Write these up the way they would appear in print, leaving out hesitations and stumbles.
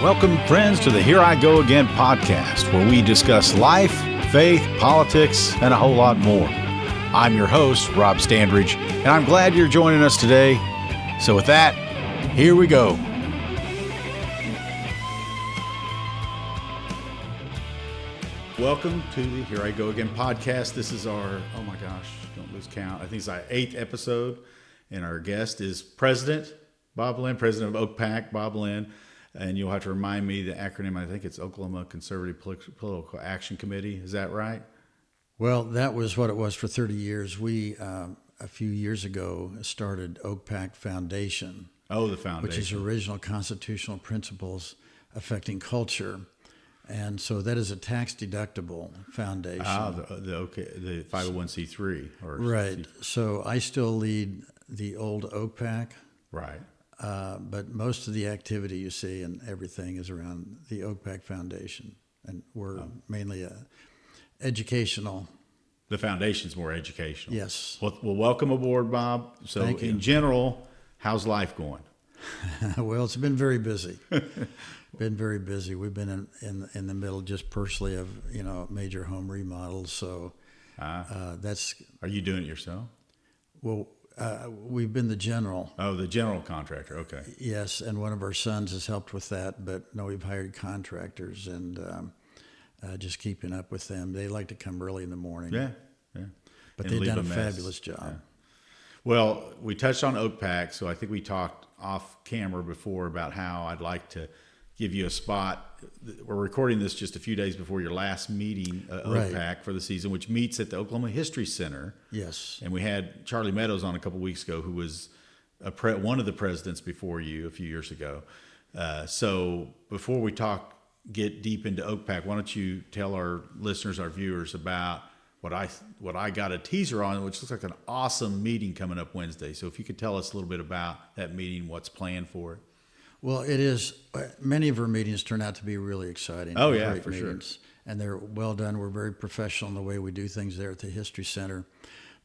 Welcome, friends, to the Here I Go Again podcast, where we discuss life, faith, politics, and a whole lot more. I'm your host, Rob Standridge, and I'm glad you're joining us today. So with that, here we go. Welcome to the Here I Go Again podcast. This is our, oh my gosh, don't lose count. I think it's our 8th episode, and our guest is President Bob Linn, President of OACPAC, Bob Linn. And you'll have to remind me the acronym. I think it's Oklahoma Conservative Political Action Committee. Is that right? Well, that was what it was for 30 years. We, a few years ago, started OACPAC Foundation. Oh, the foundation. Which is Original Constitutional Principles Affecting Culture. And so that is a tax-deductible foundation. Ah, the 501c3. Right. So I still lead the old OACPAC. Right. But most of the activity you see and everything is around the OACPAC Foundation. And we're mainly educational. The foundation's more educational. Yes. Well, welcome aboard, Bob. So in general, how's life going? Well, it's been very busy. Been very busy. We've been in the middle just personally of, major home remodels. So that's... Are you doing it yourself? Well, we've been the general. Oh, the general contractor. Okay. Yes, and one of our sons has helped with that. But no, we've hired contractors and just keeping up with them. They like to come early in the morning. Yeah. But they've done a fabulous job. Yeah. Well, we touched on OACPAC, so I think we talked off camera before about how I'd like to give you a spot. We're recording this just a few days before your last meeting, OACPAC, for the season, which meets at the Oklahoma History Center. Yes. And we had Charlie Meadows on a couple weeks ago, who was one of the presidents before you a few years ago. So before we get deep into OACPAC, why don't you tell our listeners, our viewers, about what I got a teaser on, which looks like an awesome meeting coming up Wednesday. So if you could tell us a little bit about that meeting, what's planned for it. Well, it is. Many of our meetings turn out to be really exciting. Oh, yeah, for sure. And they're well done. We're very professional in the way we do things there at the History Center.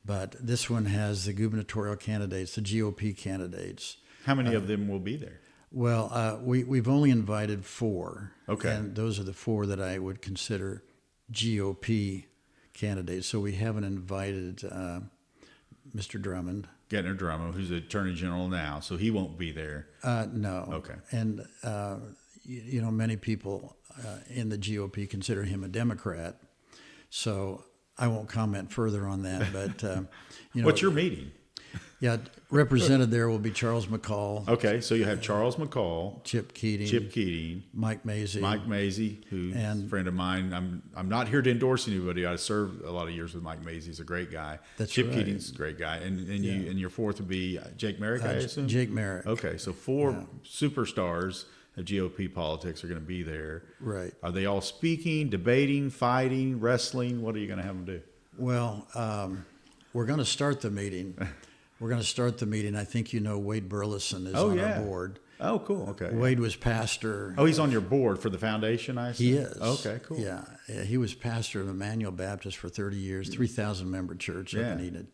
But this one has the gubernatorial candidates, the GOP candidates. How many of them will be there? Well, we've only invited 4. Okay. And those are the 4 that I would consider GOP candidates. So we haven't invited Mr. Drummond. Gettner Drummond, who's the Attorney General now, so he won't be there. No. Okay. And, many people in the GOP consider him a Democrat, so I won't comment further on that. But, What's your meeting? Yeah, represented there will be Charles McCall. Okay, so you have Charles McCall, Chip Keating, Mike Mazie, who's a friend of mine. I'm not here to endorse anybody. I served a lot of years with Mike Mazie. He's a great guy. Chip Keating's a great guy, and your 4th would be Jake Merrick, I assume. Jake Merrick. Okay, so 4 superstars of GOP politics are going to be there. Right. Are they all speaking, debating, fighting, wrestling? What are you going to have them do? Well, we're going to start the meeting. I think Wade Burleson is on our board. Oh, cool. Okay. Wade was pastor. Oh, he's on your board for the foundation, I assume? He is. Okay, cool. Yeah. He was pastor of Emmanuel Baptist for 30 years, 3,000-member church up in Enid.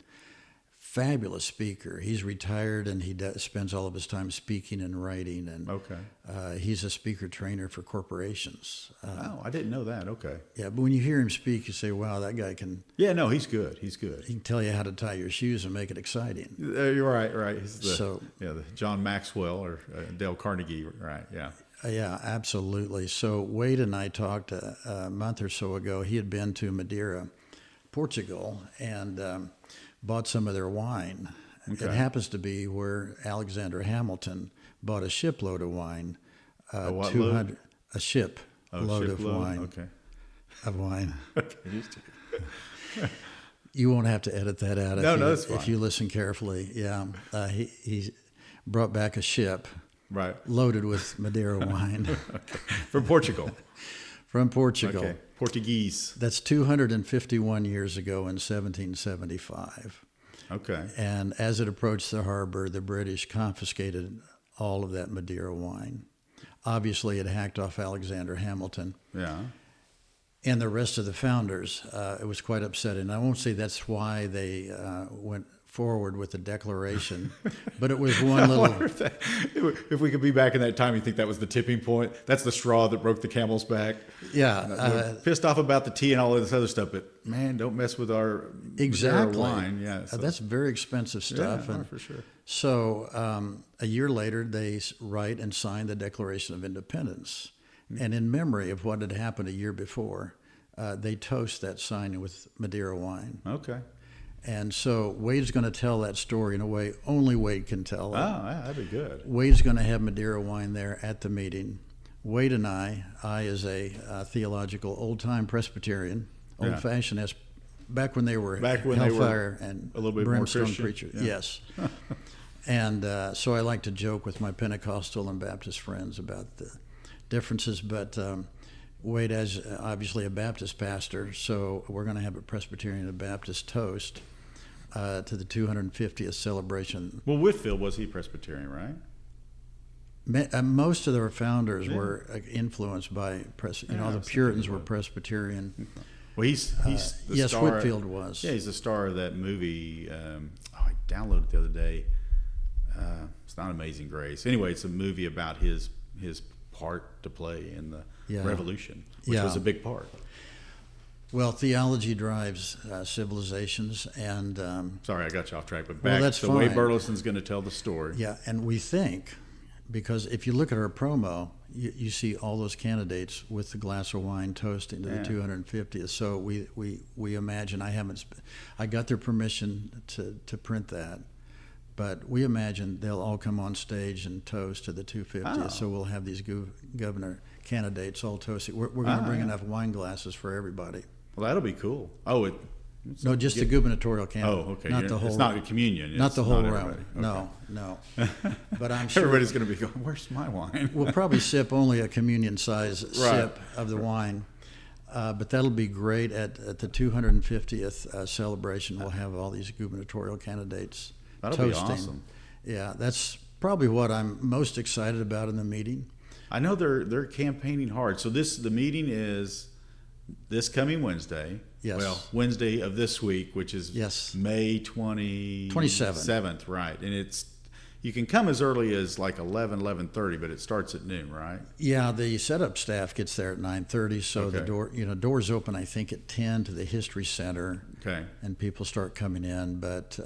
Fabulous speaker. He's retired, and he spends all of his time speaking and writing. And he's a speaker trainer for corporations. I didn't know that. Okay. Yeah, but when you hear him speak, you say, wow, that guy can... Yeah, no, he's good. He can tell you how to tie your shoes and make it exciting. You're right. He's the John Maxwell or Dale Carnegie, right, yeah. Yeah, absolutely. So Wade and I talked a month or so ago. He had been to Madeira, Portugal, and... bought some of their wine. Okay. It happens to be where Alexander Hamilton bought a shipload of wine. Load? A ship load of wine. Okay. Of wine. Okay. You won't have to edit that out that's fine. If you listen carefully. Yeah, he brought back a ship loaded with Madeira wine. Okay. From Portugal. From Portugal. Okay. Portuguese. That's 251 years ago in 1775. Okay. And as it approached the harbor, the British confiscated all of that Madeira wine. Obviously, it hacked off Alexander Hamilton. Yeah. And the rest of the founders. It was quite upsetting. I won't say that's why they went forward with the declaration, but it was one little. If we could be back in that time, you think that was the tipping point? That's the straw that broke the camel's back. Yeah, We're pissed off about the tea and all of this other stuff, but man, don't mess with our exactly wine. Yeah, so. That's very expensive stuff. Yeah, and for sure. So a year later, they write and sign the Declaration of Independence, and in memory of what had happened a year before, they toast that signing with Madeira wine. Okay. And so Wade's going to tell that story in a way only Wade can tell it. Oh, yeah, that'd be good. Wade's going to have Madeira wine there at the meeting. Wade and I as a theological old-time Presbyterian, old-fashioned, as back when they were hellfire and a little bit brimstone more preachers. Yeah. Yes. And so I like to joke with my Pentecostal and Baptist friends about the differences, but Wade is obviously a Baptist pastor, so we're going to have a Presbyterian and Baptist toast to the 250th celebration. Well, Whitfield, was he Presbyterian, right? Most of their founders were influenced by the Puritans were Presbyterian. Well, he's the yes, star. Whitfield was. Yeah, he's the star of that movie. I downloaded it the other day. It's not Amazing Grace. Anyway, it's a movie about his part to play in the Revolution, which was a big part. Well, theology drives civilizations, and sorry, I got you off track, but back that's to fine. Wade Burleson's going to tell the story. Yeah, and we think, because if you look at our promo, you see all those candidates with the glass of wine toasting to the 250th. So we imagine, I got their permission to print that, but we imagine they'll all come on stage and toast to the 250th. Oh. So we'll have these governor candidates all toasting. We're going to bring enough wine glasses for everybody. Well, that'll be cool. Oh, no, just the gubernatorial candidate. Oh, okay. Not the whole. It's not a communion. Not the whole not round. Okay. No. But I'm sure Everybody's going to be going, where's my wine? we'll probably sip only a communion size sip of the wine. But that'll be great at the 250th celebration. We'll have all these gubernatorial candidates That'll toasting. be awesome. Yeah, that's probably what I'm most excited about in the meeting. I know they're campaigning hard. So the meeting is this coming Wednesday. Yes. Well, Wednesday of this week, which is May 27th, right? And you can come as early as like 11:30, but it starts at noon, right? Yeah, the setup staff gets there at 9:30, so the doors open I think at 10 to the History Center. Okay. And people start coming in, but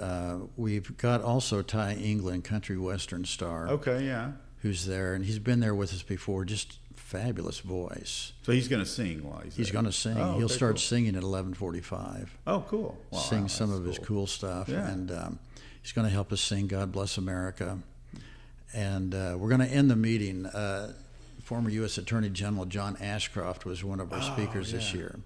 we've got also Ty England, country western star. Okay, yeah. Who's there, and he's been there with us before. Just fabulous voice. So he's going to sing while he's going to sing. Oh, He'll okay, start cool. singing at 11:45. Oh, cool. Wow, sing some of his cool. cool stuff, Yeah. and he's going to help us sing "God Bless America." And we're going to end the meeting. Former U.S. Attorney General John Ashcroft was one of our speakers this year.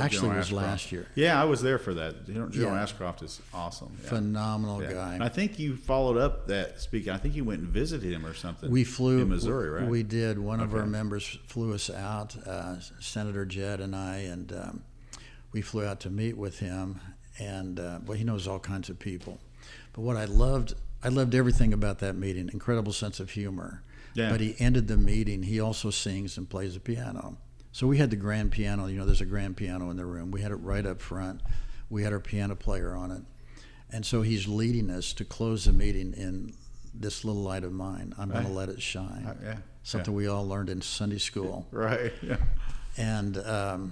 Actually, it was last year. Yeah, I was there for that. General Ashcroft is awesome. Yeah. Phenomenal guy. And I think you followed up that speaking. I think you went and visited him or something. We flew in Missouri, right? We did. One of our members flew us out, Senator Jed and I, and we flew out to meet with him. And well, he knows all kinds of people. But what I loved everything about that meeting. Incredible sense of humor. Yeah. But he ended the meeting. He also sings and plays the piano. So we had the grand piano. There's a grand piano in the room. We had it right up front. We had our piano player on it. And so he's leading us to close the meeting in this little light of mine. I'm going to let it shine. Something we all learned in Sunday school. Right. Yeah. And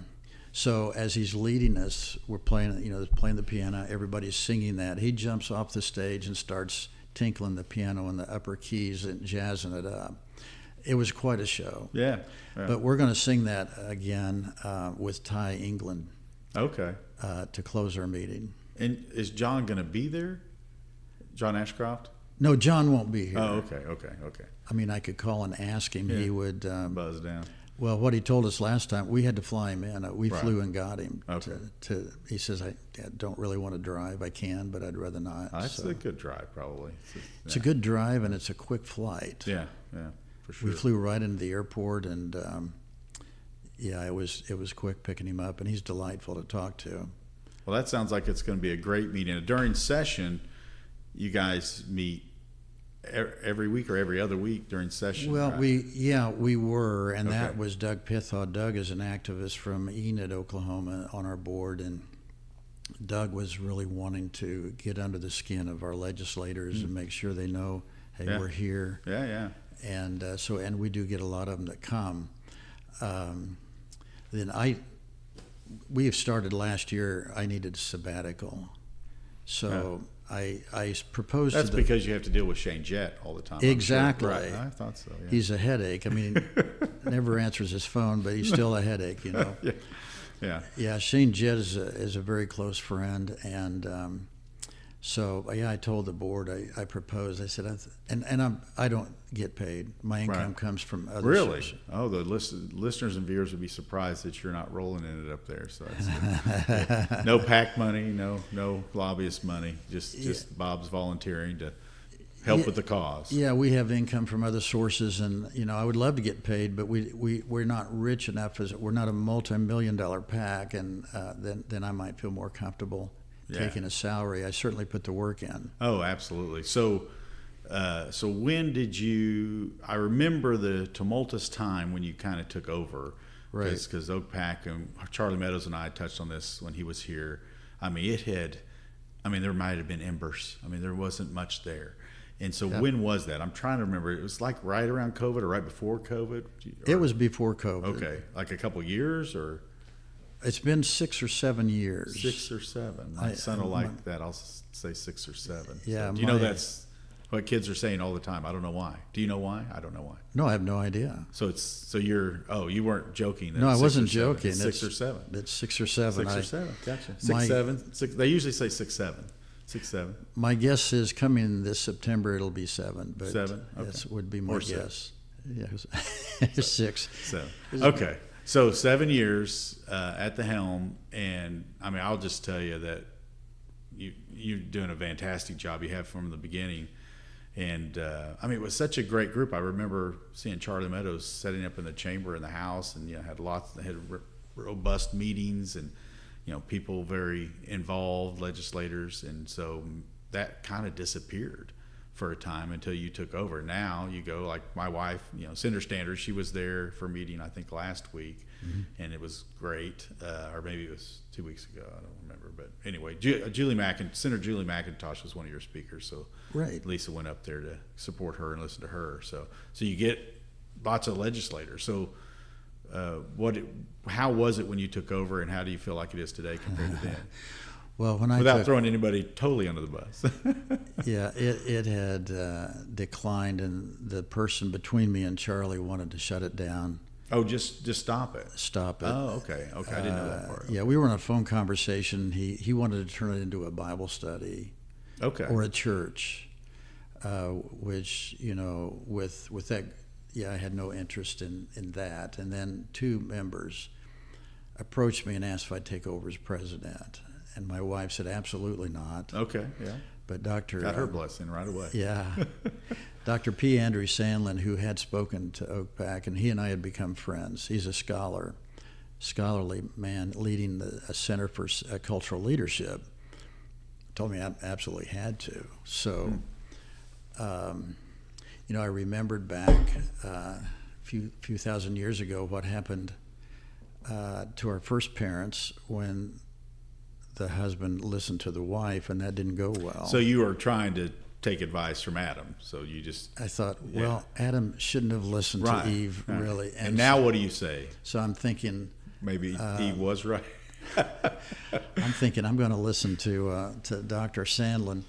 so as he's leading us, we're playing the piano. Everybody's singing that. He jumps off the stage and starts tinkling the piano in the upper keys and jazzing it up. It was quite a show. Yeah. But we're going to sing that again with Ty England. Okay. To close our meeting. And is John going to be there? John Ashcroft? No, John won't be here. Oh, okay. I mean, I could call and ask him. Yeah. He would buzz down. Well, what he told us last time, we had to fly him in. We flew and got him. Okay. He says, I don't really want to drive. I can, but I'd rather not. That's a good drive, probably. It's a good drive, and it's a quick flight. Yeah. For sure. We flew right into the airport, and it was quick picking him up, and he's delightful to talk to. Well, that sounds like it's going to be a great meeting. During session, you guys meet every week or every other week during session. Well, right? we were, and that was Doug Pithaw. Doug is an activist from Enid, Oklahoma, on our board, and Doug was really wanting to get under the skin of our legislators and make sure they know, hey, Yeah. we're here. Yeah, yeah. And we do get a lot of them that come. We have started last year. I needed a sabbatical, so I proposed. That's because you have to deal with Shane Jett all the time. I'm Exactly. sure. Right. I thought so. Yeah. He's a headache. I mean, never answers his phone, but he's still a headache. You know. Yeah. Yeah. Yeah. Shane Jett is a very close friend, and so I told the board. I proposed. I said, I don't get paid. My income comes from other Really? sources. Oh, the listeners and viewers would be surprised that you're not rolling in it up there. So that's no PAC money, no lobbyist money, just Bob's volunteering to help with the cause. Yeah, we have income from other sources, and I would love to get paid, but we're not rich enough. We're not a multi-million-dollar PAC, and then I might feel more comfortable taking a salary. I certainly put the work in. Oh, absolutely. So when did you? I remember the tumultuous time when you kind of took over, right? Because OakPac and Charlie Meadows and I touched on this when he was here. I mean, there might have been embers. I mean, there wasn't much there. And so when was that? I'm trying to remember. It was like right around COVID or right before COVID? It was before COVID. Okay. Like a couple of years or? It's been 6 or 7 years. 6 or 7. My son will like that. I'll say 6 or 7. Yeah. So, do you know that's what kids are saying all the time? I don't know why. Do you know why? I don't know why. No, I have no idea. You weren't joking. No, I wasn't joking. It's 6 or 7. It's 6 or 7. 6 or 7. Gotcha. 6, 7. 6. They usually say 6, 7. 6, 7. My guess is coming this September it'll be 7. But 7. Okay. That would be my guess. Yeah, 6. 7. Okay. So 7 years at the helm, and I mean, I'll just tell you that you're doing a fantastic job. You have from the beginning, and I mean, it was such a great group. I remember seeing Charlie Meadows setting up in the chamber in the House, and had robust meetings, and people very involved, legislators, and so that kind of disappeared for a time until you took over. Now you go, like my wife, Senator Standers, she was there for a meeting I think last week, and it was great, or maybe it was 2 weeks ago, I don't remember, but anyway, Senator Julie McIntosh was one of your speakers, so right. Lisa went up there to support her and listen to her, so you get lots of legislators. So how was it when you took over, and how do you feel like it is today compared to then? Well, without throwing anybody totally under the bus. Yeah, it had declined, and the person between me and Charlie wanted to shut it down. Oh, just stop it. Stop it. Oh, okay. I didn't know that part. Yeah, we were in a phone conversation. He wanted to turn it into a Bible study, or a church, which with that, I had no interest in that. And then 2 members approached me and asked if I'd take over as president. And my wife said, absolutely not. Okay, yeah. But Dr. Got her blessing right away. Yeah. Dr. P. Andrew Sandlin, who had spoken to OakPac, and he and I had become friends. He's a scholarly man leading a Center for Cultural Leadership. Told me I absolutely had to. So, I remembered back a few thousand years ago what happened to our first parents when the husband listened to the wife, and that didn't go well. So you were trying to take advice from Adam. So you just... I thought, Adam shouldn't have listened to Eve, really. And now what do you say? So I'm thinking... Maybe Eve was right. I'm thinking I'm going to listen to Dr. Sandlin.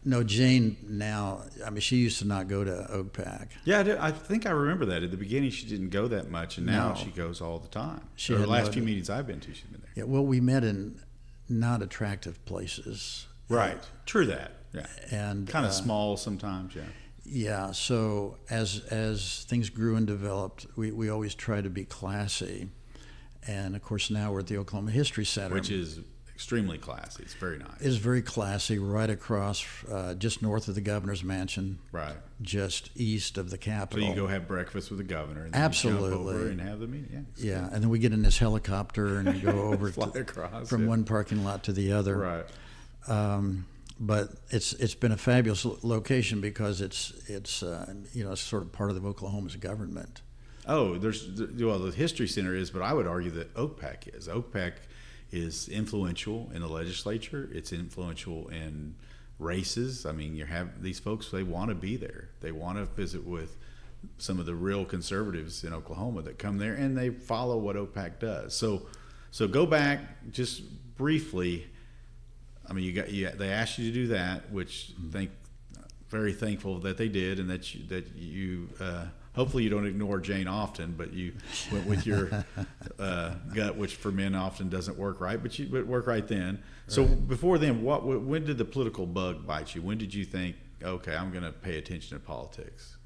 No, Jane now, I mean, she used to not go to OakPac. Yeah, I think I remember that. At the beginning, she didn't go that much, and now she goes all the time. The last few meetings I've been to, she's been there. Yeah, well, we met in not attractive places. Right. True that. Yeah. And kind of small sometimes, yeah. Yeah, so as things grew and developed, we always try to be classy. And, of course, now we're at the Oklahoma History Center. Which is extremely classy. It's very nice. It's very classy, right across, just north of the governor's mansion. Right. Just east of the Capitol. So you go have breakfast with the governor. And Absolutely. Jump over and have the meeting. Yeah, and then we get in this helicopter and go over Fly across, from one parking lot to the other. Right. But it's been a fabulous location because it's sort of part of the Oklahoma's government. Oh, the History Center is, but I would argue that OakPac is. OakPac is influential in the legislature. It's influential in races. I mean, you have these folks, they want to be there. They want to visit with some of the real conservatives in Oklahoma that come there, and they follow what OPAC does. So go back just briefly. I mean, they asked you to do that, which very thankful that they did, and that you hopefully you don't ignore Jane often, but you went with your gut, which for men often doesn't work right, but it worked right then. So before then, when did the political bug bite you? When did you think, okay, I'm going to pay attention to politics?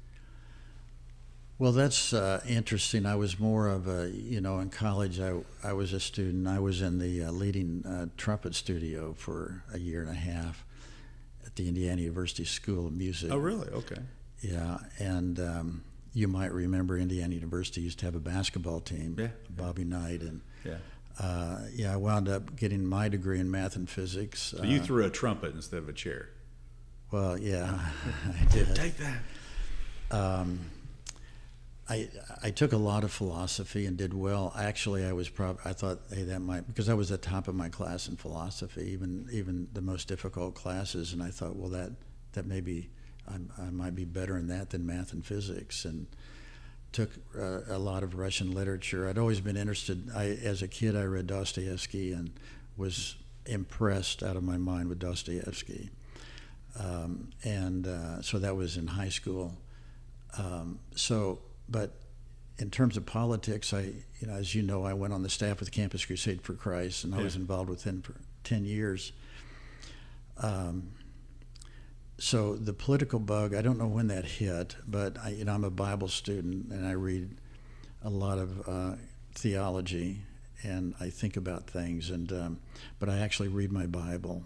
Well, that's interesting. I was more of in college, I was a student. I was in the leading trumpet studio for a year and a half at the Indiana University School of Music. Oh, really? Okay. Yeah, and you might remember Indiana University used to have a basketball team, Bobby Knight, and I wound up getting my degree in math and physics. So you threw a trumpet instead of a chair. Well, yeah, I did. Take that. I took a lot of philosophy and did well. Actually, I thought, hey, that might, because I was at the top of my class in philosophy, even the most difficult classes, and I thought, well, that maybe I might be better in that than math and physics, and took a lot of Russian literature. I'd always been interested. As a kid, I read Dostoevsky and was impressed out of my mind with Dostoevsky, so that was in high school. But in terms of politics, as you know, I went on the staff with Campus Crusade for Christ, and I was involved with them for 10 years. So the political bug, I don't know when that hit, but I'm a Bible student, and I read a lot of theology, and I think about things, but I actually read my Bible.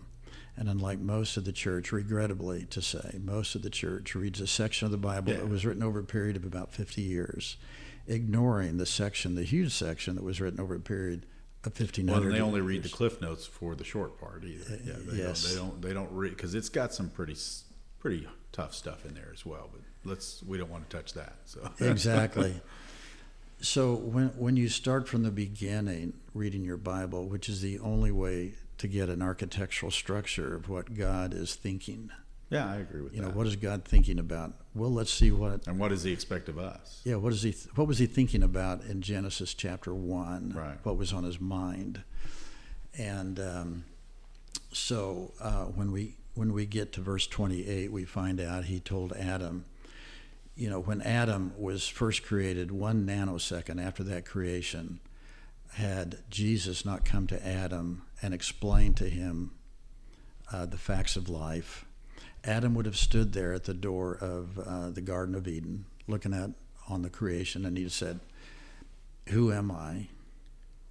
And unlike most of the church, regrettably to say, most of the church reads a section of the Bible that was written over a period of about 50 years, ignoring the huge section that was written over a period of 1,500 years. Well, and they only read the Cliff Notes for the short part either. They don't read, because it's got some pretty tough stuff in there as well. But we don't want to touch that. So exactly. So when you start from the beginning reading your Bible, which is the only way to get an architectural structure of what God is thinking. Yeah, I agree with that. What is God thinking about? Well, let's see what. And what does he expect of us? Yeah, what was he thinking about in Genesis chapter 1? Right. What was on his mind? And when we get to verse 28, we find out he told Adam, when Adam was first created, 1 nanosecond after that creation, had Jesus not come to Adam and explain to him the facts of life, Adam would have stood there at the door of the Garden of Eden, looking on the creation, and he'd said, "Who am I?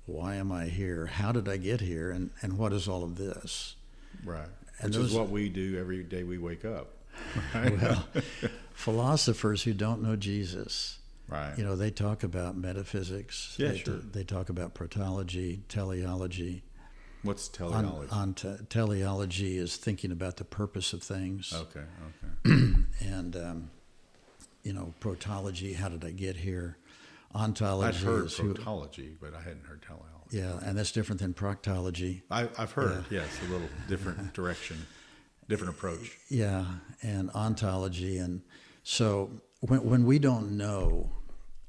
Why am I here? How did I get here? And what is all of this?" Right. Which is what we do every day we wake up. Right? Well, philosophers who don't know Jesus, right? They talk about metaphysics. Yeah, sure. They talk about protology, teleology. What's teleology? Teleology is thinking about the purpose of things. Okay. And protology, how did I get here? Ontology. I'd heard protology, but I hadn't heard teleology. Yeah, and that's different than proctology. I've heard, yes, a little different direction, different approach. Yeah, and ontology. And so when we don't know,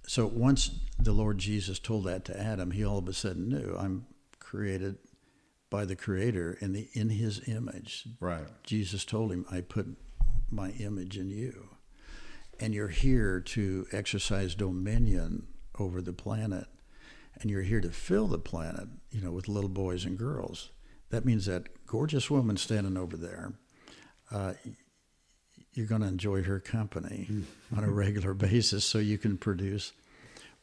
so once the Lord Jesus told that to Adam, he all of a sudden knew, I'm created by the Creator in his image. Right. Jesus told him, I put my image in you. And you're here to exercise dominion over the planet. And you're here to fill the planet, with little boys and girls. That means that gorgeous woman standing over there, you're going to enjoy her company on a regular basis so you can produce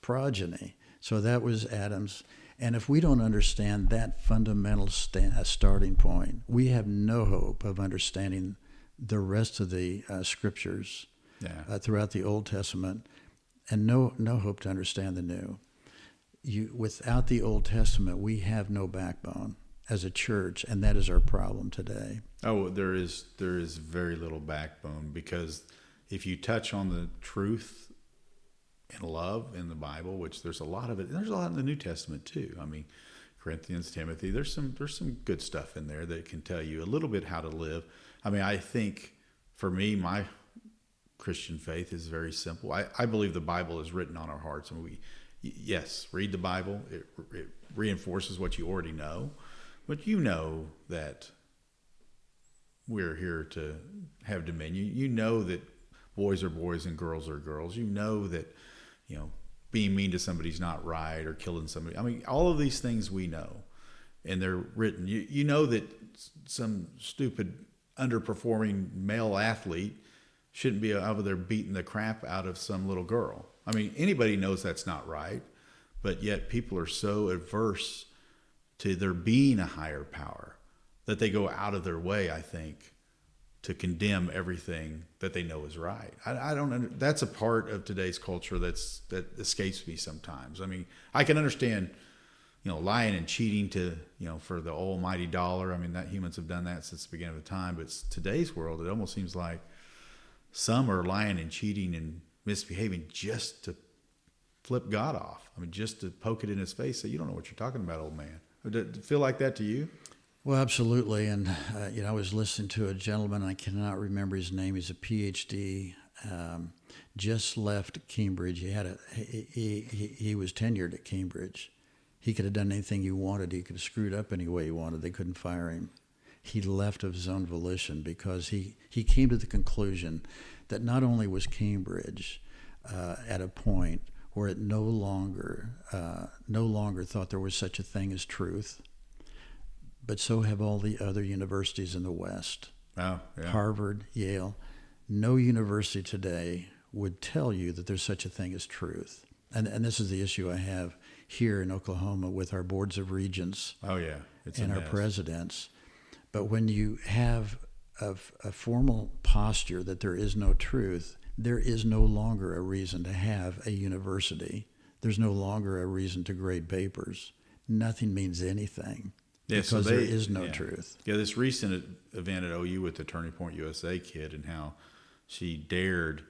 progeny. So that was Adam's. And if we don't understand that fundamental starting point, we have no hope of understanding the rest of the scriptures throughout the Old Testament, and no hope to understand the New. Without the Old Testament, we have no backbone as a church, and that is our problem today. Oh, there is very little backbone, because if you touch on the truth and love in the Bible, which there's a lot of it, and there's a lot in the New Testament too. I mean, Corinthians, Timothy. There's some good stuff in there that can tell you a little bit how to live. I mean, I think for me, my Christian faith is very simple. I believe the Bible is written on our hearts, and yes, read the Bible. It reinforces what you already know, but you know that we're here to have dominion. You know that boys are boys and girls are girls. You know that, being mean to somebody's not right, or killing somebody. I mean, all of these things we know, and they're written. You know that some stupid, underperforming male athlete shouldn't be over there beating the crap out of some little girl. I mean, anybody knows that's not right, but yet people are so averse to there being a higher power that they go out of their way, I think, to condemn everything that they know is right. I don't. That's a part of today's culture that escapes me sometimes. I mean, I can understand, lying and cheating to, for the almighty dollar. I mean, that humans have done that since the beginning of time. But it's today's world, it almost seems like some are lying and cheating and misbehaving just to flip God off. I mean, just to poke it in his face, say, you don't know what you're talking about, old man. Did it feel like that to you? Well, absolutely. And, I was listening to a gentleman, I cannot remember his name. He's a PhD, just left Cambridge. He was tenured at Cambridge. He could have done anything he wanted. He could have screwed up any way he wanted. They couldn't fire him. He left of his own volition because he came to the conclusion that not only was Cambridge at a point where it no longer thought there was such a thing as truth, but so have all the other universities in the West. Oh, yeah. Harvard, Yale. No university today would tell you that there's such a thing as truth. And this is the issue I have here in Oklahoma with our boards of regents. Oh, yeah. And our presidents. But when you have a formal posture that there is no truth, there is no longer a reason to have a university. There's no longer a reason to grade papers. Nothing means anything. Yeah, because there is no truth. Yeah, this recent event at OU with the Turning Point USA kid, and how she dared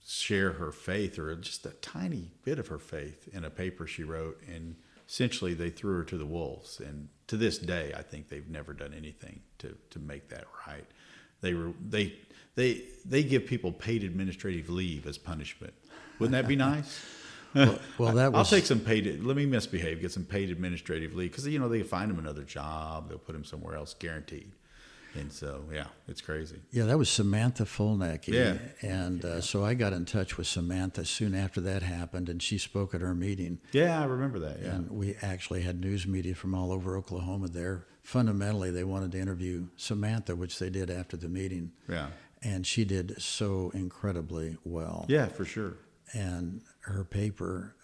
share her faith, or just a tiny bit of her faith, in a paper she wrote, and essentially they threw her to the wolves. And to this day, I think they've never done anything to make that right. They give people paid administrative leave as punishment. Wouldn't that be nice? Well, that was. I'll take some paid. Let me misbehave. Get some paid administrative leave, because they can find him another job. They'll put him somewhere else, guaranteed. And so, yeah, it's crazy. Yeah, that was Samantha Fulneck. Yeah, and so I got in touch with Samantha soon after that happened, and she spoke at our meeting. Yeah, I remember that. Yeah, and we actually had news media from all over Oklahoma there. Fundamentally, they wanted to interview Samantha, which they did after the meeting. Yeah, and she did so incredibly well. Yeah, for sure. And her paper,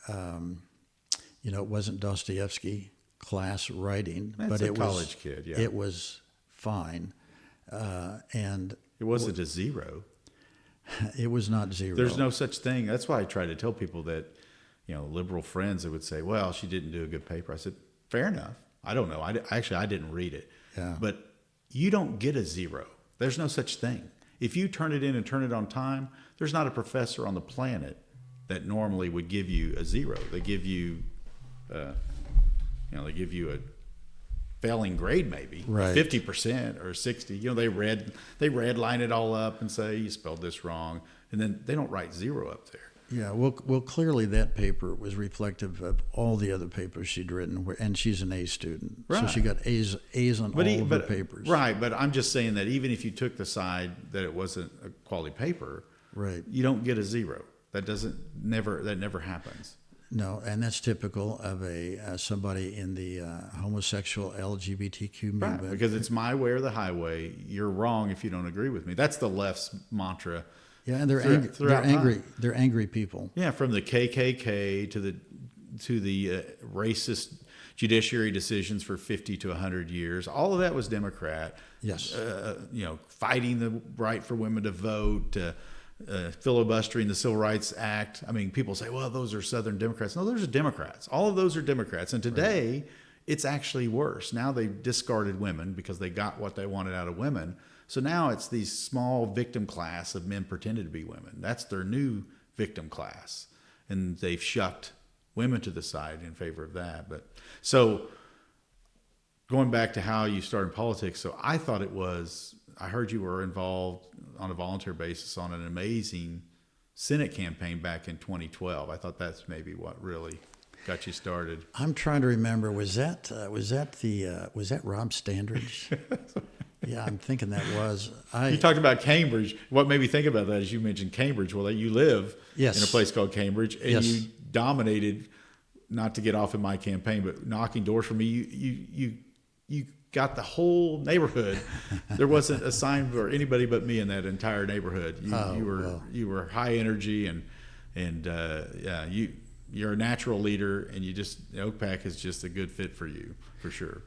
it wasn't Dostoevsky class writing, but it was college kid. Yeah, it was fine, and it wasn't a zero. It was not zero. There's no such thing. That's why I try to tell people that, liberal friends that would say, "Well, she didn't do a good paper." I said, "Fair enough. I don't know. I didn't read it, but you don't get a zero. There's no such thing. If you turn it in and turn it on time, there's not a professor on the planet that normally would give you a zero. They give you, a failing grade, maybe right. 50% or 60. They redline it all up and say you spelled this wrong, and then they don't write zero up there. Yeah, well, clearly that paper was reflective of all the other papers she'd written, and she's an A student, right. So she got A's on all of her papers. Right, but I'm just saying that even if you took the side that it wasn't a quality paper, right, you don't get a zero. That never happens. No, and that's typical of somebody in the homosexual LGBTQ movement. Right, because it's my way or the highway. You're wrong if you don't agree with me. That's the left's mantra. Yeah, and they're angry. They're angry people. Yeah, from the KKK to the racist judiciary decisions for 50 to 100 years. All of that was Democrat. Yes. Fighting the right for women to vote. Filibustering the Civil Rights Act. I mean, people say, well, those are Southern Democrats. No, those are Democrats. All of those are Democrats. And today, it's actually worse. Now they've discarded women because they got what they wanted out of women. So now it's these small victim class of men pretending to be women. That's their new victim class. And they've shucked women to the side in favor of that. But so going back to how you started in politics, so I thought I heard you were involved on a volunteer basis on an amazing Senate campaign back in 2012. I thought that's maybe what really got you started. I'm trying to remember. Was that Rob Standridge? Yeah, I'm thinking that was. You talked about Cambridge. What made me think about that is you mentioned Cambridge. Well, you live in a place called Cambridge, and you dominated. Not to get off in my campaign, but knocking doors for me. You got the whole neighborhood. There wasn't a sign for anybody but me in that entire neighborhood. You were high energy and you're a natural leader, and OakPack is just a good fit for you for sure.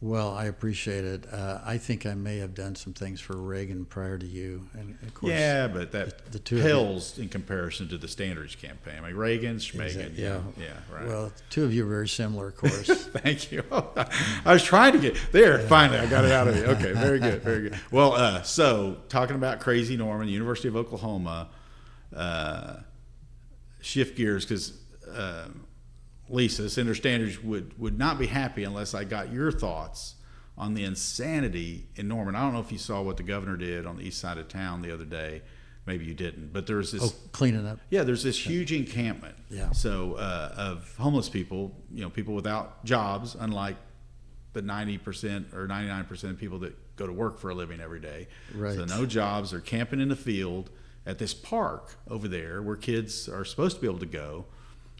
Well, I appreciate it. I think I may have done some things for Reagan prior to you, and of course, yeah, but that the two pales in comparison to the Standards campaign. I mean, Reagan, Schmegan, yeah, right. Well, two of you are very similar, of course. Thank you. I was trying to get there. Yeah. Finally, I got it out of you. Okay, very good, very good. Well, so talking about Crazy Norman, the University of Oklahoma, shift gears because. Lisa, Senator Standards would not be happy unless I got your thoughts on the insanity in Norman. I don't know if you saw what the governor did on the east side of town the other day. Maybe you didn't, but there was this cleaning up. Yeah, there's this huge encampment. Yeah. So of homeless people, people without jobs, unlike the 90% or 99% of people that go to work for a living every day. Right. So no jobs. They're camping in the field at this park over there where kids are supposed to be able to go.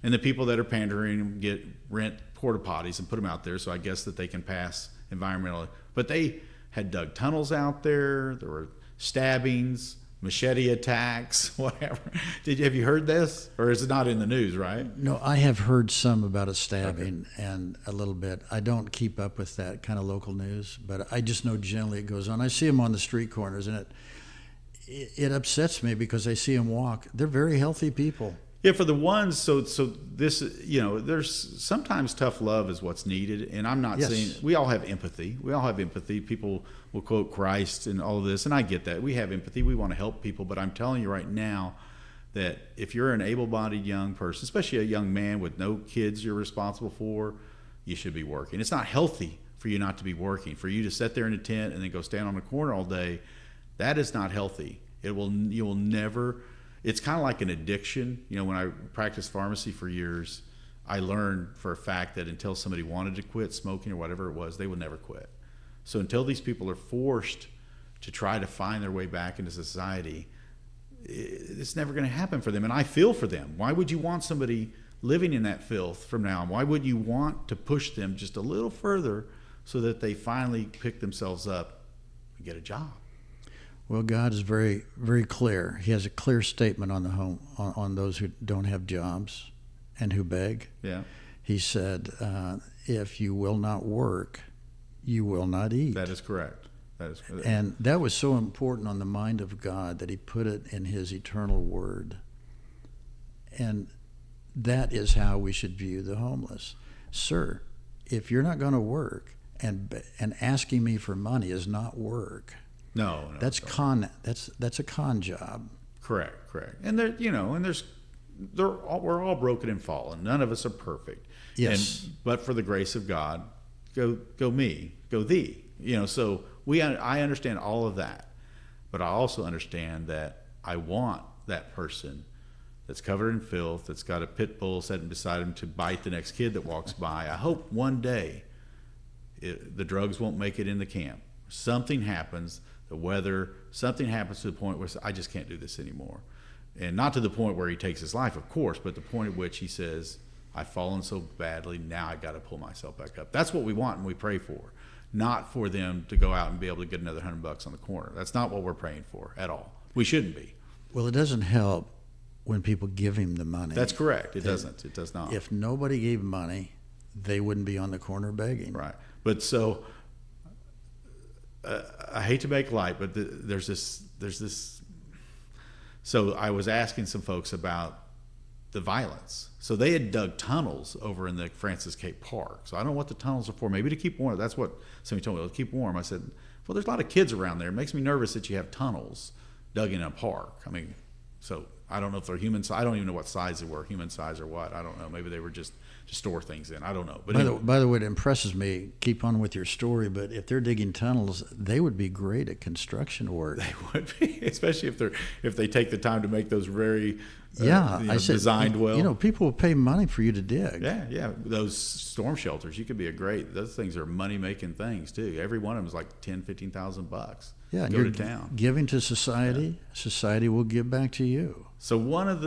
And the people that are pandering rent porta potties and put them out there, so I guess that they can pass environmentally. But they had dug tunnels out there. There were stabbings, machete attacks, whatever. Have you heard this, or is it not in the news? Right? No, I have heard some about a stabbing and a little bit. I don't keep up with that kind of local news, but I just know generally it goes on. I see them on the street corners, and it upsets me because I see them walk. They're very healthy people. Yeah, for the ones, so this, there's sometimes tough love is what's needed, and I'm not saying we all have empathy. We all have empathy. People will quote Christ and all of this, and I get that. We have empathy. We want to help people, but I'm telling you right now that if you're an able-bodied young person, especially a young man with no kids you're responsible for, you should be working. It's not healthy for you not to be working. For you to sit there in a tent and then go stand on a corner all day, that is not healthy. You will never. It's kind of like an addiction. When I practiced pharmacy for years, I learned for a fact that until somebody wanted to quit smoking or whatever it was, they would never quit. So until these people are forced to try to find their way back into society, it's never going to happen for them. And I feel for them. Why would you want somebody living in that filth from now on? Why would you want to push them just a little further so that they finally pick themselves up and get a job? Well, God is very, very clear. He has a clear statement on on those who don't have jobs and who beg. Yeah. He said, if you will not work, you will not eat. That is correct. That is correct. And that was so important on the mind of God that he put it in his eternal word. And that is how we should view the homeless. Sir, if you're not going to work, and asking me for money is not work. No, that's a con job. Correct. And we're all broken and fallen. None of us are perfect. Yes. But for the grace of God, go thee. So I understand all of that, but I also understand that I want that person that's covered in filth, that's got a pit bull sitting beside him to bite the next kid that walks by. I hope one day the drugs won't make it in the camp. Something happens. The weather, something happens to the point where I just can't do this anymore. And not to the point where he takes his life, of course, but the point at which he says, I've fallen so badly, now I got to pull myself back up. That's what we want and we pray for. Not for them to go out and be able to get another $100 on the corner. That's not what we're praying for at all. We shouldn't be. Well, it doesn't help when people give him the money. That's correct. It doesn't. It does not. If nobody gave money, they wouldn't be on the corner begging. Right. But so... I hate to make light, but there's this. So I was asking some folks about the violence. So they had dug tunnels over in the Francis Cape Park. So I don't know what the tunnels are for. Maybe to keep warm. That's what somebody told me. To keep warm. I said, well, there's a lot of kids around there. It makes me nervous that you have tunnels dug in a park. I mean, so I don't know if they're human size. I don't even know what size they were, human size or what. I don't know. Maybe they were just to store things in. I don't know. But by the way, it impresses me. Keep on with your story. But if they're digging tunnels, they would be great at construction work. They would be, especially if they take the time to make those very I said, designed well. You know, people will pay money for you to dig. Yeah. Those storm shelters, you could be those things are money making things too. Every one of them is like $10,000-$15,000. Yeah, go to town. Giving to society. Yeah. Society will give back to you. So one of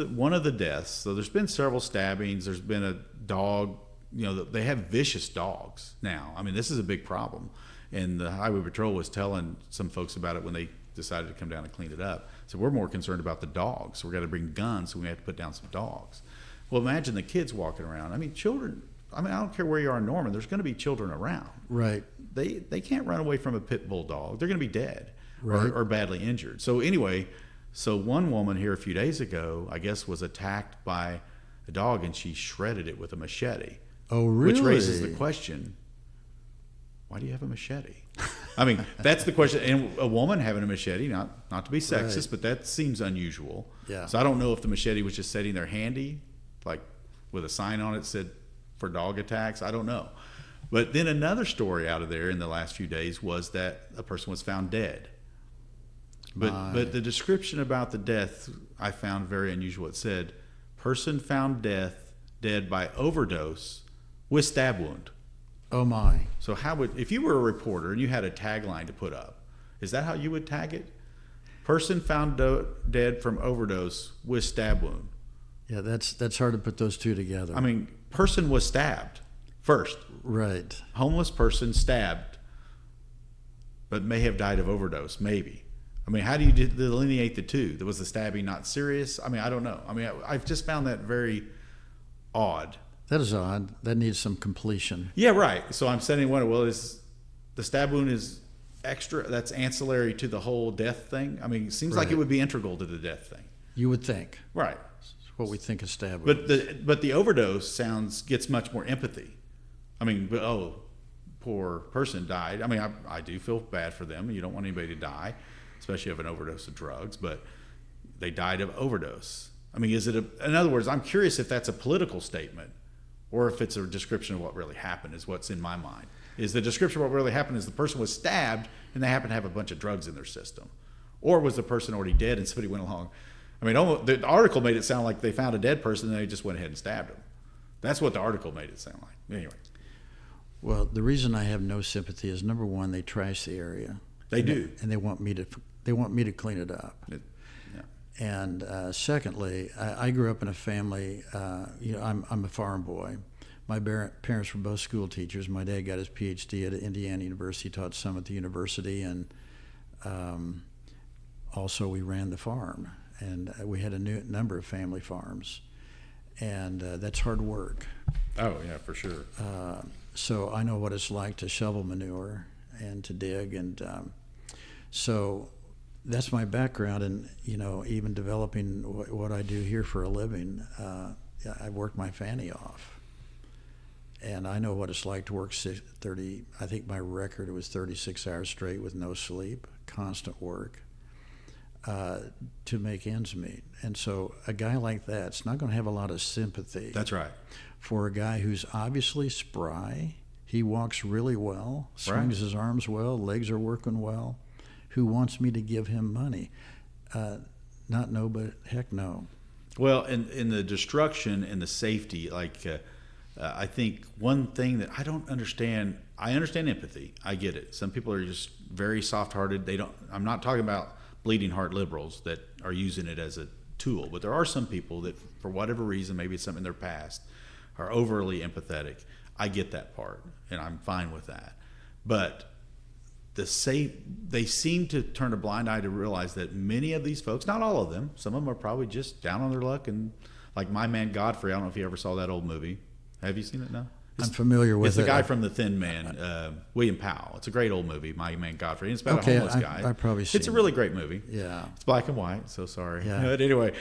the deaths. So there's been several stabbings. There's been a dog. You know, they have vicious dogs now. I mean, this is a big problem. And the Highway Patrol was telling some folks about it when they decided to come down and clean it up. So we're more concerned about the dogs. We're going to bring guns, so we have to put down some dogs. Well, imagine the kids walking around. I mean, children. I mean, I don't care where you are in Norman. There's going to be children around. Right. They can't run away from a pit bull dog. They're going to be dead. Right. Or badly injured. So anyway, one woman here a few days ago, I guess, was attacked by a dog, and she shredded it with a machete. Oh, really? Which raises the question, why do you have a machete? I mean, that's the question. And a woman having a machete, not to be sexist, Right. but that seems unusual. Yeah. So I don't know if the machete was just sitting there handy, like with a sign on it said for dog attacks. I don't know. But then another story out of there in the last few days was that a person was found dead. But the description about the death I found very unusual. It said, person found dead by overdose with stab wound. Oh my. So if you were a reporter and you had a tagline to put up, is that how you would tag it? Person found dead from overdose with stab wound. Yeah, that's hard to put those two together. I mean, person was stabbed first. Right. Homeless person stabbed, but may have died of overdose, maybe. I mean, how do you delineate the two? Was the stabbing not serious? I mean, I don't know. I mean, I've just found that very odd. That is odd. That needs some completion. Yeah, right. So I'm saying, well, is the stab wound is extra? That's ancillary to the whole death thing. I mean, it seems like it would be integral to the death thing. You would think. Right. That's what we think of stab wound. wound. But the overdose gets much more empathy. I mean, poor person died. I mean, I do feel bad for them. You don't want anybody to die, especially of an overdose of drugs. But they died of overdose. I mean, in other words, I'm curious if that's a political statement, or if it's a description of what really happened, is what's in my mind. Is the description of what really happened is the person was stabbed and they happen to have a bunch of drugs in their system? Or was the person already dead and somebody went along? I mean, the article made it sound like they found a dead person and they just went ahead and stabbed him. That's what the article made it sound like. Anyway. Well, the reason I have no sympathy is, number one, they trash the area. They do. And they want me to clean it up. And secondly, I grew up in a family. I'm a farm boy. My parents were both school teachers. My dad got his PhD at Indiana University, taught some at the university, and also we ran the farm. And we had a number of family farms, and that's hard work. Oh yeah, for sure. So I know what it's like to shovel manure and to dig, and so. That's my background, and even developing what I do here for a living, I work my fanny off, and I know what it's like to work 30. I think my record was 36 hours straight with no sleep, constant work, to make ends meet. And so a guy like that's not going to have a lot of sympathy. That's right. For a guy who's obviously spry, he walks really well, swings his arms well, legs are working well. Who wants me to give him money? Not no, but heck no. Well, in the destruction and the safety, I think one thing that I don't understand, I understand empathy. I get it. Some people are just very soft-hearted. I'm not talking about bleeding heart liberals that are using it as a tool, but there are some people that, for whatever reason, maybe it's something in their past, are overly empathetic. I get that part, and I'm fine with that. But they seem to turn a blind eye to realize that many of these folks, not all of them, some of them are probably just down on their luck. And like My Man Godfrey, I don't know if you ever saw that old movie. Have you seen it now? I'm familiar with it. It's the guy from The Thin Man, William Powell. It's a great old movie, My Man Godfrey. And it's about a homeless guy. I've probably seen it. It's a really great movie. Yeah. It's black and white, so sorry. Yeah. But anyway,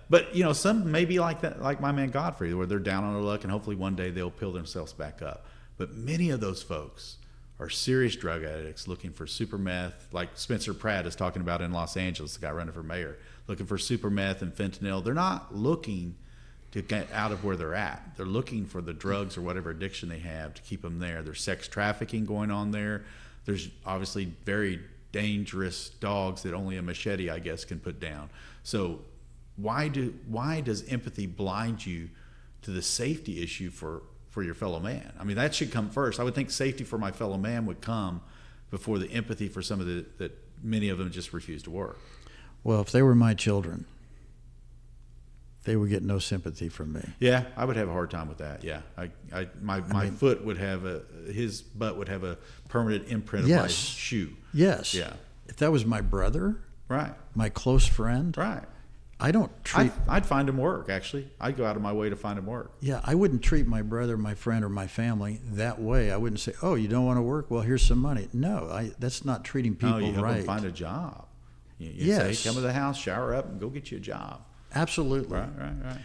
but some may be like that, like My Man Godfrey, where they're down on their luck and hopefully one day they'll peel themselves back up. But many of those folks are serious drug addicts looking for super meth, like Spencer Pratt is talking about in Los Angeles, the guy running for mayor, looking for super meth and fentanyl. They're not looking to get out of where they're at. They're looking for the drugs or whatever addiction they have to keep them there. There's sex trafficking going on there. There's obviously very dangerous dogs that only a machete, I guess, can put down. So why does empathy blind you to the safety issue for your fellow man? I mean, that should come first. I would think safety for my fellow man would come before the empathy for some of that many of them just refuse to work. Well, if they were my children, they would get no sympathy from me. Yeah, I would have a hard time with that. Yeah, my foot would have his butt would have a permanent imprint of my shoe. Yes. Yeah. If that was my brother, right, my close friend, right, I don't treat. I'd find him work. Actually, I'd go out of my way to find him work. Yeah, I wouldn't treat my brother, my friend, or my family that way. I wouldn't say, "Oh, you don't want to work? Well, here's some money." No, that's not treating people you help right. them find a job. You Yes. say, come to the house, shower up, and go get you a job. Absolutely. Right,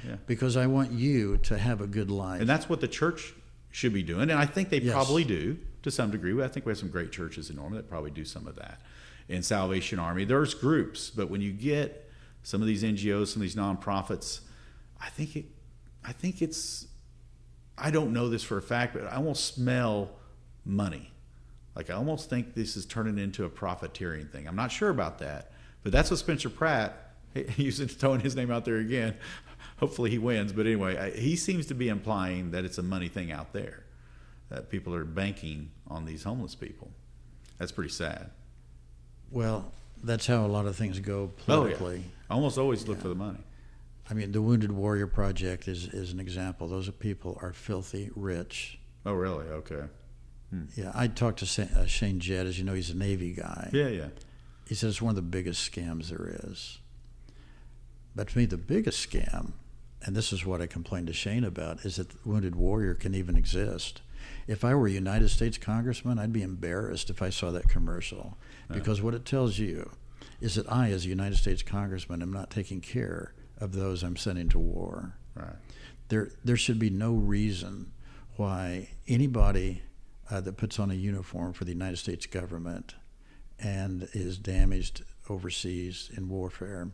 yeah. Because I want you to have a good life. And that's what the church should be doing. And I think they Yes. probably do to some degree. I think we have some great churches in Norman that probably do some of that. In Salvation Army, there's groups, but when you get some of these NGOs, some of these nonprofits, I think it's, I don't know this for a fact, but I almost smell money. Like I almost think this is turning into a profiteering thing. I'm not sure about that, but that's what Spencer Pratt, he's throwing his name out there again. Hopefully he wins. But anyway, he seems to be implying that it's a money thing out there, that people are banking on these homeless people. That's pretty sad. Well, that's how a lot of things go politically. Oh, yeah. I almost always look for the money. I mean, the Wounded Warrior Project is an example. Those people are filthy rich. Oh, really? Okay. Yeah, I talked to Shane Jett. As you know, he's a Navy guy. Yeah. He says it's one of the biggest scams there is. But to me, the biggest scam, and this is what I complained to Shane about, is that the Wounded Warrior can even exist. If I were a United States congressman, I'd be embarrassed if I saw that commercial. Because what it tells you is that I, as a United States congressman, am not taking care of those I'm sending to war. Right. There should be no reason why anybody that puts on a uniform for the United States government and is damaged overseas in warfare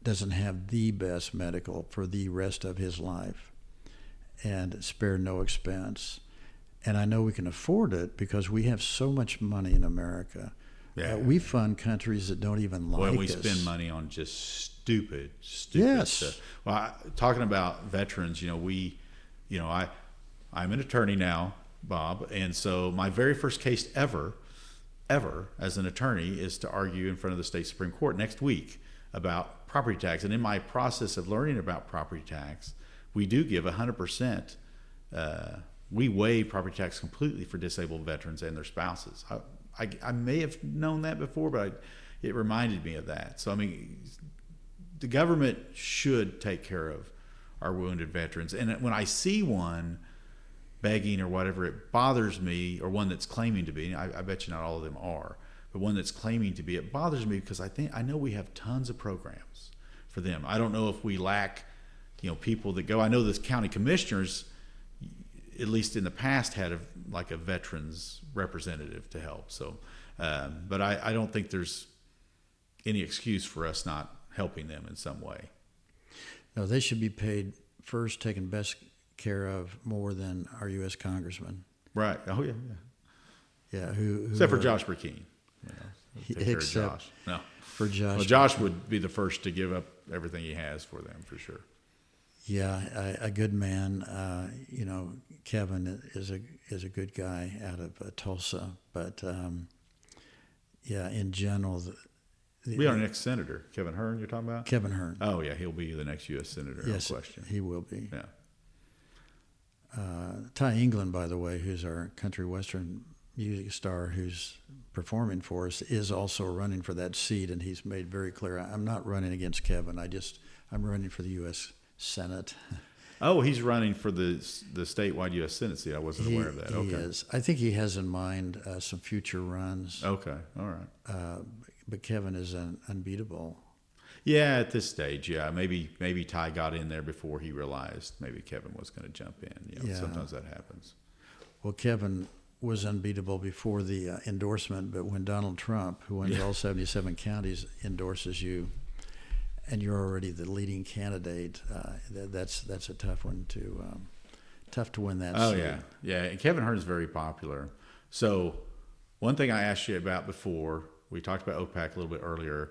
doesn't have the best medical for the rest of his life and spare no expense. And I know we can afford it because we have so much money in America. Yeah. We fund countries that don't even like us. Well, we spend money on just stupid yes. stuff. Well, talking about veterans, I'm an attorney now, Bob, and so my very first case ever as an attorney is to argue in front of the state Supreme Court next week about property tax. And in my process of learning about property tax, we do give 100%. We waive property tax completely for disabled veterans and their spouses. I may have known that before, but it reminded me of that. So, I mean, the government should take care of our wounded veterans. And when I see one begging or whatever, it bothers me, or one that's claiming to be, I bet you not all of them are, but one that's claiming to be, it bothers me because I know we have tons of programs for them. I don't know if we lack, people that go. I know the county commissioners, at least in the past, had a veterans representative to help. So, but I don't think there's any excuse for us not helping them in some way. No, they should be paid first, taken best care of more than our U.S. congressman. Right. Oh yeah. Yeah. Who except for Josh Burkeen. Except Josh. No. For Josh. Well, Josh would be the first to give up everything he has for them, for sure. Yeah, a good man. Kevin is a good guy out of Tulsa, but in general, we are our next senator, Kevin Hearn. You're talking about Kevin Hearn. Oh yeah, he'll be the next U.S. senator. Yes, no question. He will be. Yeah. Ty England, by the way, who's our country western music star, who's performing for us, is also running for that seat, and he's made very clear, I'm not running against Kevin. I'm running for the U.S. Senate. Oh, he's running for the statewide U.S. Senate seat. I wasn't aware of that. Okay. He is. I think he has in mind some future runs. Okay, all right. But Kevin is unbeatable. Yeah, at this stage, yeah. Maybe Ty got in there before he realized maybe Kevin was going to jump in. Sometimes that happens. Well, Kevin was unbeatable before the endorsement, but when Donald Trump, who wins all 77 counties, endorses you, and you're already the leading candidate, that's a tough one tough to win that Oh seat. yeah. And Kevin Hart is very popular. So one thing I asked you about before, we talked about OPAC a little bit earlier.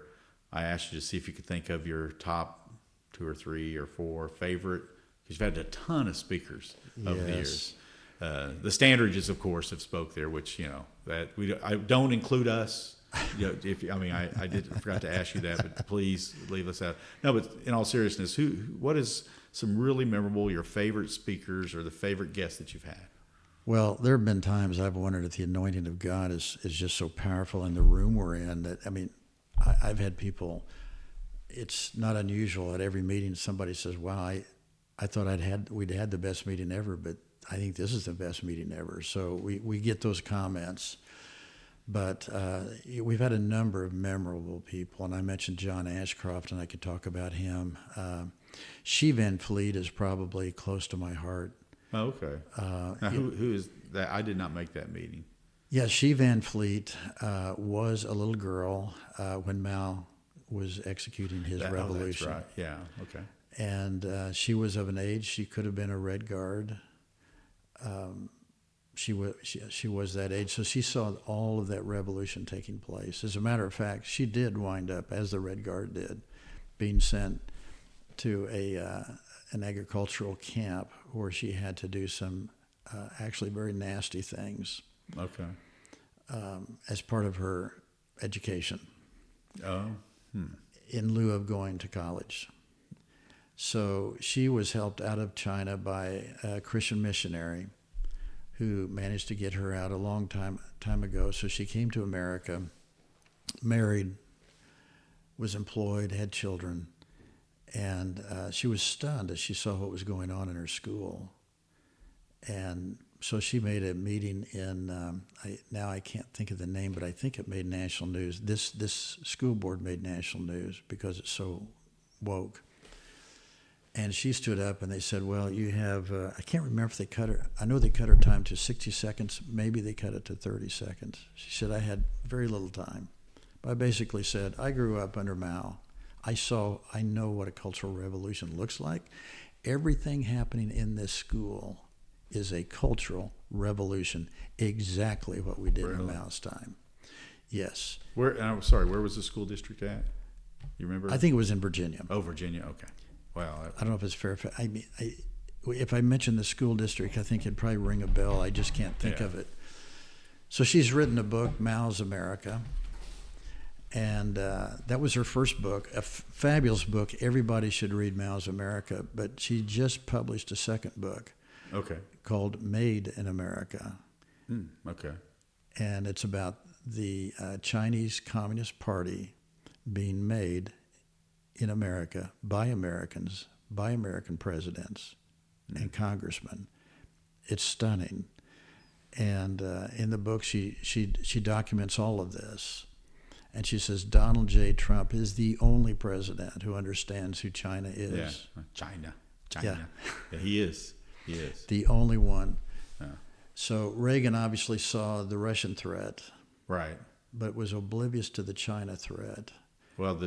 I asked you to see if you could think of your top 2 or 3 or 4 favorite, because you've had a ton of speakers over the years. The Standridges, of course, have spoke there, which I don't include us. I forgot to ask you that, but please leave us out. No, but in all seriousness, what is some really memorable, your favorite speakers or the favorite guests that you've had? Well, there have been times I've wondered if the anointing of God is just so powerful in the room we're in that, I've had people, it's not unusual at every meeting somebody says, wow, I thought we'd had the best meeting ever, but I think this is the best meeting ever. So we get those comments. But we've had a number of memorable people, and I mentioned John Ashcroft, and I could talk about him. She Van Fleet is probably close to my heart. Oh, okay. Now, who is that? I did not make that meeting. Yeah, She Van Fleet was a little girl when Mao was executing his revolution. Oh, that's right. Yeah, okay. And she was of an age, she could have been a Red Guard. She was that age, so she saw all of that revolution taking place. As a matter of fact, she did wind up, as the Red Guard did, being sent to an agricultural camp where she had to do some actually very nasty things. Okay. As part of her education. Oh. In lieu of going to college. So she was helped out of China by a Christian missionary who managed to get her out a long time ago. So she came to America, married, was employed, had children, and she was stunned as she saw what was going on in her school. And so she made a meeting in, now I can't think of the name, but I think it made national news. This school board made national news because it's so woke. And she stood up and they said, well, you have, I can't remember if they cut her, I know they cut her time to 60 seconds, maybe they cut it to 30 seconds. She said, I had very little time. But I basically said, I grew up under Mao. I know what a cultural revolution looks like. Everything happening in this school is a cultural revolution, exactly what we did in Mao's time. Yes. Where was the school district at? You remember? I think it was in Virginia. Oh, Virginia, okay. Wow. I don't know if it's fair. If I mention the school district, I think it'd probably ring a bell. I just can't think of it. So she's written a book, Mao's America, and that was her first book, a fabulous book. Everybody should read Mao's America, but she just published a second book. Okay. Called Made in America. Okay. And it's about the Chinese Communist Party being made in America by Americans, by American presidents and congressmen. It's stunning. And in the book, she documents all of this. And she says Donald J. Trump is the only president who understands who China is. Yeah, China. Yeah, he is. He is. The only one. Yeah. So Reagan obviously saw the Russian threat. Right. But was oblivious to the China threat. Well,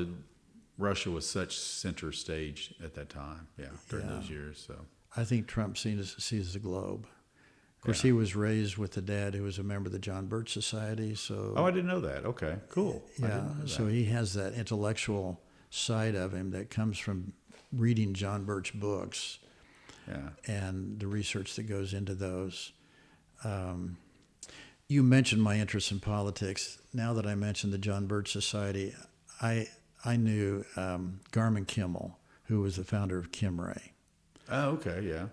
Russia was such center stage at that time, during those years. So I think Trump sees the globe. Of course, he was raised with a dad who was a member of the John Birch Society. So I didn't know that. Okay, cool. Yeah, so he has that intellectual side of him that comes from reading John Birch books. Yeah. And the research that goes into those. You mentioned my interest in politics. Now that I mentioned the John Birch Society, I knew Garmin Kimmel, who was the founder of Kimray. Oh, okay, yeah.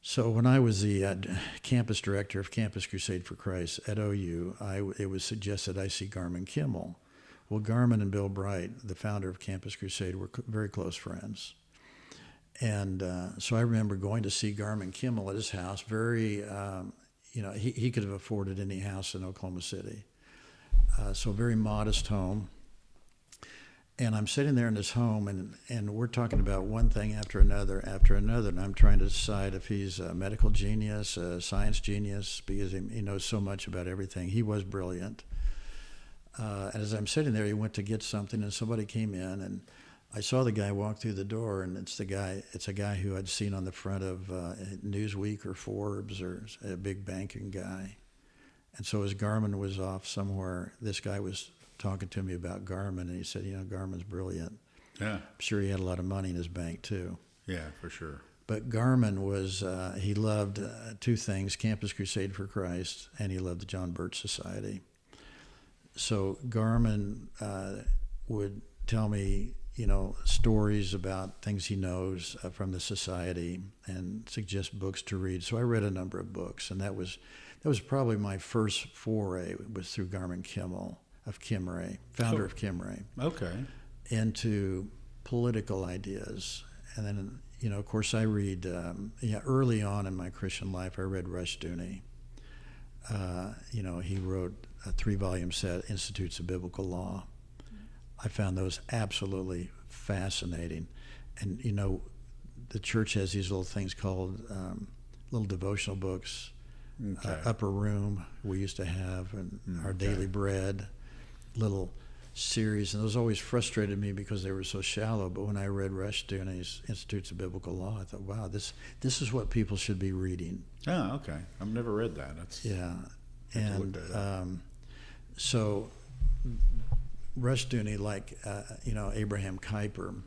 So when I was the campus director of Campus Crusade for Christ at OU, it was suggested I see Garmin Kimmel. Well, Garmin and Bill Bright, the founder of Campus Crusade, were very close friends. And so I remember going to see Garmin Kimmel at his house. Very, he could have afforded any house in Oklahoma City. So very modest home. And I'm sitting there in his home, and we're talking about one thing after another, and I'm trying to decide if he's a medical genius, a science genius, because he knows so much about everything. He was brilliant. And as I'm sitting there, he went to get something, and somebody came in, and I saw the guy walk through the door, and it's a guy who I'd seen on the front of Newsweek or Forbes, or a big banking guy. And so as Garmin was off somewhere, this guy was talking to me about Garmin, and he said, Garmin's brilliant. Yeah. I'm sure he had a lot of money in his bank too. Yeah, for sure. But Garmin was, he loved two things, Campus Crusade for Christ, and he loved the John Birch Society. So Garmin would tell me, stories about things he knows from the society and suggest books to read. So I read a number of books, and that was probably my first foray, was through Garmin Kimmel of Kimray, founder of Kimray. Okay. Into political ideas. And then, of course, I read, early on in my Christian life, I read Rushdoony. He wrote a 3-volume set, Institutes of Biblical Law. I found those absolutely fascinating. And, the church has these little things called little devotional books, Okay. Upper Room we used to have, and Our Daily Bread, little series. And those always frustrated me because they were so shallow. But when I read Rushdoony's Institutes of Biblical Law, I thought, wow, this is what people should be reading. Oh, okay. I've never read that. That's Yeah. And so Rushdoony, like Abraham Kuyper,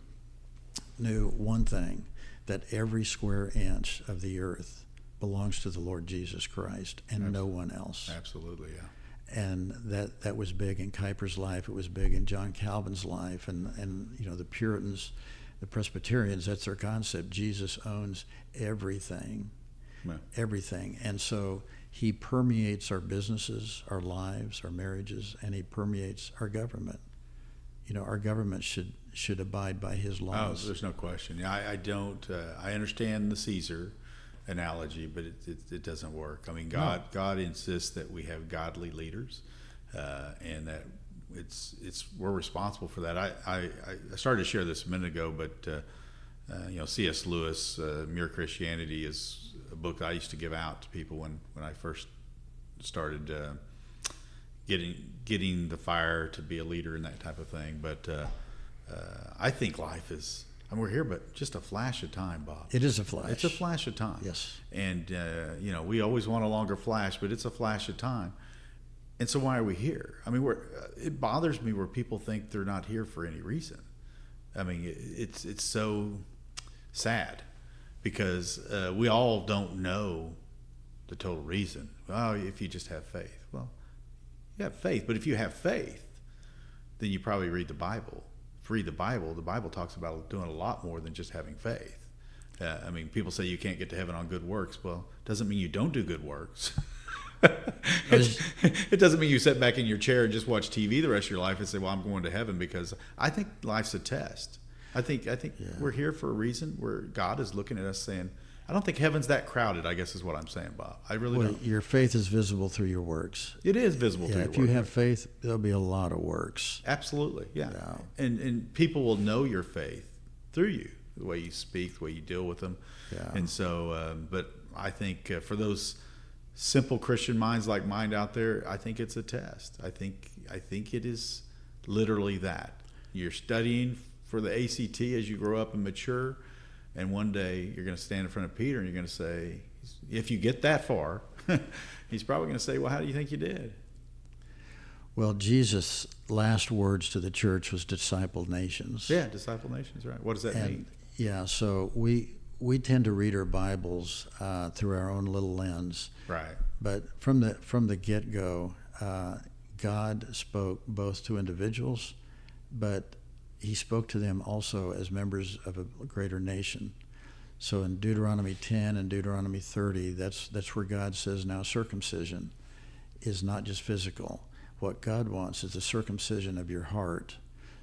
knew one thing, that every square inch of the earth belongs to the Lord Jesus Christ and no one else. Absolutely, yeah. And that was big in Kuyper's life. It was big in John Calvin's life, and the Puritans, the Presbyterians. That's their concept. Jesus owns everything, everything, and so he permeates our businesses, our lives, our marriages, and he permeates our government. Our government should abide by his laws. Oh, there's no question. Yeah, I don't. I understand the Caesar analogy, but it doesn't work. I mean, God insists that we have godly leaders, and that we're responsible for that. I started to share this a minute ago, but C.S. Lewis, Mere Christianity is a book I used to give out to people when I first started getting the fire to be a leader and that type of thing. But I think life is, we're here, but just a flash of time, Bob. It is a flash. It's a flash of time. Yes. And, we always want a longer flash, but it's a flash of time. And so why are we here? I mean, it bothers me where people think they're not here for any reason. I mean, it's so sad because we all don't know the total reason. Oh, if you just have faith. Well, you have faith, but if you have faith, then you probably read the Bible. Read the Bible talks about doing a lot more than just having faith. People say you can't get to heaven on good works. Well, it doesn't mean you don't do good works. It doesn't mean you sit back in your chair and just watch TV the rest of your life and say, well, I'm going to heaven, because I think life's a test. I think we're here for a reason, where God is looking at us saying, I don't think heaven's that crowded, I guess is what I'm saying, Bob. I really don't. Your faith is visible through your works. It is visible through your works. If you have faith, there'll be a lot of works. Absolutely, yeah. And people will know your faith through you, the way you speak, the way you deal with them. Yeah. And so, but I think for those simple Christian minds like mine out there, I think it's a test. I think it is literally that. You're studying for the ACT as you grow up and mature, and one day you're going to stand in front of Peter and you're going to say, if you get that far, he's probably going to say, well, how do you think you did? Well, Jesus' last words to the church was disciple nations. Yeah, disciple nations, right. What does that mean? Yeah, so we tend to read our Bibles through our own little lens. Right. But from the get-go, God spoke both to individuals, but he spoke to them also as members of a greater nation. So in Deuteronomy 10 and Deuteronomy 30, that's where God says, now circumcision is not just physical. What God wants is the circumcision of your heart.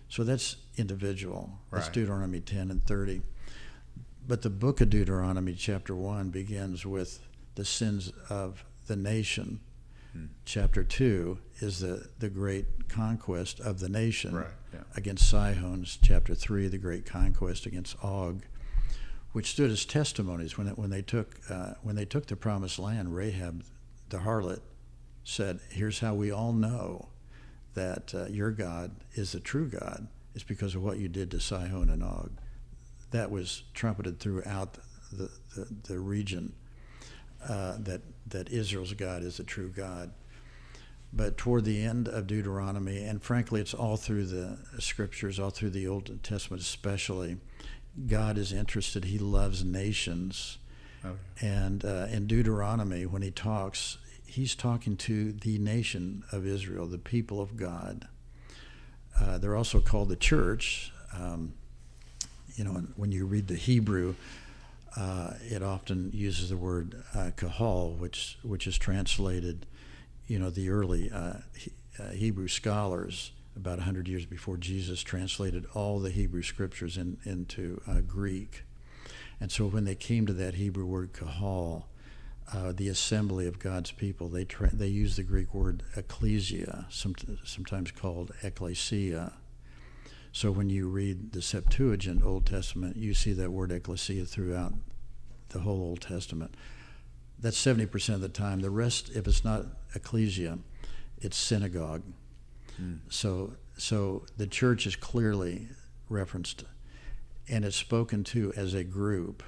So that's individual. Right. That's Deuteronomy 10 and 30. But the book of Deuteronomy, chapter 1, begins with the sins of the nation. chapter 2 is the great conquest of the nation Right. Yeah. against Sihon's chapter 3, the great conquest against Og, which stood as testimonies when they took the promised land. Rahab, the harlot, said, "Here's how we all know that your God is the true God. It's because of what you did to Sihon and Og." That was trumpeted throughout the region, that Israel's God is the true God. But toward the end of Deuteronomy, and frankly, it's all through the scriptures, all through the Old Testament especially, God is interested. He loves nations. Okay. And in Deuteronomy, when he talks, he's talking to the nation of Israel, the people of God. They're also called the church. When you read the Hebrew, it often uses the word kahal, which is translated, the early Hebrew scholars about 100 years before Jesus translated all the Hebrew scriptures into Greek. And so when they came to that Hebrew word kahal, the assembly of God's people, they use the Greek word ecclesia, sometimes called ecclesia. So when you read the Septuagint Old Testament, you see that word ecclesia throughout the whole Old Testament. That's 70% of the time. The rest, if it's not ecclesia, it's synagogue. So the church is clearly referenced, and it's spoken to as a group.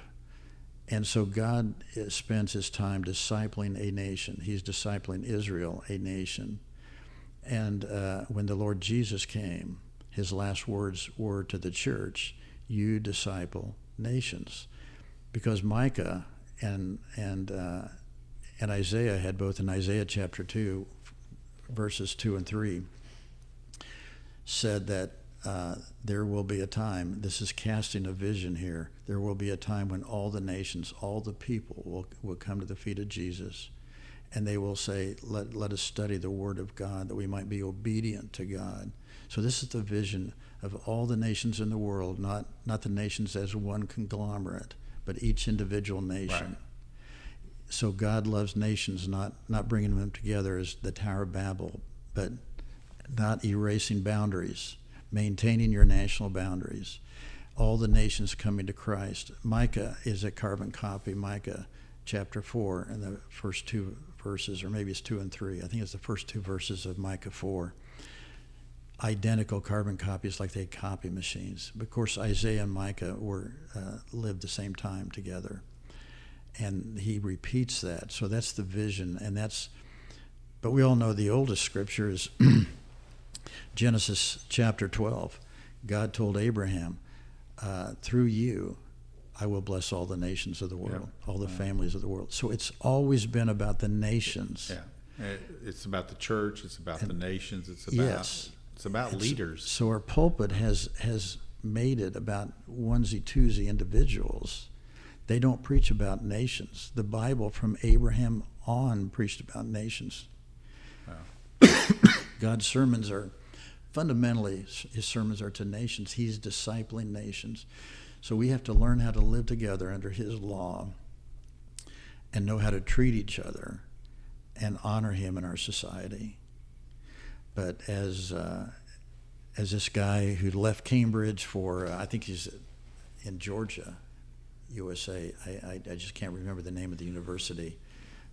And so God spends his time discipling a nation. He's discipling Israel, a nation. And when the Lord Jesus came, his last words were to the church, "You disciple nations." Because Micah and Isaiah had both in Isaiah chapter 2, verses 2 and 3, said that there will be a time, this is casting a vision here, there will be a time when all the nations, all the people will come to the feet of Jesus, and they will say, let us study the word of God that we might be obedient to God. So this is the vision of all the nations in the world, not the nations as one conglomerate, but each individual nation. Right. So God loves nations, not bringing them together as the Tower of Babel, but not erasing boundaries, maintaining your national boundaries. All the nations coming to Christ. Micah is a carbon copy. Micah chapter 4 and the first two verses, or maybe it's 2 and 3. I think it's the first two verses of Micah 4. Identical carbon copies, like they had copy machines. But of course, Isaiah and Micah lived the same time together. And he repeats that. So that's the vision. But we all know the oldest scripture is Genesis chapter 12. God told Abraham, through you, I will bless all the nations of the world, all the families of the world. So it's always been about the nations. Yeah. It's about the church. It's about the nations. It's about, yes. It's about leaders. So our pulpit has made it about onesie-twosie individuals. They don't preach about nations. The Bible from Abraham on preached about nations. Wow. God's sermons are fundamentally, his sermons are to nations. He's discipling nations. So we have to learn how to live together under his law and know how to treat each other and honor him in our society. But as this guy who left Cambridge for, I think he's in Georgia, USA, I just can't remember the name of the university,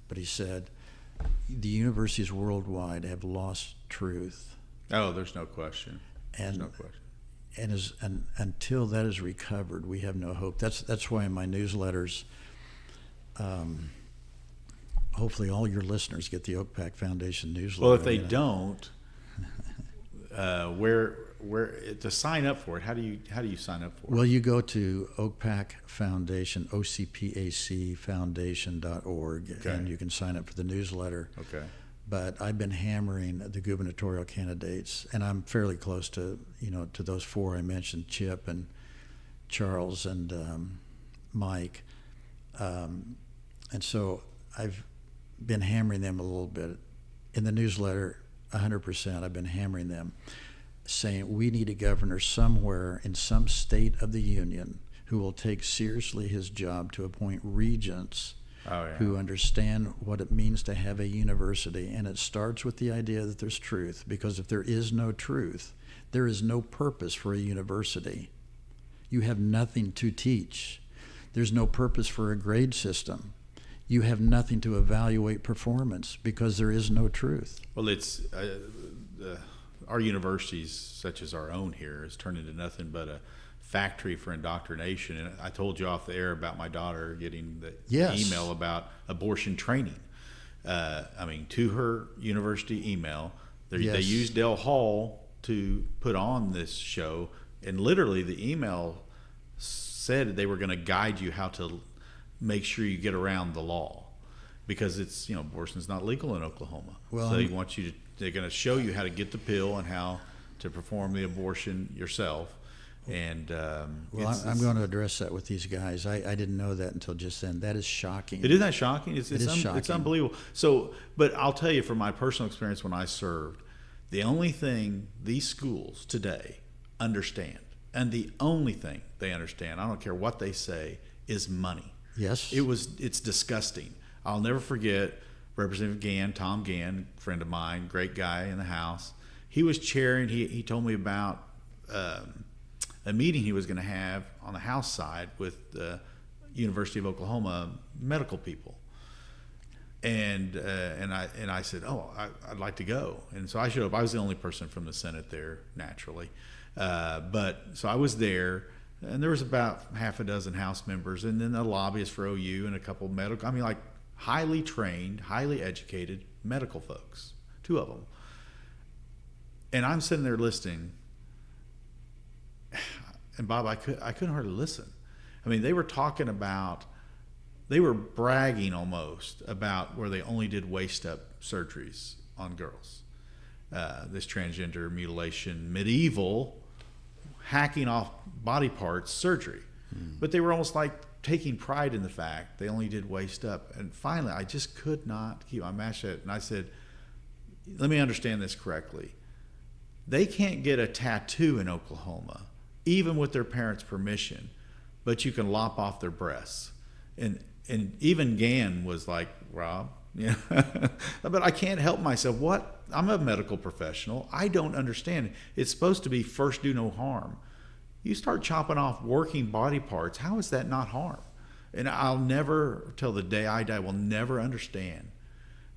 but he said, the universities worldwide have lost truth. Oh, there's no question. There's no question. And until that is recovered, we have no hope. That's why in my newsletters, hopefully all your listeners get the Oak Pack Foundation newsletter. Well, if they don't, where to sign up for it? How do you sign up for it? Well, you go to Oak Pack Foundation, OCPAC Foundation.org, okay. And you can sign up for the newsletter. Okay. But I've been hammering the gubernatorial candidates, and I'm fairly close to those four I mentioned, Chip and Charles and Mike, and so I've been hammering them a little bit in the newsletter. 100%, I've been hammering them, saying we need a governor somewhere in some state of the union who will take seriously his job to appoint regents Oh, yeah. who understand what it means to have a university. And it starts with the idea that there's truth, because if there is no truth, there is no purpose for a university. You have nothing to teach. There's no purpose for a grade system. You have nothing to evaluate performance because there is no truth. Well, it's our universities, such as our own here, has turned into nothing but a factory for indoctrination. And I told you off the air about my daughter getting the email about abortion training. To her university email, they used Dell Hall to put on this show, and literally the email said they were going to guide you how to make sure you get around the law, because it's, abortion's not legal in Oklahoma. Well, so they're going to show you how to get the pill and how to perform the abortion yourself. And I'm going to address that with these guys. I didn't know that until just then. That is shocking. Isn't that shocking? It's shocking. It's unbelievable. So, but I'll tell you from my personal experience when I served, the only thing these schools today understand, and the only thing they understand, I don't care what they say, is money. Yes. It's disgusting. I'll never forget Representative Gann, Tom Gann, friend of mine, great guy in the House. He was chairing, he told me about a meeting he was going to have on the House side with the University of Oklahoma medical people. And I said, I'd like to go. And so I showed up. I was the only person from the Senate there, naturally. So I was there, and there was about half a dozen House members, and then a lobbyist for OU and a couple of medical, highly trained, highly educated medical folks, two of them. And I'm sitting there listening, and Bob, I couldn't hardly listen. They were talking about, they were bragging almost about where they only did waist-up surgeries on girls. This transgender mutilation, medieval, hacking off body parts surgery. But they were almost like taking pride in the fact they only did waist up. And finally, I just could not keep my mouth shut. And I said, let me understand this correctly. They can't get a tattoo in Oklahoma, even with their parents' permission, but you can lop off their breasts. And even Gann was like, Rob, but I can't help myself. What? I'm a medical professional. I don't understand. It's supposed to be first do no harm. You start chopping off working body parts, how is that not harm? And I'll never, till the day I die, will never understand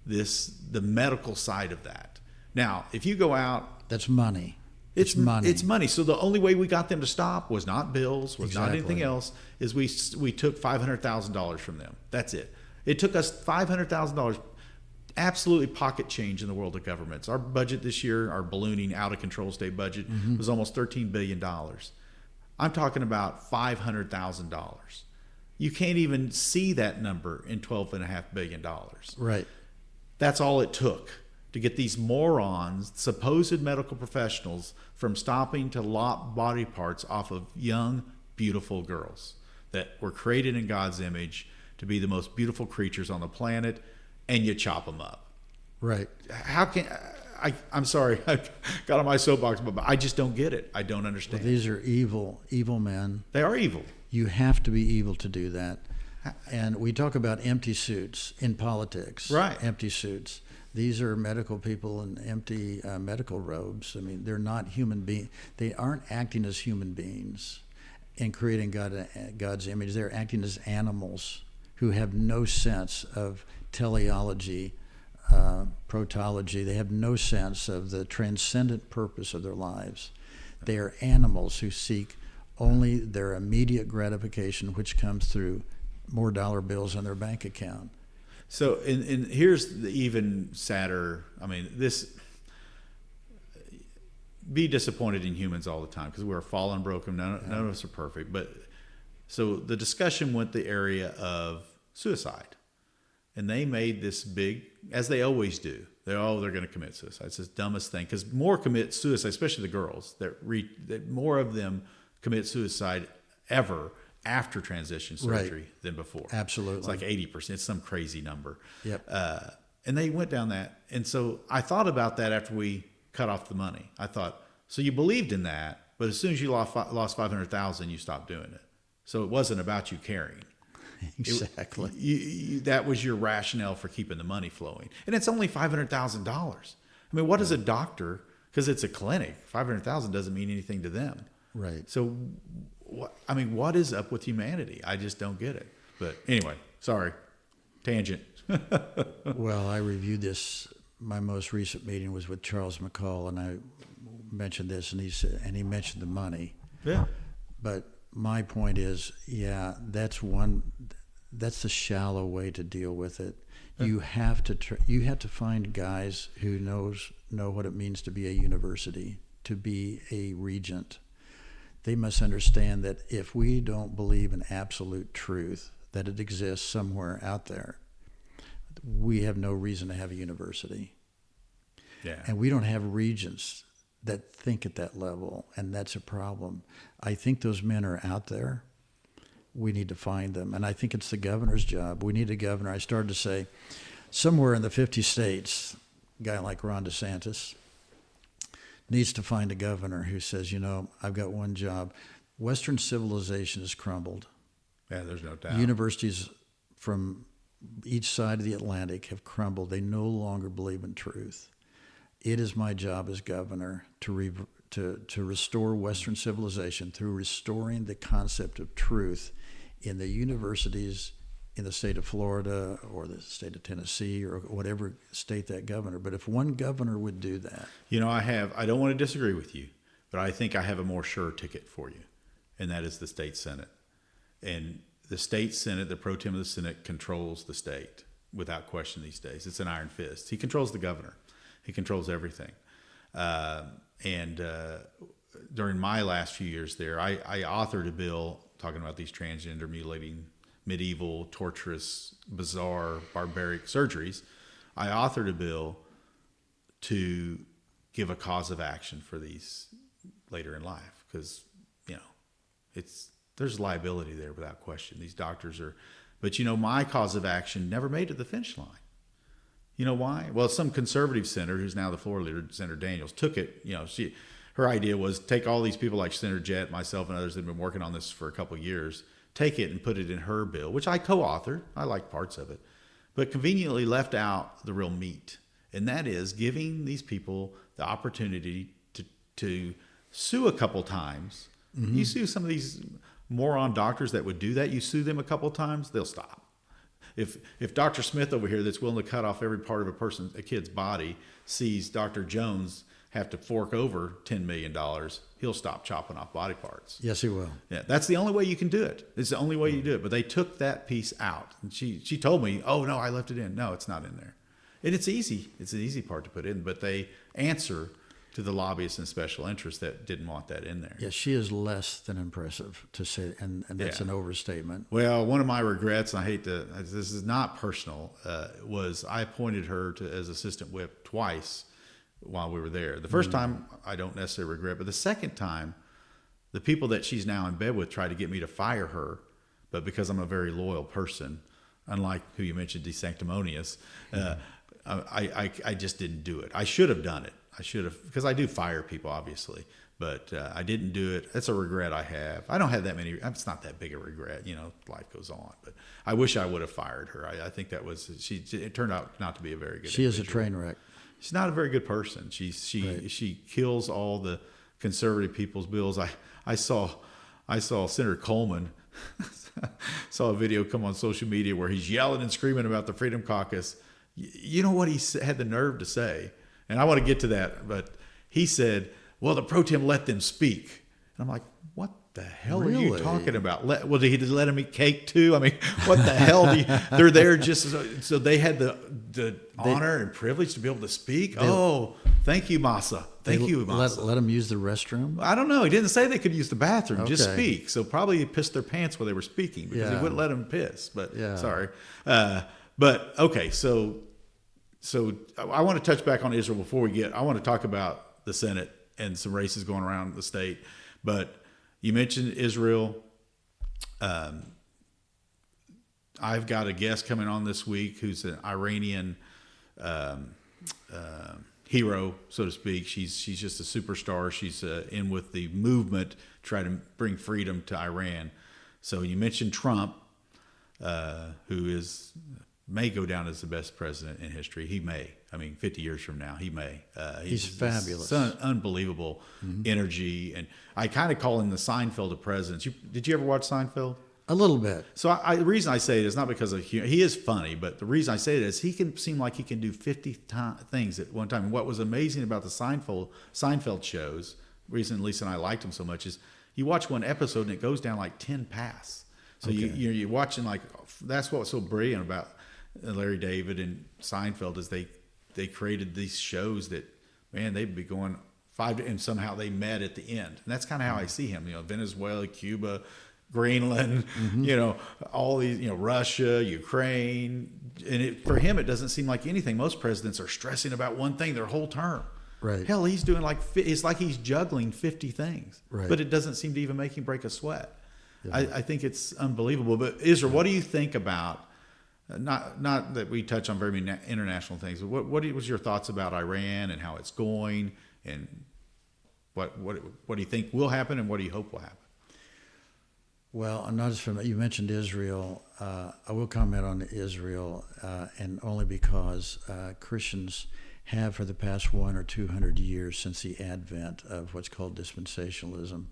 the medical side of that. Now, if you go out... That's money. It's money. It's money. So the only way we got them to stop was not bills, was not anything else, is we took $500,000 from them. That's it. It took us $500,000, absolutely pocket change in the world of governments. Our budget this year, our ballooning out of control state budget, was almost $13 billion. I'm talking about $500,000. You can't even see that number in $12.5 billion. Right. That's all it took to get these morons, supposed medical professionals, from stopping to lop body parts off of young, beautiful girls that were created in God's image to be the most beautiful creatures on the planet, and you chop them up. Right. How can... I'm sorry, I got on my soapbox, but I just don't get it. I don't understand. Well, these are evil men. They are evil. You have to be evil to do that. And we talk about empty suits in politics. Right. Empty suits. These are medical people in empty medical robes. They're not human beings. They aren't acting as human beings and creating God's image. They're acting as animals who have no sense of teleology, protology. They have no sense of the transcendent purpose of their lives. They are animals who seek only their immediate gratification, which comes through more dollar bills on their bank account. So, and here's the even sadder. Be disappointed in humans all the time because we're fallen, broken. None of us are perfect. But so the discussion went the area of suicide. And they made this big, as they always do. They're going to commit suicide. It's the dumbest thing, because more commit suicide, especially the girls. That more of them commit suicide ever after transition surgery than before. Absolutely, it's like 80%. It's some crazy number. Yep. And they went down that, and so I thought about that after we cut off the money. I thought, so you believed in that, but as soon as you lost $500,000, you stopped doing it. So it wasn't about you caring. Exactly. That was your rationale for keeping the money flowing. And it's only $500,000. I mean, what is a doctor, because it's a clinic, $500,000 doesn't mean anything to them. Right. So, what is up with humanity? I just don't get it. But anyway, sorry, tangent. Well, I reviewed this. My most recent meeting was with Charles McCall, and I mentioned this, and he mentioned the money. Yeah. But my point is, yeah, that's the shallow way to deal with it. You have to find guys who know what it means to be a university, to be a regent. They must understand that if we don't believe in absolute truth, that it exists somewhere out there, we have no reason to have a university. Yeah. And we don't have regents that think at that level, and that's a problem. I think those men are out there. We need to find them, and I think it's the governor's job. We need a governor. I started to say, somewhere in the 50 states, a guy like Ron DeSantis needs to find a governor who says, I've got one job. Western civilization has crumbled. Yeah, there's no doubt. Universities from each side of the Atlantic have crumbled. They no longer believe in truth. It is my job as governor to restore Western civilization through restoring the concept of truth in the universities in the state of Florida or the state of Tennessee or whatever state that governor. But if one governor would do that. I don't want to disagree with you, but I think I have a more sure ticket for you, and that is the state Senate. And the state Senate, the pro tem of the Senate, controls the state without question these days. It's an iron fist. He controls the governor. He controls everything. During my last few years there, I authored a bill talking about these transgender, mutilating, medieval, torturous, bizarre, barbaric surgeries. I authored a bill to give a cause of action for these later in life because, there's liability there without question. These doctors are, but my cause of action never made it to the finish line. You know why? Well, some conservative senator, who's now the floor leader, Senator Daniels, took it. Her idea was take all these people like Senator Jett, myself, and others that have been working on this for a couple of years, take it and put it in her bill, which I co-authored. I liked parts of it, but conveniently left out the real meat, and that is giving these people the opportunity to sue a couple times. Mm-hmm. You sue some of these moron doctors that would do that. You sue them a couple times, they'll stop. If Dr. Smith over here that's willing to cut off every part of a kid's body sees Dr. Jones have to fork over $10 million, he'll stop chopping off body parts. Yes, he will. Yeah, that's the only way you can do it. It's the only way you do it. But they took that piece out. And she told me, oh, no, I left it in. No, it's not in there. And it's easy. It's an easy part to put in. But they answer to the lobbyists and special interests that didn't want that in there. Yeah, she is less than impressive to say, and that's an overstatement. Well, one of my regrets, and I hate to, this is not personal, was I appointed her as assistant whip twice while we were there. The first time, I don't necessarily regret, but the second time, the people that she's now in bed with tried to get me to fire her, but because I'm a very loyal person, unlike who you mentioned, DeSanctimonious, I just didn't do it. I should have done it. I should have, because I do fire people, obviously, but I didn't do it. That's a regret I have. I don't have that many. It's not that big a regret. Life goes on. But I wish I would have fired her. I think that was it turned out not to be a very good. She is a train wreck. She's not a very good person. She kills all the conservative people's bills. I saw Senator Coleman saw a video come on social media where he's yelling and screaming about the Freedom Caucus. You know what he had the nerve to say? And I want to get to that, but he said, well, the pro tem let them speak. And I'm like, what the hell are you talking about? Did he let them eat cake too? I mean, what the hell? They're there just so they had the honor and privilege to be able to speak? Thank you, Massa. Thank you, Massa. Let them use the restroom? I don't know. He didn't say they could use the bathroom, just speak. So probably he pissed their pants while they were speaking because he wouldn't let them piss. But sorry. But okay, so I want to touch back on Israel before I want to talk about the Senate and some races going around the state. But you mentioned Israel. I've got a guest coming on this week who's an Iranian hero, so to speak. She's just a superstar. She's in with the movement, trying to bring freedom to Iran. So you mentioned Trump. who may go down as the best president in history. He may. I mean, 50 years from now, he may. He's fabulous. Unbelievable energy. And I kind of call him the Seinfeld of presidents. Did you ever watch Seinfeld? A little bit. So the reason I say it is not because of humor. He is funny, but the reason I say it is he can seem like he can do 50 things at one time. And what was amazing about the Seinfeld shows, the reason Lisa and I liked them so much, is you watch one episode and it goes down like 10 paths. So Okay. you're watching, like, that's what's so brilliant about Larry David and Seinfeld is they created these shows that, man, they'd be going and somehow they met at the end. And that's kind of how I see him. Venezuela, Cuba, Greenland, all these, Russia, Ukraine. And for him, it doesn't seem like anything. Most presidents are stressing about one thing their whole term. Right. Hell, he's doing it's like he's juggling 50 things. Right. But it doesn't seem to even make him break a sweat. Yeah. I think it's unbelievable. But Israel, what do you think about, not that we touch on very many international things, but what was your thoughts about Iran and how it's going, and what do you think will happen and what do you hope will happen? Well, I'm not as familiar. You mentioned Israel. I will comment on Israel, and only because Christians have, for the past 100 or 200 years since the advent of what's called dispensationalism,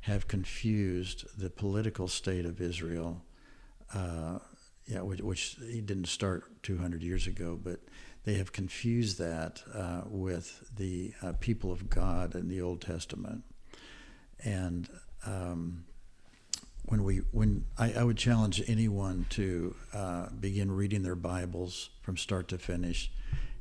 have confused the political state of Israel, which he didn't start 200 years ago, but they have confused that with the people of God in the Old Testament. And I would challenge anyone to begin reading their Bibles from start to finish,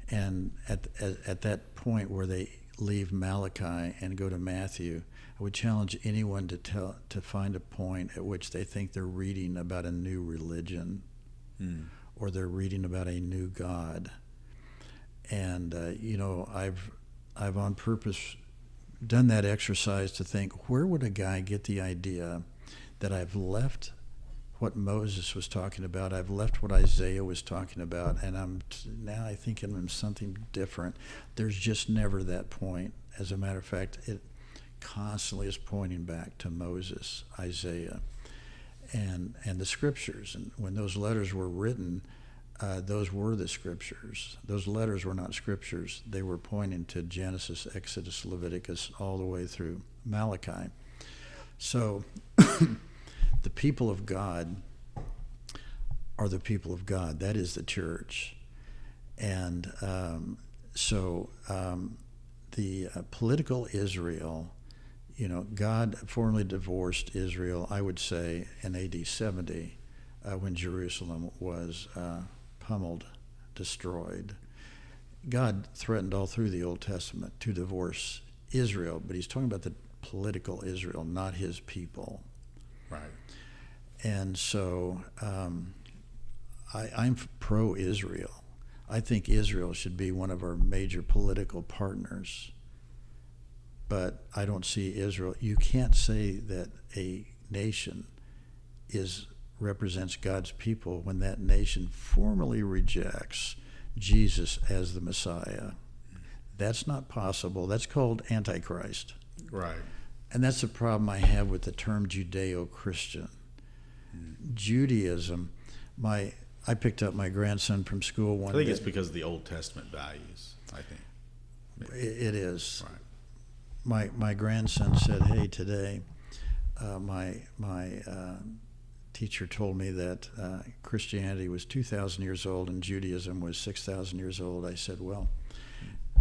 and at that point where they leave Malachi and go to Matthew, I would challenge anyone to find a point at which they think they're reading about a new religion, or they're reading about a new God. And I've on purpose done that exercise to think, where would a guy get the idea that I've left what Moses was talking about, I've left what Isaiah was talking about, and I'm now thinking of something different. There's just never that point. As a matter of fact, it constantly is pointing back to Moses, Isaiah, and the scriptures. And when those letters were written, those were the scriptures. Those letters were not scriptures. They were pointing to Genesis, Exodus, Leviticus, all the way through Malachi. So the people of God are the people of God. That is the church. And the political Israel, God formally divorced Israel, I would say, in AD 70, when Jerusalem was pummeled, destroyed. God threatened all through the Old Testament to divorce Israel, but he's talking about the political Israel, not his people. Right. And so I'm pro-Israel. I think Israel should be one of our major political partners. But I don't see Israel. You can't say that a nation represents God's people when that nation formally rejects Jesus as the Messiah. That's not possible. That's called Antichrist. Right. And that's the problem I have with the term Judeo-Christian. Judaism, I picked up my grandson from school one day. I think it's because of the Old Testament values, I think. It is. Right. My grandson said, "Hey, today, my teacher told me that Christianity was 2,000 years old and Judaism was 6,000 years old." I said, "Well,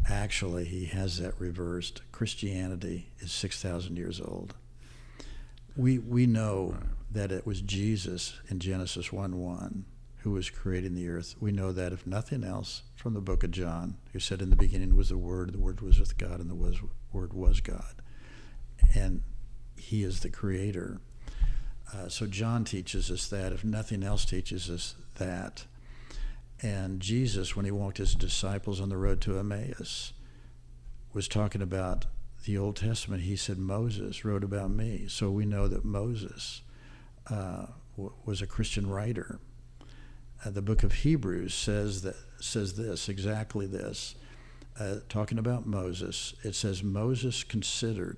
actually, he has that reversed. Christianity is 6,000 years old." We know that it was Jesus in Genesis 1:1 who was creating the earth. We know that, if nothing else, from the book of John, who said, "In the beginning was the Word was with God, and the Word was God." And he is the creator. So John teaches us that, if nothing else teaches us that. And Jesus, when he walked his disciples on the road to Emmaus, was talking about the Old Testament. He said, "Moses wrote about me." So we know that Moses was a Christian writer. The book of Hebrews says exactly this. Talking about Moses, it says Moses considered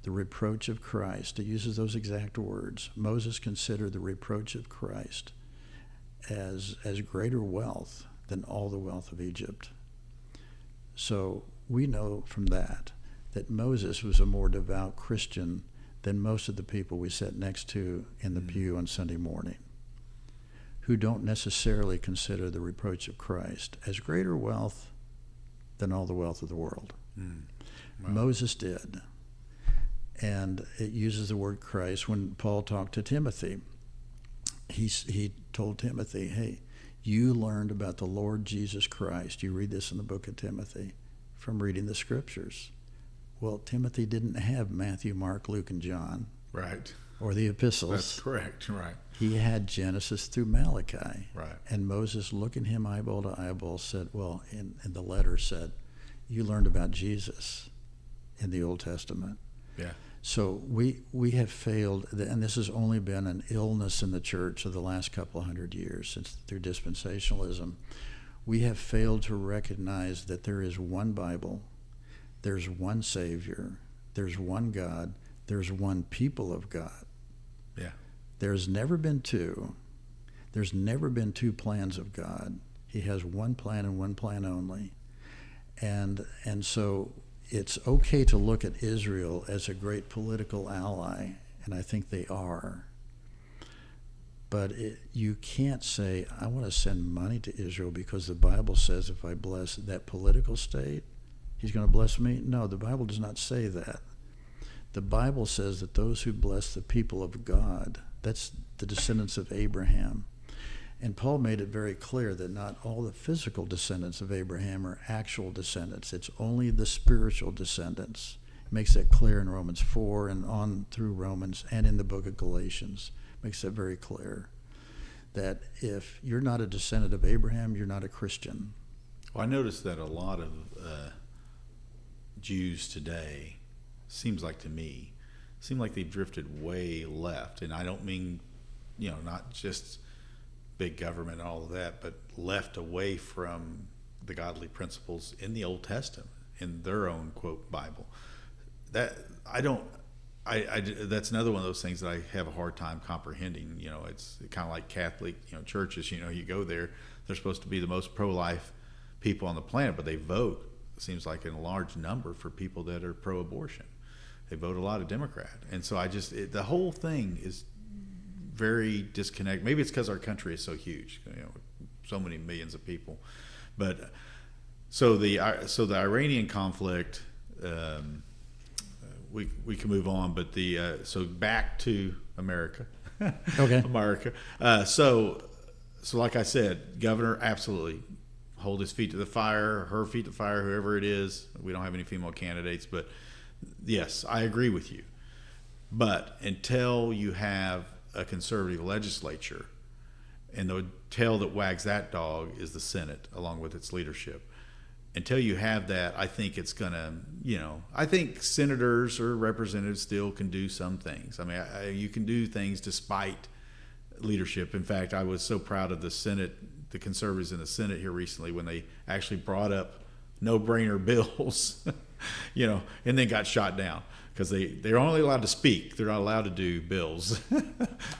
the reproach of Christ. It uses those exact words. Moses considered the reproach of Christ as greater wealth than all the wealth of Egypt. So we know from that Moses was a more devout Christian than most of the people we sat next to in the pew on Sunday morning, who don't necessarily consider the reproach of Christ as greater wealth than all the wealth of the world. Wow. Moses did. And it uses the word Christ. When Paul talked to Timothy, he told Timothy, hey, you learned about the Lord Jesus Christ. You read this in the book of Timothy from reading the scriptures. Well, Timothy didn't have Matthew, Mark, Luke, and John. Right. Or the epistles. That's correct, right. He had Genesis through Malachi. Right. And Moses, looking him eyeball to eyeball, said, well, in the letter said, you learned about Jesus in the Old Testament. Yeah. So we have failed, and this has only been an illness in the church of the last couple hundred years since through dispensationalism. We have failed to recognize that there is one Bible, there's one Savior, there's one God, there's one people of God. Yeah. There's never been two. There's never been two plans of God. He has one plan and one plan only. And so it's okay to look at Israel as a great political ally, and I think they are. But you can't say, I want to send money to Israel because the Bible says if I bless that political state, he's going to bless me. No, the Bible does not say that. The Bible says that those who bless the people of God, that's the descendants of Abraham. And Paul made it very clear that not all the physical descendants of Abraham are actual descendants. It's only the spiritual descendants. He makes that clear in Romans 4 and on through Romans and in the book of Galatians. Makes that very clear that if you're not a descendant of Abraham, you're not a Christian. Well, I noticed that a lot of Jews today, seems like to me, seem like they've drifted way left. And I don't mean, not just big government and all of that, but left away from the godly principles in the Old Testament, in their own quote Bible. That that's another one of those things that I have a hard time comprehending. It's kind of like Catholic, churches. You go there, they're supposed to be the most pro-life people on the planet, but they vote, it seems like, in a large number for people that are pro-abortion. They vote a lot of Democrat, and so the whole thing is very disconnected. Maybe it's because our country is so huge, so many millions of people. But so the Iranian conflict, we can move on. But so back to America. Okay. America. So like I said, governor, absolutely hold his feet to the fire, her feet to the fire, whoever it is. We don't have any female candidates, but yes, I agree with you. But until you have a conservative legislature, and the tail that wags that dog is the Senate, along with its leadership. Until you have that, I think it's gonna, I think senators or representatives still can do some things. I mean, you can do things despite leadership. In fact, I was so proud of the Senate, the conservatives in the Senate here recently, when they actually brought up no-brainer bills, and then got shot down. Because they're only allowed to speak, they're not allowed to do bills.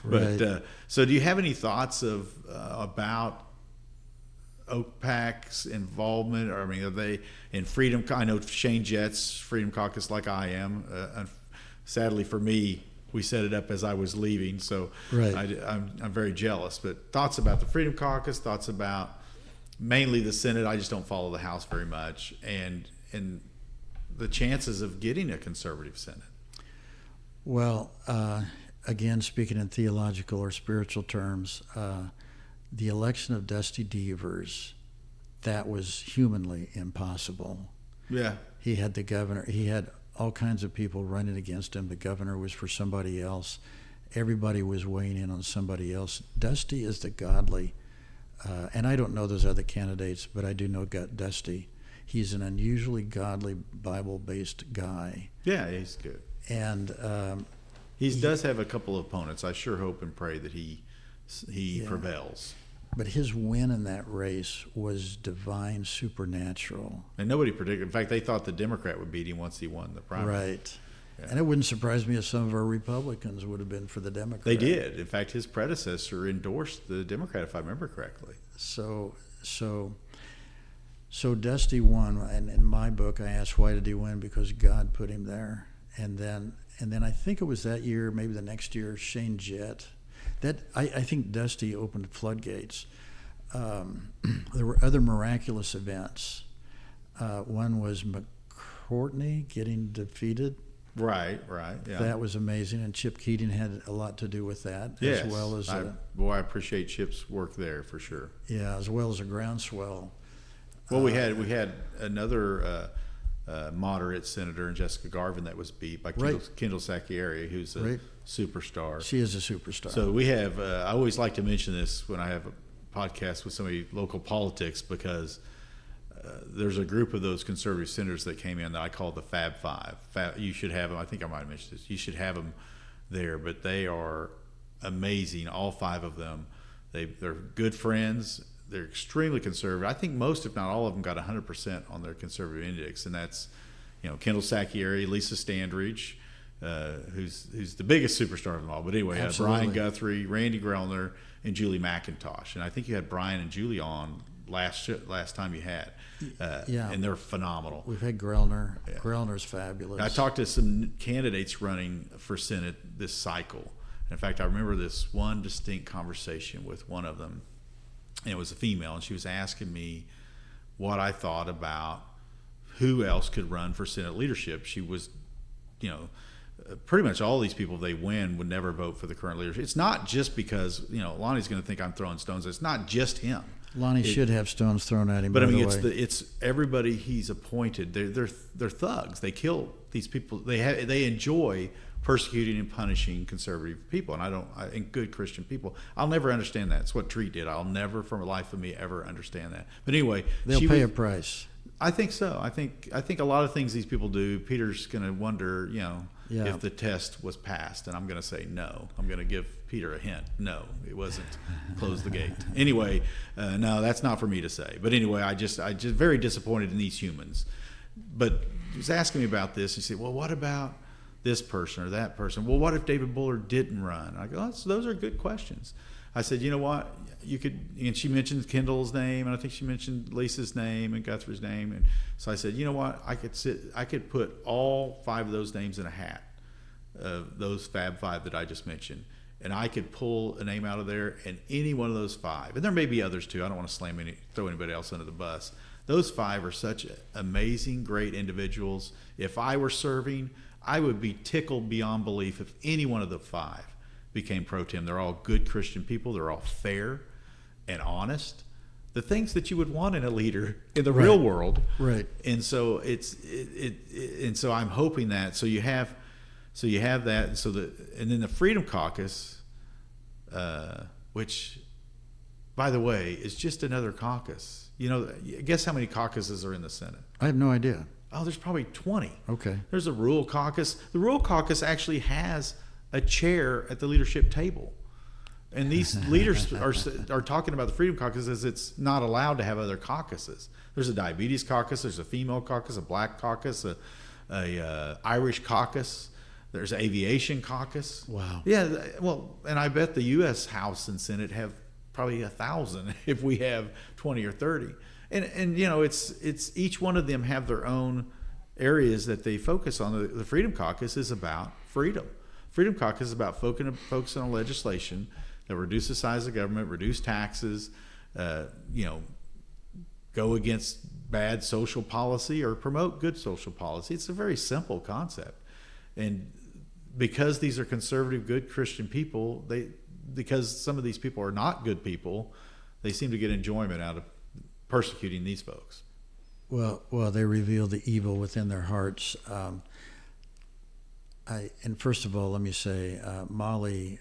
But right. So, do you have any thoughts about OPAC's involvement? Or, I mean, are they in Freedom? I know Shane Jett's Freedom Caucus, like I am. Sadly for me, we set it up as I was leaving, so right. I'm very jealous. But thoughts about the Freedom Caucus? Thoughts about mainly the Senate? I just don't follow the House very much, and the chances of getting a conservative Senate. Well, again, speaking in theological or spiritual terms, the election of Dusty Devers, that was humanly impossible. Yeah. He had the governor, he had all kinds of people running against him. The governor was for somebody else. Everybody was weighing in on somebody else. Dusty is the godly, and I don't know those other candidates, but I do know Dusty. He's an unusually godly, Bible-based guy. Yeah, he's good. And he does have a couple of opponents. I sure hope and pray that he prevails. But his win in that race was divine, supernatural. And nobody predicted. In fact, they thought the Democrat would beat him once he won the primary. Right. And it wouldn't surprise me if some of our Republicans would have been for the Democrat. They did. In fact, his predecessor endorsed the Democrat, if I remember correctly. So Dusty won, and in my book I asked, why did he win? Because God put him there. And then I think it was that year, maybe the next year, Shane Jett. I think Dusty opened floodgates. There were other miraculous events. One was McCourtney getting defeated. Right, yeah. That was amazing, and Chip Keating had a lot to do with that, yes. as well as I appreciate Chip's work there for sure. Yeah, as well as a groundswell. Well, we had another moderate senator, Jessica Garvin, that was beat by Kendall Sacchieri, who's a superstar. She is a superstar. So we have. I always like to mention this when I have a podcast with somebody local politics, because there's a group of those conservative senators that came in that I call the Fab Five. You should have them. I think I might have mentioned this. You should have them there, but they are amazing. All five of them. They're good friends. They're extremely conservative. I think most, if not all of them, got 100% on their conservative index, and that's, Kendall Sacchieri, Lisa Standridge, who's the biggest superstar of them all. But anyway, Brian Guthrie, Randy Grellner, and Julie McIntosh. And I think you had Brian and Julie on last time you had. And they're phenomenal. We've had Grellner. Yeah. Grellner's fabulous. I talked to some candidates running for Senate this cycle. In fact, I remember this one distinct conversation with one of them. And it was a female, and she was asking me what I thought about who else could run for Senate leadership. She was, pretty much all these people, if they win, would never vote for the current leadership. It's not just because, Lonnie's going to think I'm throwing stones. It's not just him. Lonnie should have stones thrown at him. But I mean, it's everybody he's appointed. They're thugs. They kill these people. They enjoy persecuting and punishing conservative people, and good Christian people. I'll never understand that. It's what Treat did. I'll never, for the life of me, ever understand that. But anyway, they'll pay a price. I think so. I think a lot of things these people do. Peter's going to wonder, if the test was passed, and I'm going to say no. I'm going to give Peter a hint. No, it wasn't. Close the gate. Anyway, no, that's not for me to say. But anyway, I just very disappointed in these humans. But he was asking me about this. He said, well, what about this person or that person? Well, what if David Bullard didn't run? I go, those are good questions. I said, you know what? You could, and she mentioned Kendall's name, and I think she mentioned Lisa's name and Guthrie's name. And so I said, you know what? I could put all five of those names in a hat, those Fab Five that I just mentioned. And I could pull a name out of there, and any one of those five, and there may be others too. I don't want to throw anybody else under the bus. Those five are such amazing, great individuals. If I were serving, I would be tickled beyond belief if any one of the five became pro tem. They're all good Christian people. They're all fair and honest. The things that you would want in a leader in the real world. Right. And so and so I'm hoping that. So you have that, and then the Freedom Caucus, which, by the way, is just another caucus. Guess how many caucuses are in the Senate? I have no idea. Oh, there's probably 20. Okay. There's a rural caucus. The rural caucus actually has a chair at the leadership table. And these leaders are talking about the Freedom Caucus as it's not allowed to have other caucuses. There's a diabetes caucus, there's a female caucus, a black caucus, a Irish caucus, there's an aviation caucus. Wow. Yeah, well, and I bet the U.S. House and Senate have probably 1,000 if we have 20 or 30. And it's each one of them have their own areas that they focus on. The Freedom Caucus is about freedom. Freedom Caucus is about focusing on legislation that reduce the size of government, reduce taxes, go against bad social policy or promote good social policy. It's a very simple concept. And because these are conservative, good Christian people, because some of these people are not good people, they seem to get enjoyment out of persecuting these folks. Well, they reveal the evil within their hearts. And first of all, let me say, Molly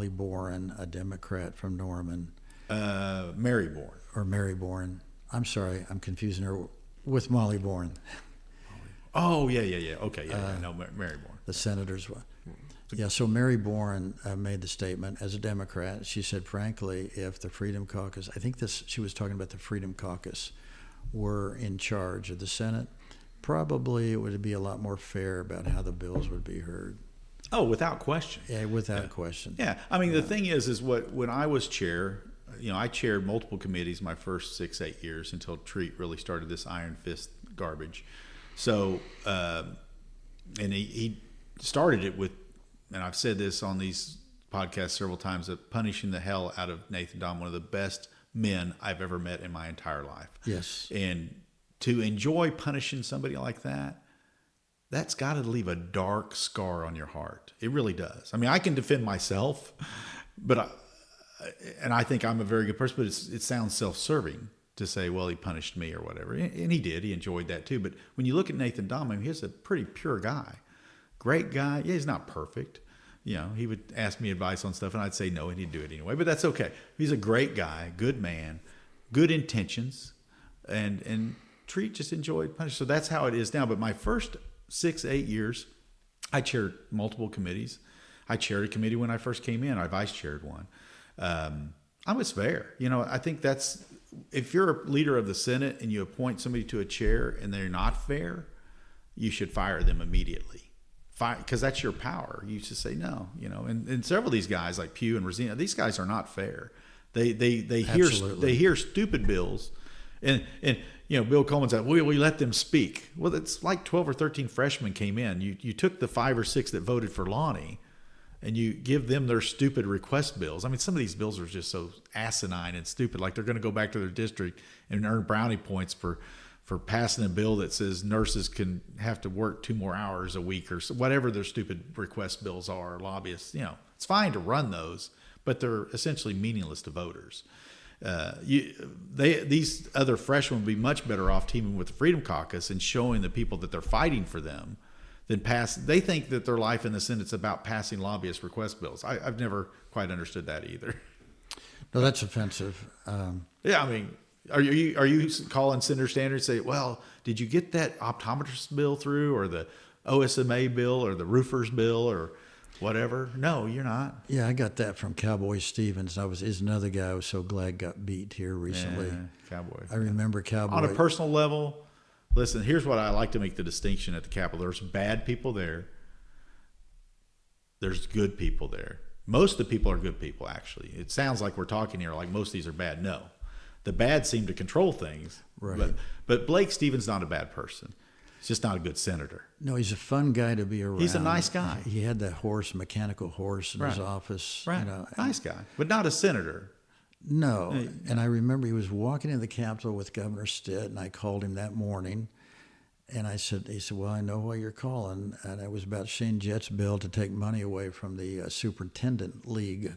Boren, a Democrat from Norman. Mary Boren. Or Mary Boren. I'm sorry, I'm confusing her with Molly Boren. Oh, yeah. Okay, no, Mary Boren. The senator's one. Yeah, so Mary Boren made the statement as a Democrat. She said, frankly, if the Freedom Caucus, she was talking about the Freedom Caucus, were in charge of the Senate, probably it would be a lot more fair about how the bills would be heard. Oh, without question. Yeah, without question. Yeah. I mean, the thing is when I was chair, I chaired multiple committees my first 6-8 years until Treat really started this iron fist garbage. So, and he started it with, and I've said this on these podcasts several times, that punishing the hell out of Nathan Dahm, one of the best men I've ever met in my entire life. Yes. And to enjoy punishing somebody like that, that's got to leave a dark scar on your heart. It really does. I mean, I can defend myself, but I think I'm a very good person, but it sounds self-serving to say, well, he punished me or whatever. And he did. He enjoyed that too. But when you look at Nathan Dahm, I mean, he's a pretty pure guy. Great guy. Yeah, he's not perfect. He would ask me advice on stuff, and I'd say no, and he'd do it anyway. But that's okay. He's a great guy, good man, good intentions, and Treat just enjoyed punishing. So that's how it is now. But my first 6-8 years, I chaired multiple committees. I chaired a committee when I first came in. I vice chaired one. I was fair. I think that's, if you're a leader of the Senate and you appoint somebody to a chair and they're not fair, you should fire them immediately. Because that's your power. You should say no. And several of these guys like Pugh and Rosina, these guys are not fair. They hear stupid bills, and Bill Coleman said, we let them speak. Well, it's like 12 or 13 freshmen came in. You took the 5 or 6 that voted for Lonnie, and you give them their stupid request bills. I mean, some of these bills are just so asinine and stupid. Like they're going to go back to their district and earn brownie points for passing a bill that says nurses can have to work 2 more hours a week or whatever their stupid request bills are. Lobbyists, it's fine to run those, but they're essentially meaningless to voters. These other freshmen would be much better off teaming with the Freedom Caucus and showing the people that they're fighting for them than pass. They think that their life in the Senate's about passing lobbyist request bills. I've never quite understood that either. No, that's offensive. Yeah, I mean, are you calling Senator Standard and say, well, did you get that optometrist bill through, or the OSMA bill, or the roofers bill, or whatever? No, you're not. Yeah, I got that from Cowboy Stevens. Is another guy I was so glad got beat here recently. Yeah, Cowboy. I remember Cowboy. On a personal level, listen, here's what I like to make the distinction at the Capitol. There's bad people there. There's good people there. Most of the people are good people, actually. It sounds like we're talking here like most of these are bad. No. The bad seem to control things. Right. But Blake Stevens not a bad person. He's just not a good senator. No, he's a fun guy to be around. He's a nice guy. He had that mechanical horse in his office. Right. Nice guy, but not a senator. No. And I remember he was walking in the Capitol with Governor Stitt, and I called him that morning. And he said, well, I know why you're calling. And it was about Shane Jett's bill to take money away from the Superintendent League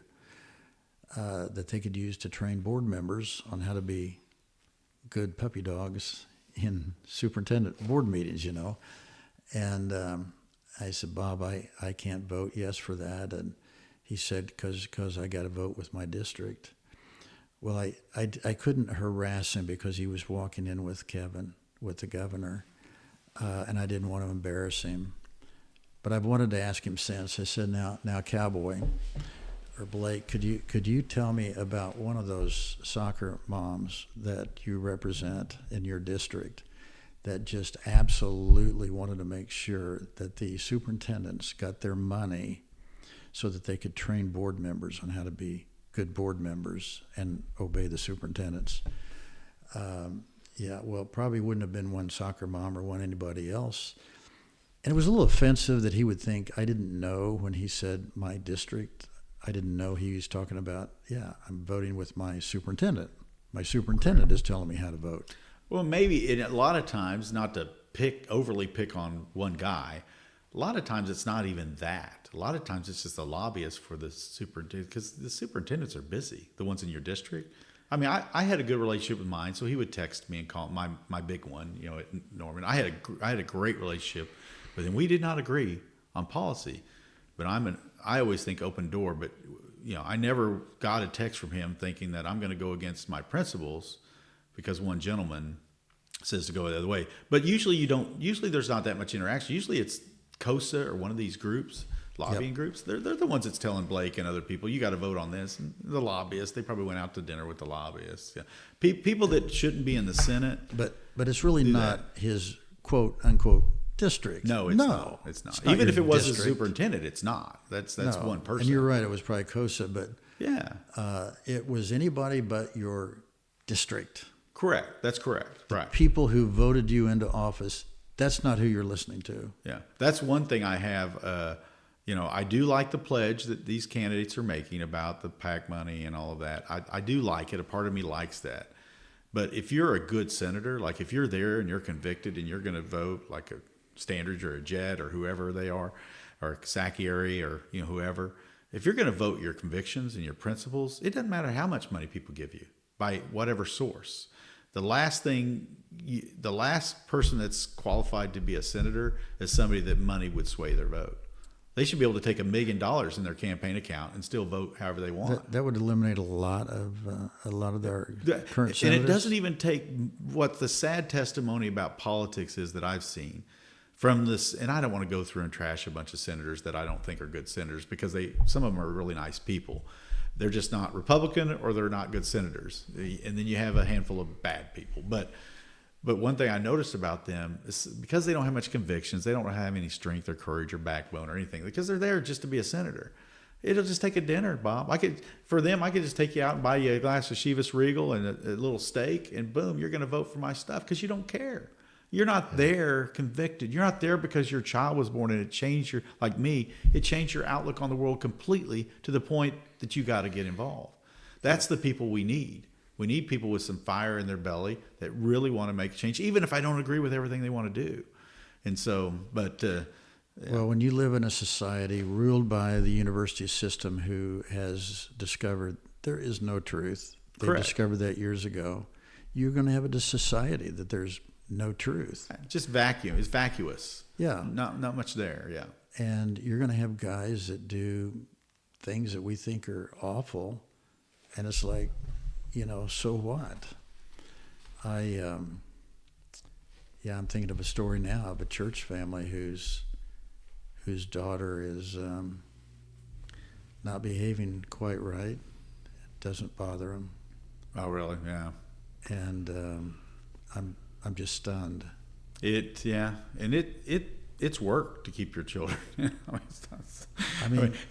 that they could use to train board members on how to be good puppy dogs in superintendent board meetings, And I said, Bob, I can't vote yes for that. And he said, because I got to vote with my district. Well, I couldn't harass him because he was walking in with Kevin, with the governor, and I didn't want to embarrass him. But I've wanted to ask him since. I said, now, Cowboy or Blake, could you tell me about one of those soccer moms that you represent in your district that just absolutely wanted to make sure that the superintendents got their money so that they could train board members on how to be good board members and obey the superintendents? Yeah, well, probably wouldn't have been one soccer mom or one anybody else. And it was a little offensive that he would think I didn't know when he said my district. I didn't know he was talking about, I'm voting with my superintendent. My superintendent is telling me how to vote. Well, maybe a lot of times, not to overly pick on one guy, a lot of times it's not even that. A lot of times it's just a lobbyist for the superintendent, because the superintendents are busy, the ones in your district. I mean, I had a good relationship with mine, so he would text me and call my big one, at Norman. I had a great relationship with him. We did not agree on policy, but I always think open door, but I never got a text from him thinking that I'm going to go against my principles because one gentleman says to go the other way. But usually there's not that much interaction. Usually it's COSA or one of these groups, lobbying groups. They're the ones that's telling Blake and other people, you got to vote on this. And the lobbyists, they probably went out to dinner with the lobbyists. Yeah. People that shouldn't be in the Senate. But it's really not his quote unquote district. No, it's not. It's not. It's not Even if your it was a district. superintendent, it's not. That's No. one person. And you're right, it was probably COSA, but Yeah. it was anybody but your district. Correct. That's correct. Right. People who voted you into office, that's not who you're listening to. Yeah. That's one thing I have. I do like the pledge that these candidates are making about the PAC money and all of that. I do like it. A part of me likes that. But if you're a good senator, like if you're there and you're convicted and you're going to vote like a Standards or a Jed or whoever they are, or Sacchieri or whoever, if you're going to vote your convictions and your principles, it doesn't matter how much money people give you by whatever source. The last person that's qualified to be a senator is somebody that money would sway their vote. They should be able to take $1 million in their campaign account and still vote however they want. That would eliminate a lot of their current senators. And it doesn't even take what the sad testimony about politics is that I've seen from this. And I don't want to go through and trash a bunch of senators that I don't think are good senators, because some of them are really nice people. They're just not Republican, or they're not good senators. And then you have a handful of bad people. But one thing I noticed about them is because they don't have much convictions, they don't have any strength or courage or backbone or anything, because they're there just to be a senator. It'll just take a dinner, Bob. I could just take you out and buy you a glass of Chivas Regal and a little steak, and boom, you're going to vote for my stuff because you don't care. You're not there convicted. You're not there because your child was born and it changed like me, it changed your outlook on the world completely to the point that you got to get involved. That's the people we need. We need people with some fire in their belly that really want to make a change, even if I don't agree with everything they want to do. And so, well, when you live in a society ruled by the university system who has discovered there is no truth, they Correct. discovered that years ago, you're going to have a society that there's no truth. Just vacuum. It's vacuous. Yeah. Not much there. Yeah. And you're going to have guys that do things that we think are awful, and it's like, so what? I'm thinking of a story now of a church family whose daughter is not behaving quite right. It doesn't bother them. Oh, really? Yeah. And I'm just stunned. It's work to keep your children.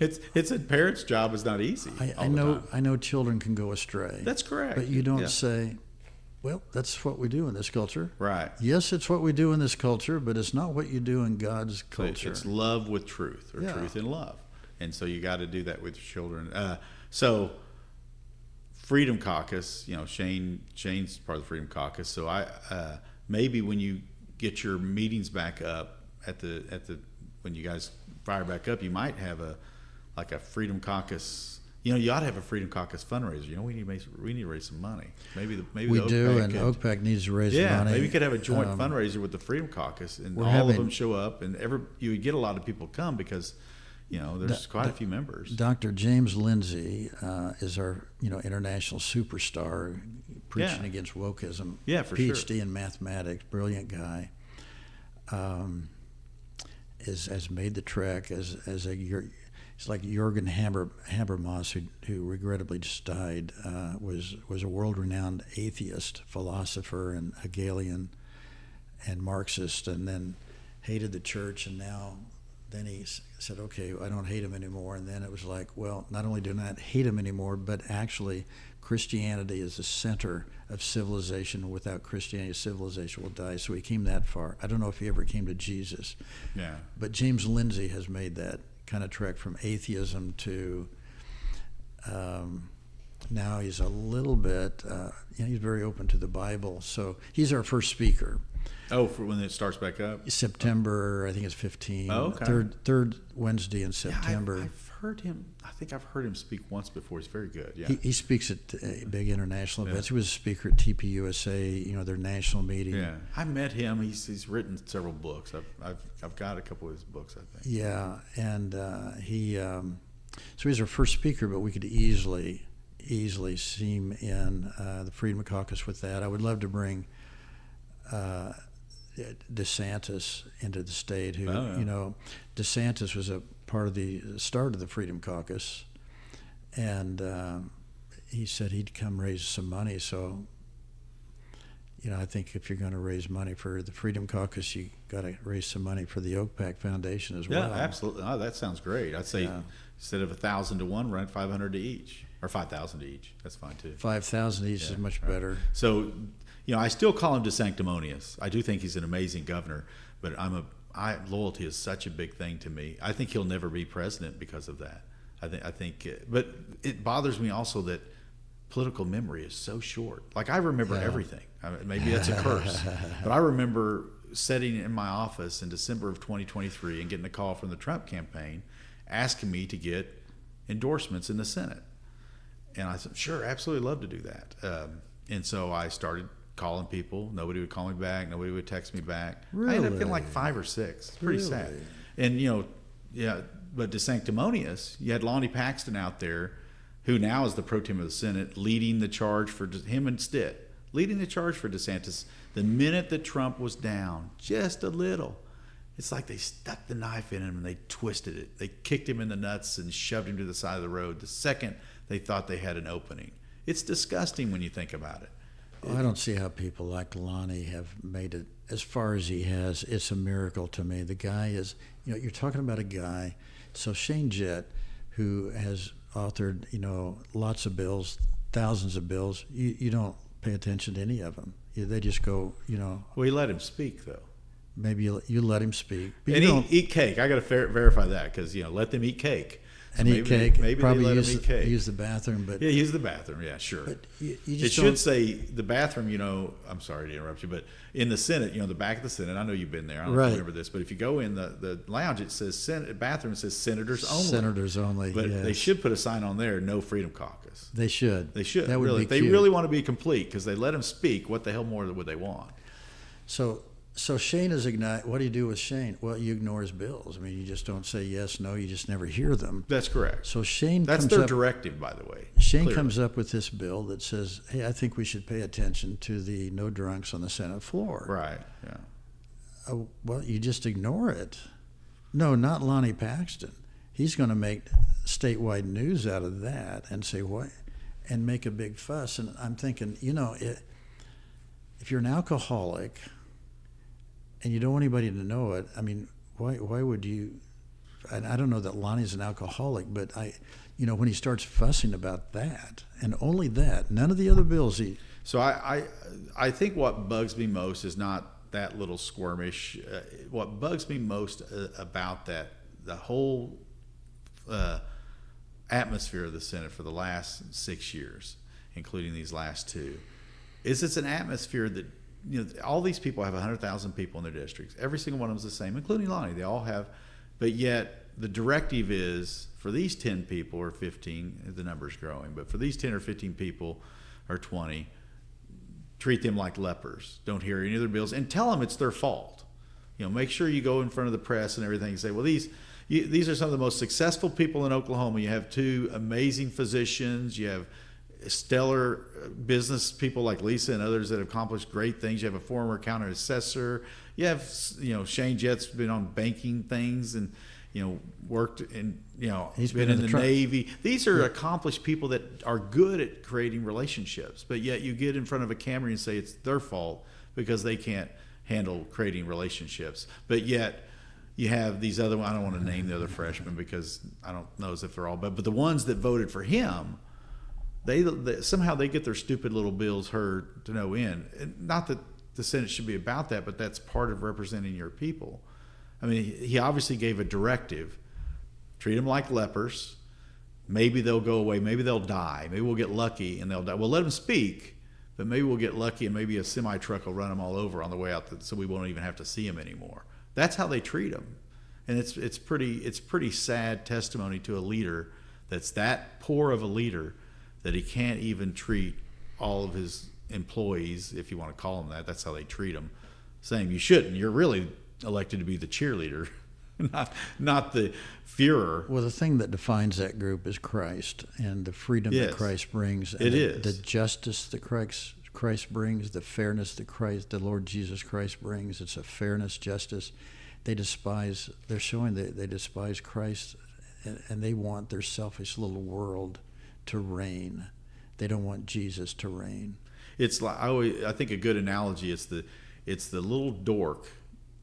It's a parent's job is not easy. I know children can go astray. That's correct. But you don't say, well, that's what we do in this culture. Right. Yes, it's what we do in this culture, but it's not what you do in God's culture. It's love with truth, or truth and love. And so you got to do that with your children. So Freedom Caucus, Shane's part of the Freedom Caucus. So maybe when you get your meetings back up when you guys fire back up, you might have a Freedom Caucus. You ought to have a Freedom Caucus fundraiser. We need to raise some money. Maybe we do, and OPAC needs to raise money. Yeah, maybe we could have a joint fundraiser with the Freedom Caucus, and all of them show up, and you would get a lot of people come because there's quite a few members. Dr. James Lindsay is our international superstar, preaching against wokeism. Yeah, for PhD sure. in mathematics, brilliant guy. Has made the trek as it's like Jürgen Habermas, who regrettably just died, was a world-renowned atheist, philosopher, and Hegelian, and Marxist, and then hated the church, and then he said, okay, I don't hate him anymore. And then it was like, well, not only do I not hate him anymore, but actually Christianity is the center of civilization. Without Christianity, civilization will die. So he came that far. I don't know if he ever came to Jesus. Yeah. But James Lindsay has made that kind of trek from atheism to now he's a little bit, he's very open to the Bible. So he's our first speaker. Oh, for when it starts back up? September, I think it's 15. Oh, okay. Third Wednesday in September. Yeah, I've heard him. I think I've heard him speak once before. He's very good. Yeah. He speaks at big international events. He was a speaker at TPUSA, their national meeting. Yeah, I met him. He's written several books. I've got a couple of his books, I think. Yeah, and so he's our first speaker, but we could easily see him in the Freedom Caucus with that. I would love to bring DeSantis into the state, who, DeSantis was a part of the start of the Freedom Caucus, and he said he'd come raise some money. So, I think if you're going to raise money for the Freedom Caucus, you got to raise some money for the OPAC Foundation as well. Yeah, absolutely. Oh, that sounds great. I'd say instead of 1,000 to one, run 500 to each, or 5,000 to each. That's fine too. 5,000 each is much better. So, I still call him DeSanctimonious. I do think he's an amazing governor, but loyalty is such a big thing to me. I think he'll never be president because of that. But it bothers me also that political memory is so short. Like, I remember everything. Maybe that's a curse, but I remember sitting in my office in December of 2023 and getting a call from the Trump campaign asking me to get endorsements in the Senate. And I said, sure, absolutely love to do that. And so I started calling people. Nobody would call me back. Nobody would text me back. Really? I ended up getting like 5 or 6. It's pretty sad. And, but DeSanctimonious, you had Lonnie Paxton out there, who now is the pro tem of the Senate, leading the charge for him and Stitt, leading the charge for DeSantis. The minute that Trump was down, just a little, it's like they stuck the knife in him and they twisted it. They kicked him in the nuts and shoved him to the side of the road the second they thought they had an opening. It's disgusting when you think about it. Well, I don't see how people like Lonnie have made it as far as he has. It's a miracle to me. The guy is, you're talking about a guy. So Shane Jett, who has authored, lots of bills, thousands of bills, you don't pay attention to any of them. They just go, Well, you let him speak, though. Maybe you let him speak. But and eat cake. I got to verify that because, let them eat cake. And eat cake. Maybe probably they let him eat cake. Use the bathroom. But yeah, use the bathroom. Yeah, sure. But you just it should say the bathroom, I'm sorry to interrupt you, but in the Senate, the back of the Senate, I know you've been there. I don't know if you remember this, but if you go in the lounge, it says bathroom, it says senators only. Senators only, But yes. they should put a sign on there, no Freedom Caucus. They should. They should. That would really. be If they cute. really want to be complete because they let him speak, what the hell more would they want? So Shane is ignite. What do you do with Shane? Well, you ignore his bills. I mean, you just don't say yes, no. You just never hear them. That's correct. So Shane That's comes their up, directive, by the way. Shane clearly. comes up with this bill that says, hey, I think we should pay attention to the no drunks on the Senate floor. Right, yeah. Well, you just ignore it. No, not Lonnie Paxton. He's going to make statewide news out of that and say what, and make a big fuss. And I'm thinking, if you're an alcoholic and you don't want anybody to know it, I mean, why would you? I don't know that Lonnie's an alcoholic, but when he starts fussing about that and only that, none of the other bills So I think what bugs me most is not that little squirmish. What bugs me most about that, the whole atmosphere of the Senate for the last 6 years, including these last 2, is it's an atmosphere that, all these people have 100,000 people in their districts. Every single one of them is the same, including Lonnie. They all have, but yet the directive is for these 10 people or 15, the number's growing, but for these 10 or 15 people or 20, treat them like lepers. Don't hear any of their bills and tell them it's their fault. Make sure you go in front of the press and everything and say, well, these are some of the most successful people in Oklahoma. You have 2 amazing physicians. You have stellar business people like Lisa and others that have accomplished great things. You have a former county assessor. You have, Shane Jett's been on banking things and, worked in, he's been in the Navy. These are accomplished people that are good at creating relationships, but yet you get in front of a camera and say it's their fault because they can't handle creating relationships. But yet you have these other, I don't want to name the other freshmen because I don't know as if they're all, but the ones that voted for him, they somehow they get their stupid little bills heard to no end. And not that the Senate should be about that, but that's part of representing your people. I mean, he obviously gave a directive: treat them like lepers. Maybe they'll go away. Maybe they'll die. Maybe we'll get lucky and they'll die. Well, let them speak, but maybe we'll get lucky and maybe a semi truck will run them all over on the way out, so we won't even have to see them anymore. That's how they treat them, and it's pretty sad testimony to a leader that's that poor of a leader that he can't even treat all of his employees, if you want to call them that. That's how they treat them, saying you shouldn't. You're really elected to be the cheerleader, not the Führer. Well, the thing that defines that group is Christ and the freedom that Christ brings. And the justice that Christ brings, the fairness that the Lord Jesus Christ brings. It's a fairness, justice. They're showing that they despise Christ, and they want their selfish little world to reign. They don't want Jesus to reign. It's like I think a good analogy. It's the little dork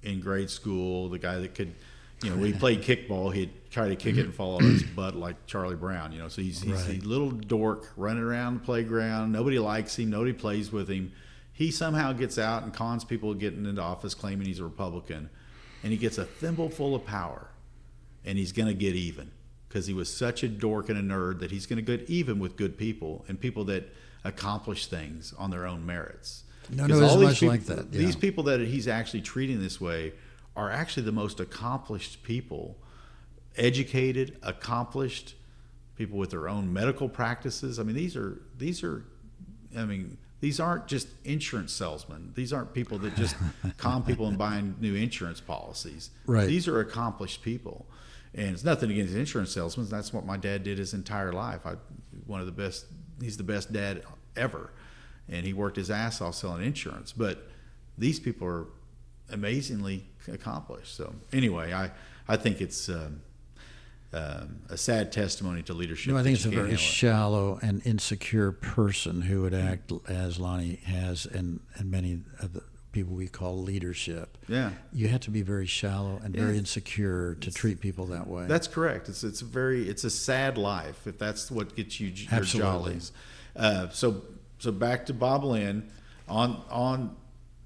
in grade school, the guy that could, when he played kickball, he'd try to kick it and fall on his butt like Charlie Brown. So he's a little dork running around the playground. Nobody likes him. Nobody plays with him. He somehow gets out and cons people getting into office claiming he's a Republican, and he gets a thimbleful of power, and he's going to get even because he was such a dork and a nerd that he's going to get even with good people and people that accomplish things on their own merits. No, it's much like that. Yeah. These people that he's actually treating this way are actually the most accomplished people, educated, accomplished people with their own medical practices. I mean, these aren't just insurance salesmen. These aren't people that just con people and buying new insurance policies. Right. These are accomplished people. And it's nothing against insurance salesmen. That's what my dad did his entire life. He's the best dad ever. And he worked his ass off selling insurance. But these people are amazingly accomplished. So anyway, I think it's a sad testimony to leadership. No, I think it's a very shallow and insecure person who would act as Lonnie has and many of the people we call leadership. Yeah. You have to be very shallow and very insecure to treat people that way. That's correct. It's a sad life if that's what gets you your jollies. So back to Bob Linn on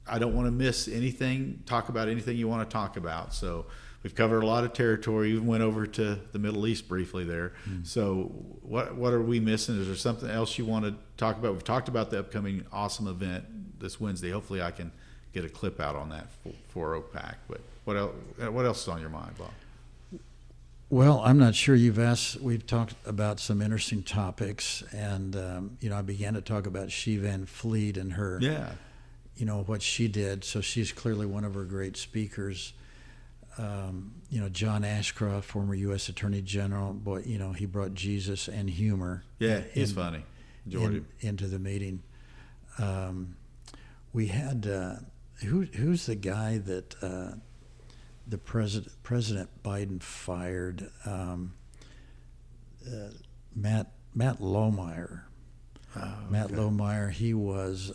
I don't want to miss anything, talk about anything you want to talk about. So we've covered a lot of territory. We even went over to the Middle East briefly there. So what are we missing? Is there something else you want to talk about? We've talked about the upcoming awesome event this Wednesday. Hopefully I can get a clip out on that for OPAC. But what else is on your mind, Bob? Well, I'm not sure you've asked. We've talked about some interesting topics, and I began to talk about She Van Fleet and her, what she did. So she's clearly one of our great speakers. John Ashcroft, former U.S. Attorney General, boy, he brought Jesus and humor. Yeah, he's funny. Enjoyed him into the meeting. We had who's the guy that the President Biden fired? Matt Lohmeyer. Matt Lohmeyer. He was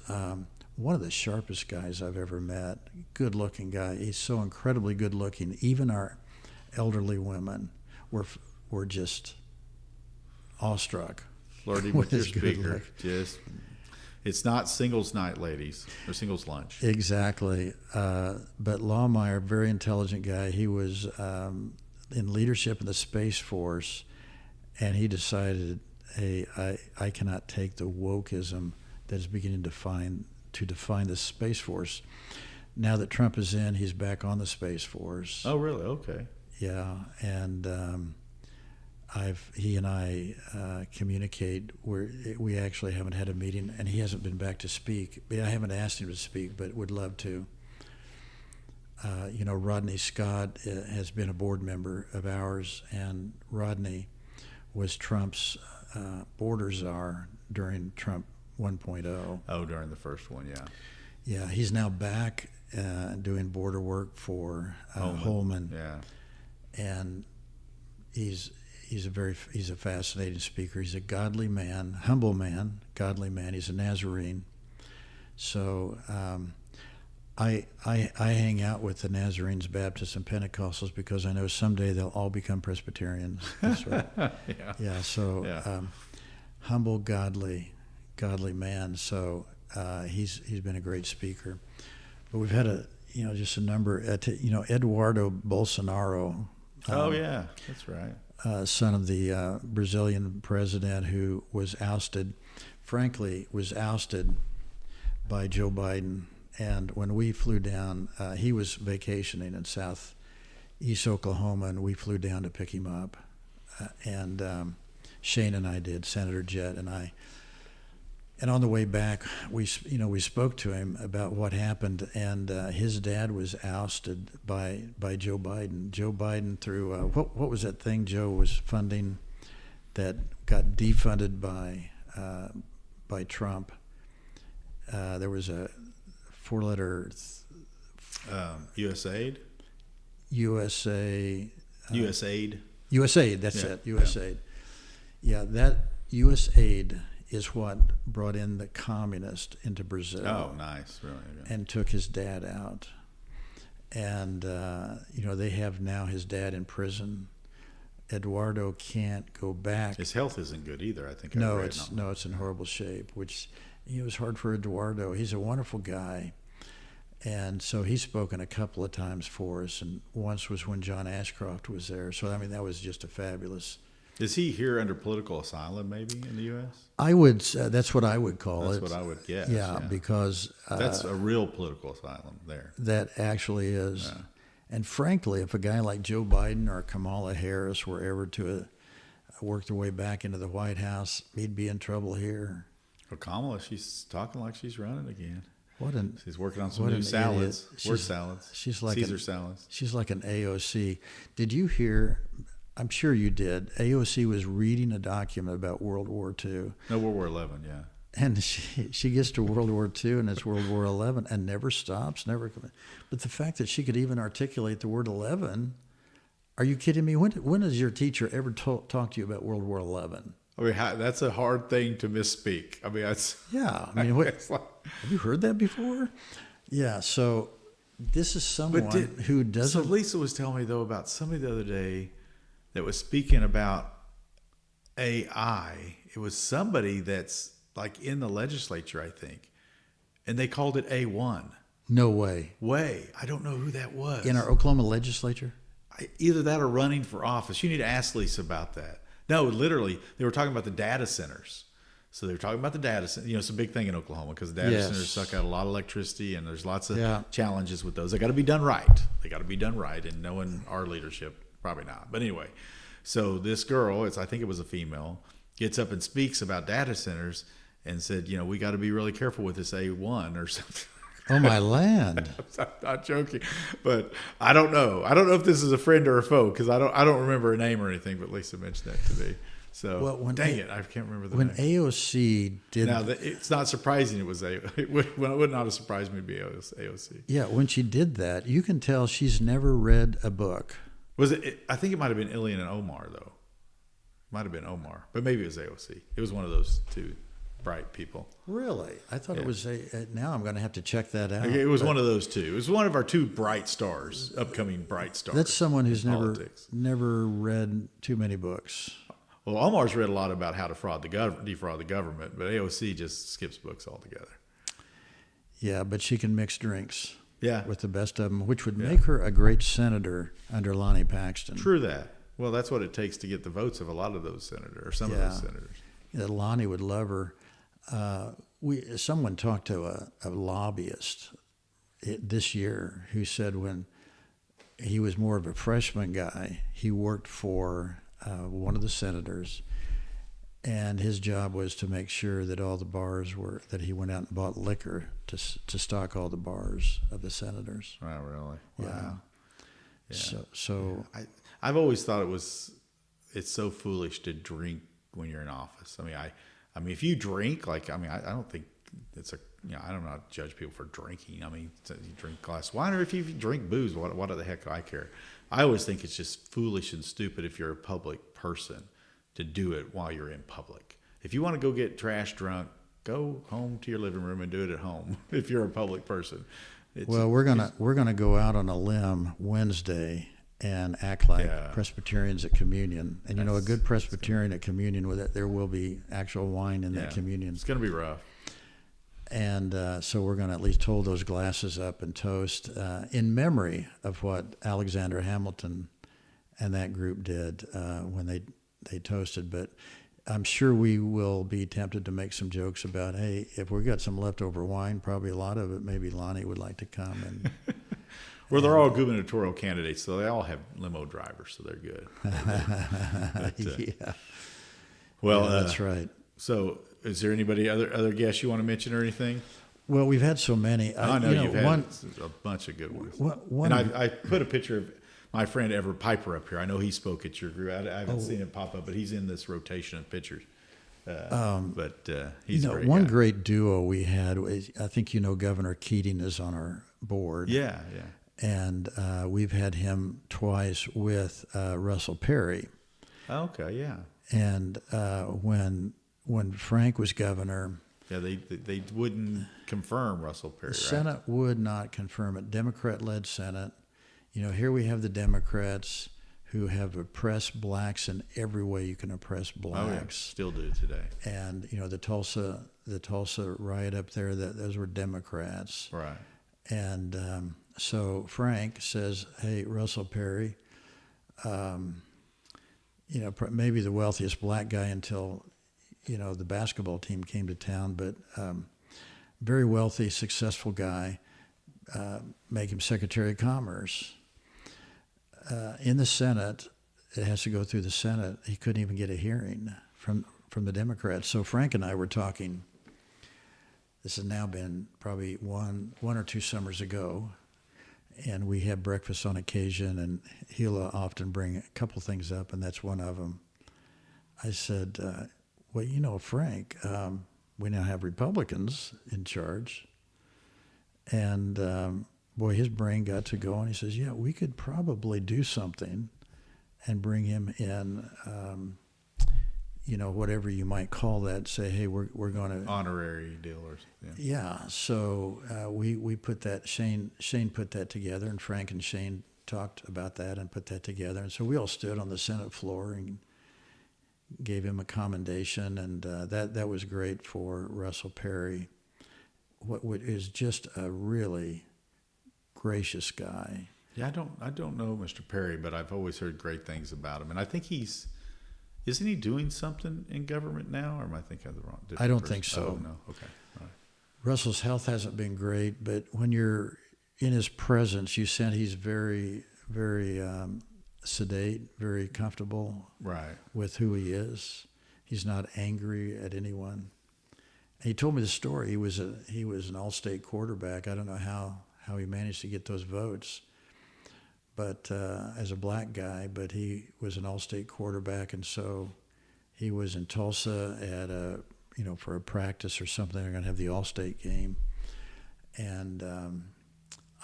one of the sharpest guys I've ever met. Good-looking guy. He's so incredibly good-looking. Even our elderly women were just awestruck. Flirting with your speaker. It's not singles night, ladies, or singles lunch. Exactly. But Lohmeyer, very intelligent guy. He was in leadership in the Space Force, and he decided, hey, I cannot take the wokeism that is beginning to define the Space Force. Now that Trump is in, he's back on the Space Force. Oh, really? Okay. Yeah, and he and I communicate. We actually haven't had a meeting, and he hasn't been back to speak. I haven't asked him to speak, but would love to. Rodney Scott has been a board member of ours, and Rodney was Trump's border czar during Trump 1.0. Oh, during the first one, yeah. Yeah, he's now back doing border work for Holman. Yeah. And he's a fascinating speaker. He's a godly man, humble man, godly man. He's a Nazarene. So I hang out with the Nazarenes, Baptists, and Pentecostals because I know someday they'll all become Presbyterians. That's right. Yeah. So humble, godly man. So he's been a great speaker. But we've had just a number. Eduardo Bolsonaro. Oh yeah, that's right. Son of the Brazilian president who was ousted by Joe Biden. And when we flew down, he was vacationing in southeast Oklahoma, and we flew down to pick him up. And Shane and I did, Senator Jett and I. And on the way back, we spoke to him about what happened, and his dad was ousted by Joe Biden. Joe Biden through what was that thing Joe was funding that got defunded by Trump? There was a 4-letter USAID. USAID. USAID. USAID. That's Yeah. it. USAID. Yeah, that USAID is what brought in the communist into Brazil. Oh, nice. Really? Yeah. And took his dad out. And, they have now his dad in prison. Eduardo can't go back. His health isn't good either, I think. It's in horrible shape, which it was hard for Eduardo. He's a wonderful guy. And so he's spoken a couple of times for us, and once was when John Ashcroft was there. So, that was just a fabulous. Is he here under political asylum maybe in the U.S.? That's what I would call it. That's what I would guess. Yeah, because... that's a real political asylum there. That actually is. Yeah. And frankly, if a guy like Joe Biden or Kamala Harris were ever to work their way back into the White House, he'd be in trouble here. Well, Kamala, she's talking like she's running again. She's working on some new salads. Word salads. She's like Caesar salads. She's like an AOC. Did you hear? I'm sure you did. AOC was reading a document about World War II. No, World War XI, yeah. And she gets to World War II, and it's World War XI, and never stops, never. But the fact that she could even articulate the word 11, are you kidding me? When has your teacher ever talked to you about World War XI? That's a hard thing to misspeak. that's... Yeah. Have you heard that before? Yeah, so this is someone who doesn't... So Lisa was telling me, though, about somebody the other day that was speaking about AI. It was somebody that's like in the legislature, I think, and they called it A1. No way. I don't know who that was. In our Oklahoma legislature? Either that or running for office. You need to ask Lisa about that. No, literally, they were talking about the data centers. So they were talking about the data centers. It's a big thing in Oklahoma because the data centers suck out a lot of electricity, and there's lots of challenges with those. They got to be done right. And knowing our leadership, probably not. But anyway, so this girl, I think it was a female, gets up and speaks about data centers and said, we got to be really careful with this A1 or something. Oh, my land. I'm not joking, but I don't know. I don't know if this is a friend or a foe because I don't remember a name or anything, but Lisa mentioned that to me. So, dang it, I can't remember the name. When AOC did... Now, it's not surprising it was it would not have surprised me to be AOC. Yeah, when she did that, you can tell she's never read a book. Was it? I think it might have been Ilian and Omar, though. Might have been Omar, but maybe it was AOC. It was one of those two bright people. Really? I thought it was now I'm going to have to check that out. It was one of those two. It was one of our two bright stars, upcoming bright stars. That's someone who's never read too many books. Well, Omar's read a lot about how to defraud the government, but AOC just skips books altogether. Yeah, but she can mix drinks. Yeah. With the best of them, which would make her a great senator under Lonnie Paxton. True that. Well, that's what it takes to get the votes of a lot of those senators, or some of those senators. Yeah, Lonnie would love her. Someone talked to a lobbyist this year who said when he was more of a freshman guy, he worked for one of the senators, and his job was to make sure that all the bars that he went out and bought liquor to stock all the bars of the senators. Oh, really? Wow. Yeah. So I've always thought it's so foolish to drink when you're in office. I mean, if you drink, I don't think it's I don't know how to judge people for drinking. I mean, you drink a glass of wine, or if you drink booze, what the heck do I care? I always think it's just foolish and stupid if you're a public person to do it while you're in public. If you want to go get trash drunk, go home to your living room and do it at home. If you're a public person. We're gonna go out on a limb Wednesday and act like Presbyterians at communion. And a good Presbyterian at communion, with it, there will be actual wine in that communion. It's going to be rough. And so we're going to at least hold those glasses up and toast in memory of what Alexander Hamilton and that group did when they toasted. But I'm sure we will be tempted to make some jokes about, hey, if we've got some leftover wine, probably a lot of it, maybe Lonnie would like to come and... Well, they're all gubernatorial candidates, so they all have limo drivers, so they're good. Yeah. Well, that's right. So, is there anybody other guests you want to mention or anything? Well, we've had so many. I know you've had a bunch of good ones. I put a picture of my friend Everett Piper up here. I know he spoke at your group. I haven't seen it pop up, but he's in this rotation of pictures. But he's a great guy. Great duo we had. I think Governor Keating is on our board. Yeah. And we've had him twice with Russell Perry. Okay, yeah. And when when Frank was governor, Yeah, they wouldn't confirm Russell Perry. the right? Senate would not confirm it. Democrat-led Senate. Here we have the Democrats who have oppressed blacks in every way you can oppress blacks. Oh, yeah, still do today. And the Tulsa riot up there, those were Democrats. Right. And so Frank says, "Hey, Russell Perry, maybe the wealthiest black guy until the basketball team came to town, but very wealthy, successful guy. Make him Secretary of Commerce." In the Senate, it has to go through the Senate. He couldn't even get a hearing from the Democrats. So Frank and I were talking. This has now been probably one or two summers ago, and we have breakfast on occasion, and he'll often bring a couple things up, and that's one of them. I said, well, Frank, we now have Republicans in charge, and boy, his brain got to go, and he says, yeah, we could probably do something and bring him in, whatever you might call that, say, hey, we're going to... Honorary deal or something. Yeah, so we put that, Shane put that together, and Frank and Shane talked about that and put that together. And so we all stood on the Senate floor and gave him a commendation, and that was great for Russell Perry, what is just a really gracious guy. Yeah, I don't know Mr. Perry, but I've always heard great things about him, and I think isn't he doing something in government now, or am I thinking of the wrong? I don't person? think so. Oh, no, okay, all right. Russell's health hasn't been great, but when you're in his presence, you sense he's very, very sedate, very comfortable Right. with who he is. He's not angry at anyone. And he told me the story. He was an all-state quarterback. I don't know how he managed to get those votes, but as a black guy, but he was an all-state quarterback, and so he was in Tulsa at for a practice or something. They're going to have the all-state game, and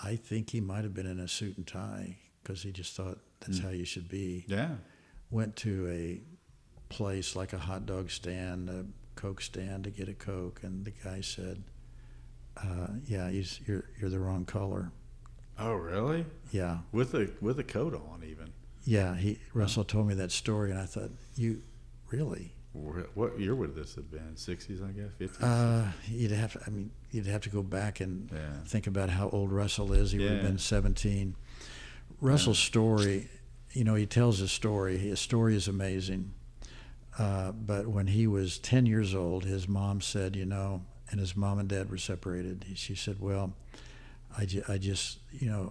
I think he might have been in a suit and tie because he just thought that's how you should be. Yeah. Went to a place like a hot dog stand, a Coke stand to get a Coke, and the guy said, "Yeah, you're the wrong color." Oh, really? Yeah. With a coat on, even. Yeah. Russell told me that story, and I thought, "You really?" What year would this have been? 60s, I guess. 50s. You'd have to go back and Yeah. think about how old Russell is. He would have Yeah. been 17. Russell's story, he tells his story. His story is amazing. But when he was 10 years old, his mom said, and his mom and dad were separated. She said, well, I just,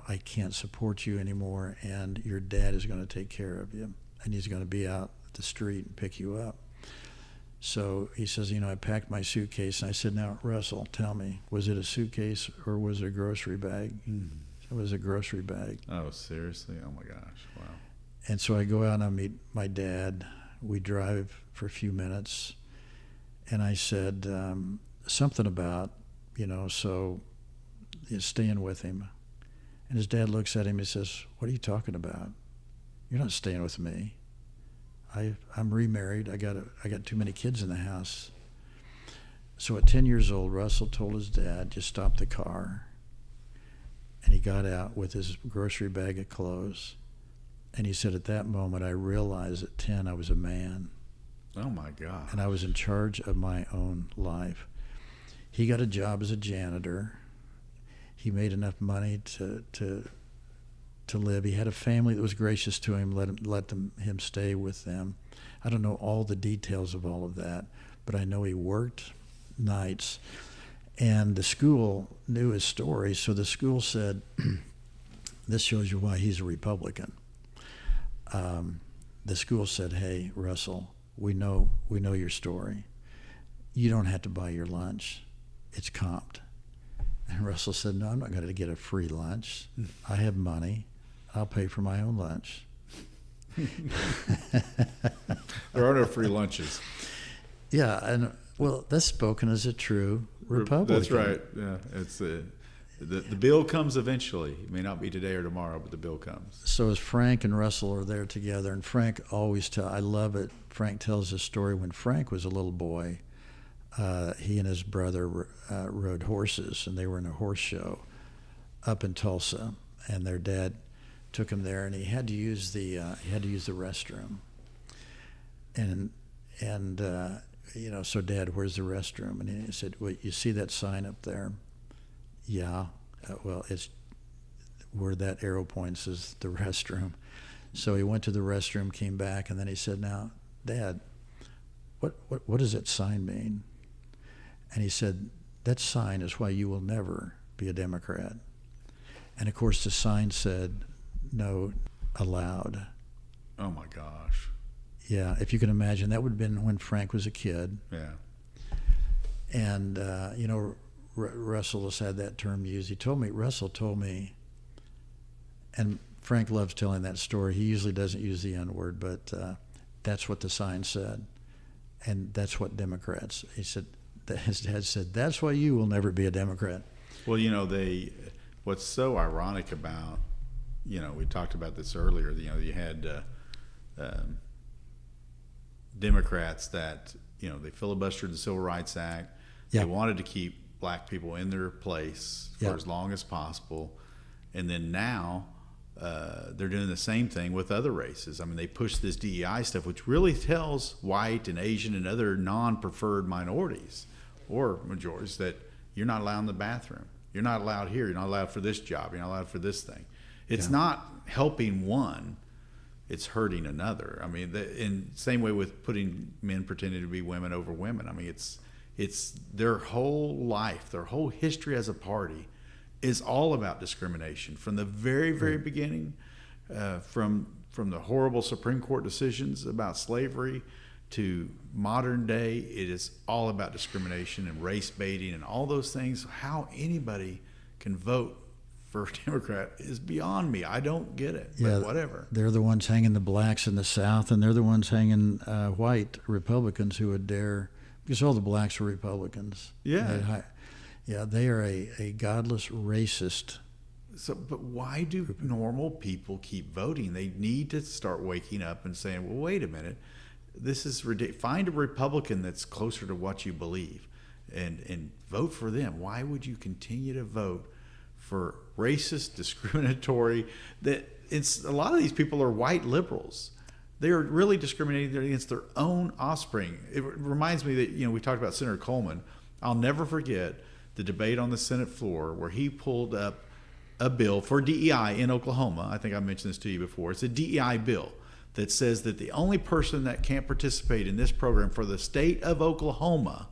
I can't support you anymore, and your dad is going to take care of you, and he's going to be out the street and pick you up. So he says, I packed my suitcase, and I said, now, Russell, tell me, was it a suitcase or was it a grocery bag? It was a grocery bag. Oh, seriously? Oh, my gosh. Wow. And so I go out and I meet my dad. We drive for a few minutes, and I said something about, staying with him. And his dad looks at him and says, what are you talking about? You're not staying with me. I'm remarried. I got too many kids in the house. So at 10 years old, Russell told his dad, just stop the car. And he got out with his grocery bag of clothes. And he said, at that moment, I realized at 10 I was a man. Oh, my God. And I was in charge of my own life. He got a job as a janitor. He made enough money to live. He had a family that was gracious to him, let him stay with them. I don't know all the details of all of that, but I know he worked nights. And the school knew his story, so the school said, this shows you why he's a Republican. The school said, hey, Russell, we know your story. You don't have to buy your lunch. It's comped. And Russell said, no, I'm not going to get a free lunch. I have money. I'll pay for my own lunch. There are no free lunches. Yeah, and well, that's spoken as a true Republican. That's right. Yeah, it's The bill comes eventually. It may not be today or tomorrow, but the bill comes. So as Frank and Russell are there together, and Frank always I love it. Frank tells this story when Frank was a little boy. He and his brother rode horses, and they were in a horse show up in Tulsa, and their dad took him there, and he had to use the restroom, and so Dad, where's the restroom? And he said, well, you see that sign up there? Yeah. Well, it's where that arrow points is the restroom. So he went to the restroom, came back, and then he said, now, Dad, what does that sign mean? And he said, that sign is why you will never be a Democrat. And of course the sign said, no allowed. Oh my gosh. Yeah, if you can imagine, that would have been when Frank was a kid. Yeah. And, Russell has had that term used. Russell told me, and Frank loves telling that story. He usually doesn't use the N-word, but that's what the sign said. And that's what Democrats, he said, his dad said, that's why you will never be a Democrat. Well, what's so ironic about, we talked about this earlier, you had Democrats that, they filibustered the Civil Rights Act. Yeah. They wanted to keep black people in their place for as long as possible. And then now they're doing the same thing with other races. I mean, they push this DEI stuff, which really tells white and Asian and other non-preferred minorities or majorities that you're not allowed in the bathroom. You're not allowed here. You're not allowed for this job. You're not allowed for this thing. It's not helping one. It's hurting another. I mean, in same way with putting men pretending to be women over women. I mean, it's their whole life, their whole history as a party is all about discrimination from the very, very beginning, from the horrible Supreme Court decisions about slavery to modern day. It is all about discrimination and race baiting and all those things. How anybody can vote for a Democrat is beyond me. I don't get it, but whatever. They're the ones hanging the blacks in the South, and they're the ones hanging white Republicans who would dare, because all the blacks are Republicans. Yeah. They are a godless racist. So, but why do normal people keep voting? They need to start waking up and saying, well, wait a minute, this is ridiculous. Find a Republican that's closer to what you believe and vote for them. Why would you continue to vote for racist, discriminatory, a lot of these people are white liberals. They are really discriminating against their own offspring. It reminds me that, we talked about Senator Coleman. I'll never forget the debate on the Senate floor where he pulled up a bill for DEI in Oklahoma. I think I mentioned this to you before. It's a DEI bill that says that the only person that can't participate in this program for the state of Oklahoma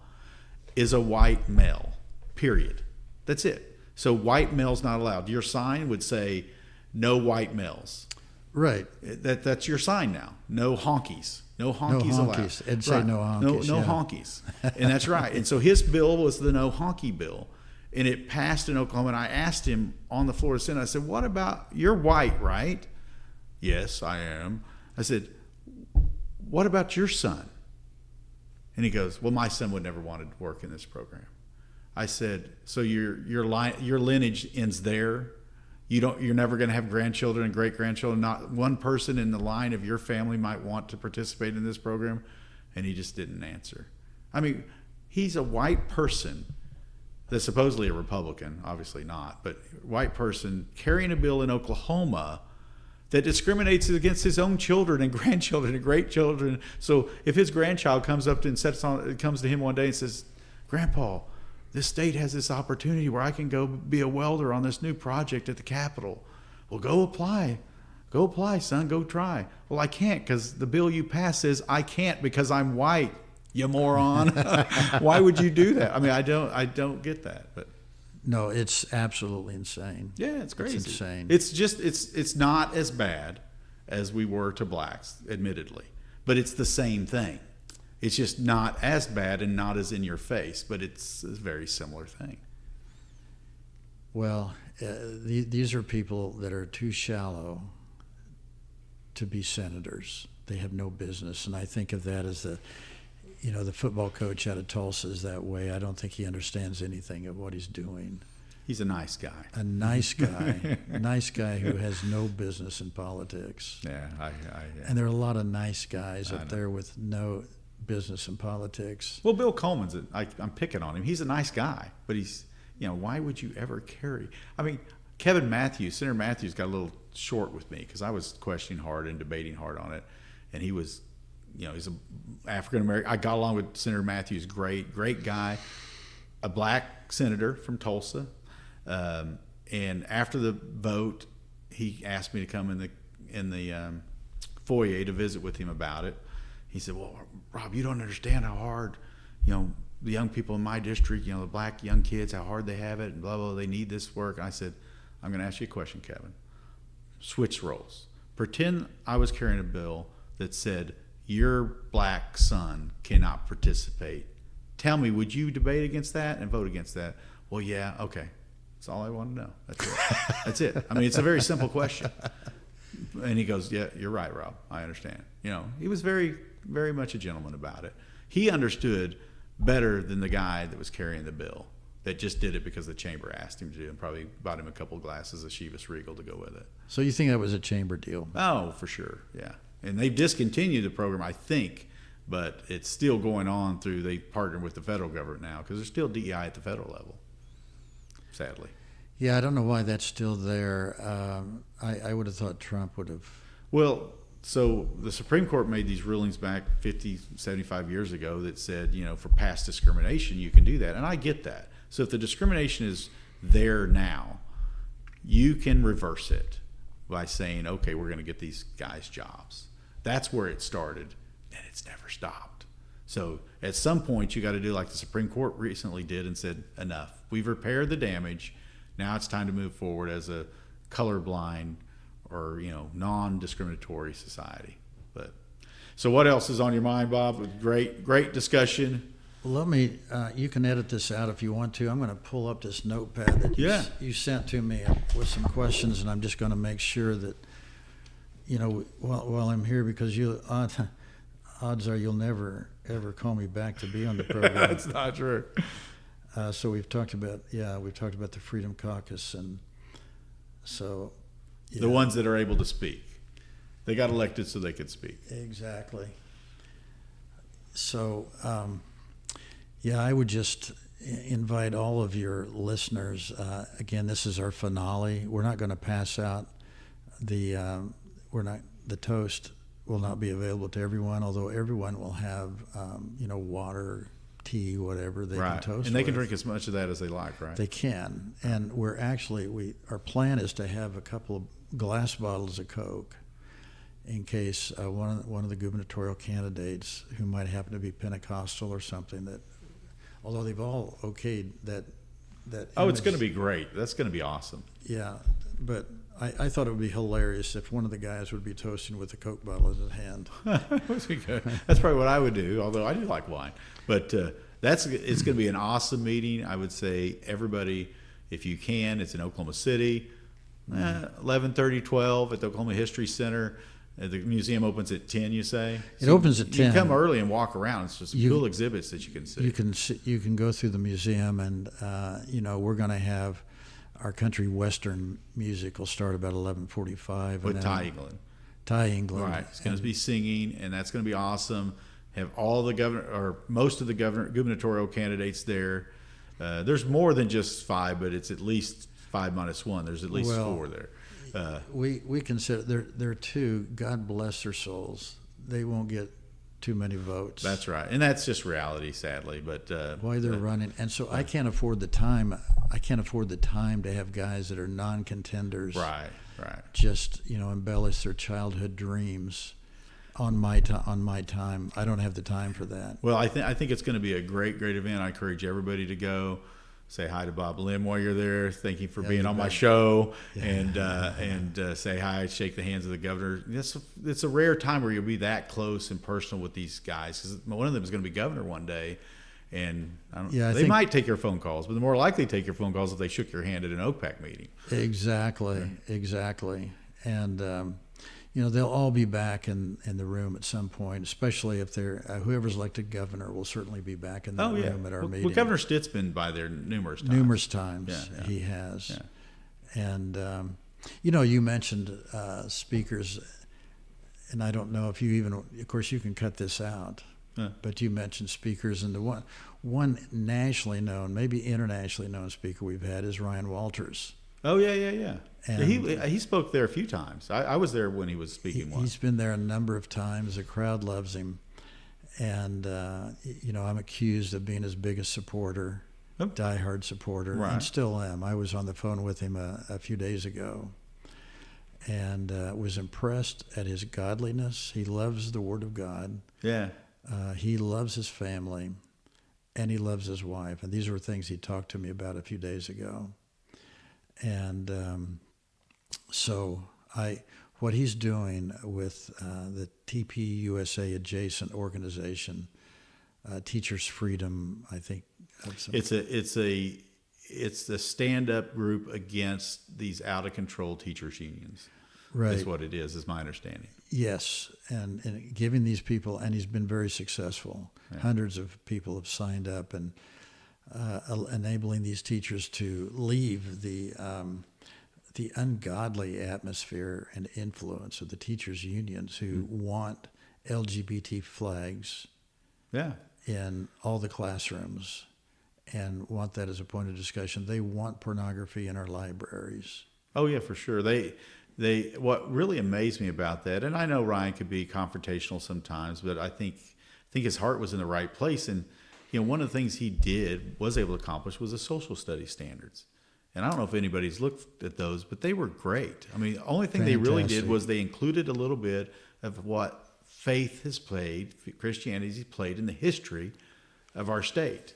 is a white male, period. That's it. So white males not allowed. Your sign would say, no white males. Right. That's your sign now. No honkies. No honkies allowed. It'd say no honkies. No honkies. And that's right. And so his bill was the no honky bill. And it passed in Oklahoma. And I asked him on the floor of the Senate, I said, what about, you're white, right? Yes, I am. I said, what about your son? And he goes, well, my son would never want to work in this program. I said, so your lineage ends there? You're never going to have grandchildren and great-grandchildren? Not one person in the line of your family might want to participate in this program? And he just didn't answer. I mean, he's a white person that's supposedly a Republican, obviously not, but white person carrying a bill in Oklahoma that discriminates against his own children and grandchildren and great-children. So if his grandchild comes up to and comes to him one day and says, Grandpa, this state has this opportunity where I can go be a welder on this new project at the Capitol. Well, go apply. Go apply, son. Go try. Well, I can't because the bill you passed says I can't because I'm white, you moron. Why would you do that? I mean, I don't get that. But no, it's absolutely insane. Yeah, it's crazy. It's insane. It's just it's not as bad as we were to blacks, admittedly, but it's the same thing. It's just not as bad and not as in your face, but it's a very similar thing. Well, these are people that are too shallow to be senators. They have no business. And I think of that as the football coach out of Tulsa is that way. I don't think he understands anything of what he's doing. He's a nice guy. A nice guy. A nice guy who has no business in politics. Yeah, And there are a lot of nice guys up there with no business in politics. Well, Bill Coleman's, I'm picking on him. He's a nice guy, but he's, why would you ever carry? I mean, Kevin Matthews, Senator Matthews got a little short with me because I was questioning hard and debating hard on it. And he was, he's an African-American. I got along with Senator Matthews, great guy, a black senator from Tulsa. And after the vote, he asked me to come in the foyer to visit with him about it. He said, "Well, Rob, you don't understand how hard, the young people in my district, the black young kids, how hard they have it, and blah, blah, they need this work." And I said, "I'm going to ask you a question, Kevin. Switch roles. Pretend I was carrying a bill that said your black son cannot participate. Tell me, would you debate against that and vote against that?" "Well, yeah, okay." That's all I want to know. That's it. That's it. I mean, it's a very simple question. And he goes, "Yeah, you're right, Rob. I understand." He was very, very much a gentleman about it. He understood better than the guy that was carrying the bill that just did it because the chamber asked him to do, and probably bought him a couple of glasses of Chivas Regal to go with it. So you think that was a chamber deal? Oh, for sure. Yeah. And they've discontinued the program, I think, but it's still going on they partner with the federal government now because there's still DEI at the federal level. Sadly. Yeah, I don't know why that's still there. I would have thought Trump would have. Well, so the Supreme Court made these rulings back 50, 75 years ago that said, for past discrimination, you can do that. And I get that. So if the discrimination is there now, you can reverse it by saying, okay, we're going to get these guys jobs. That's where it started, and it's never stopped. So at some point, you got to do like the Supreme Court recently did and said, enough. We've repaired the damage. Now it's time to move forward as a colorblind or non-discriminatory society. But so what else is on your mind, Bob? Great discussion. Let me. You can edit this out if you want to. I'm going to pull up this notepad that you sent to me with some questions, and I'm just going to make sure that while I'm here, because odds are you'll never ever call me back to be on the program. That's not true. So we've talked about the Freedom Caucus, and so the ones that are able to speak, they got elected so they could speak. Exactly. So I would just invite all of your listeners. Again, this is our finale. We're not going to pass out the toast will not be available to everyone, although everyone will have water, tea, whatever they can toast. And they can drink as much of that as they like, right? They can. And our plan is to have a couple of glass bottles of Coke in case one of the gubernatorial candidates who might happen to be Pentecostal or something, that although they've all okayed that it's going to be great. That's going to be awesome. Yeah, but I thought it would be hilarious if one of the guys would be toasting with a Coke bottle in his hand. That's probably what I would do, although I do like wine. But it's going to be an awesome meeting. I would say everybody, if you can, it's in Oklahoma City, 11:30, 12 at the Oklahoma History Center. The museum opens at 10, you say? It opens at 10. You can come early and walk around. It's just cool exhibits that you can see. You can go through the museum, and we're going to have our country western music will start about 11:45. With Ty England. Ty England. Right. It's going to be singing, and that's going to be awesome. Have all the governor or most of the gubernatorial candidates there. There's more than just 5, but it's at least 5 minus 1. There's at least 4 there. We consider there are 2. God bless their souls. They won't get too many votes. That's right, and that's just reality, sadly. But why they're running, and so I can't afford the time. I can't afford the time to have guys that are non-contenders. Right. Just embellish their childhood dreams on my time. I don't have the time for that. Well, I think it's going to be a great event. I encourage everybody to go. Say hi to Bob Linn while you're there. Thank you for being on my show, and say hi. Shake the hands of the governor. It's a rare time where you'll be that close and personal with these guys, because one of them is going to be governor one day, and they might take your phone calls, but they're more likely to take your phone calls if they shook your hand at an OPAC meeting. Exactly, and they'll all be back in the room at some point, especially if they're whoever's elected governor will certainly be back in the room at our meeting. Well, Governor Stitt's been by there numerous times. Numerous times, Yeah. he has. Yeah. And you mentioned speakers, and I don't know if you even, of course, you can cut this out. But you mentioned speakers, and the one nationally known, maybe internationally known speaker we've had is Ryan Walters. Oh yeah. And he spoke there a few times. I was there when he was speaking once. He's been there a number of times. The crowd loves him, and I'm accused of being his biggest supporter, diehard supporter, right. And still am. I was on the phone with him a few days ago, and was impressed at his godliness. He loves the Word of God. Yeah. He loves his family, and he loves his wife. And these were things he talked to me about a few days ago. And so what he's doing with the TPUSA adjacent organization, Teachers Freedom, I think. It's the stand-up group against these out-of-control teachers unions. Right. Is what it is my understanding. Yes, and giving these people, and he's been very successful. Yeah. Hundreds of people have signed up, and enabling these teachers to leave the ungodly atmosphere and influence of the teachers' unions who want LGBT flags in all the classrooms and want that as a point of discussion. They want pornography in our libraries. Oh, yeah, for sure. What really amazed me about that, and I know Ryan could be confrontational sometimes, but I think his heart was in the right place. And one of the things he was able to accomplish was the social studies standards. And I don't know if anybody's looked at those, but they were great. I mean, the only thing they really did was they included a little bit of what faith has played, Christianity has played in the history of our state,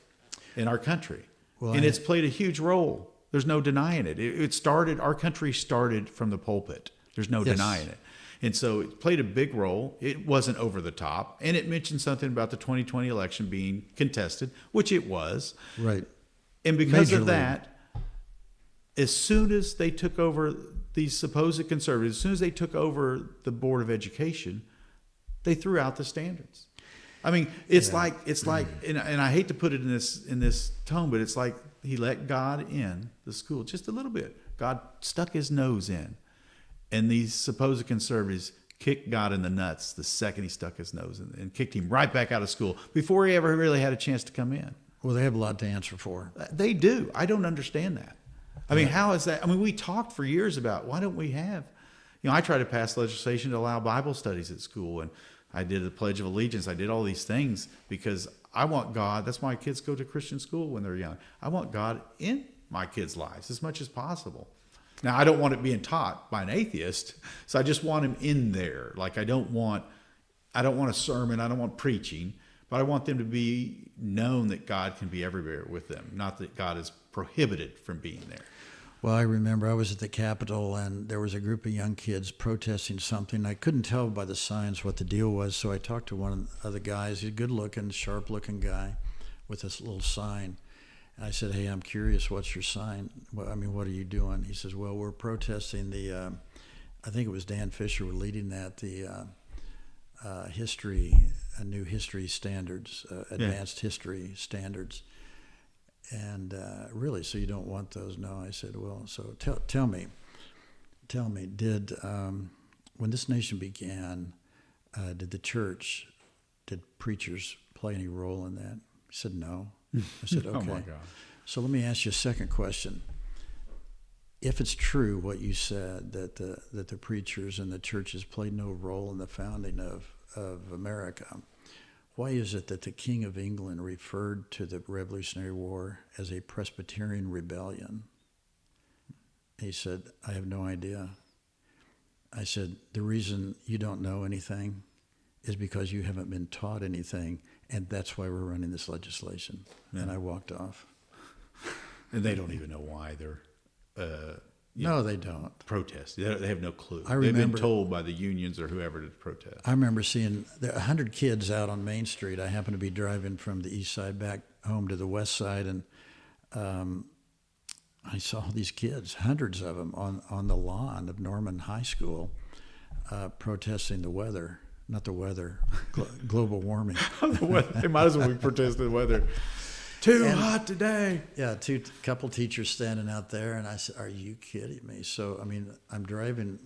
in our country. And it's played a huge role. There's no denying it. Our country started from the pulpit. There's no denying it. And so it played a big role. It wasn't over the top. And it mentioned something about the 2020 election being contested, which it was. Right. And because of that, as soon as they took over, these supposed conservatives, as soon as they took over the Board of Education, they threw out the standards. I mean, it's like, and I hate to put it in this tone, but it's like he let God in the school just a little bit. God stuck his nose in, and these supposed conservatives kicked God in the nuts the second he stuck his nose in, and kicked him right back out of school before he ever really had a chance to come in. Well, they have a lot to answer for. They do. I don't understand that. I mean, how is that? I mean, we talked for years about why don't we have, I tried to pass legislation to allow Bible studies at school, and I did the Pledge of Allegiance. I did all these things because I want God. That's why kids go to Christian school when they're young. I want God in my kids' lives as much as possible. Now, I don't want it being taught by an atheist, so I just want him in there. Like, I don't want a sermon. I don't want preaching, but I want them to be known that God can be everywhere with them, not that God is prohibited from being there. Well, I remember I was at the Capitol, and there was a group of young kids protesting something. I couldn't tell by the signs what the deal was, so I talked to one of the guys. He's a good-looking, sharp-looking guy with this little sign. And I said, "Hey, I'm curious, what's your sign? What are you doing?" He says, "Well, we're protesting I think it was Dan Fisher leading that, new history standards, advanced history standards." And really, so you don't want those? No. I said, well, so tell me, did when this nation began, did preachers play any role in that? He said, no. I said, okay. Oh my God. So let me ask you a second question. If it's true what you said, that the preachers and the churches played no role in the founding of America, why is it that the King of England referred to the Revolutionary War as a Presbyterian rebellion? He said, I have no idea. I said, the reason you don't know anything is because you haven't been taught anything, and that's why we're running this legislation. Yeah. And I walked off. And they don't even know why they're no, they don't. Protest. They have no clue. They've been told by the unions or whoever to protest. I remember seeing 100 kids out on Main Street. I happened to be driving from the east side back home to the west side, and I saw these kids, hundreds of them, on the lawn of Norman High School, protesting the weather, not the weather, global warming. The weather, they might as well be protesting the weather. Too hot today. Yeah, couple teachers standing out there, and I said, "Are you kidding me?" So, I mean, I'm driving.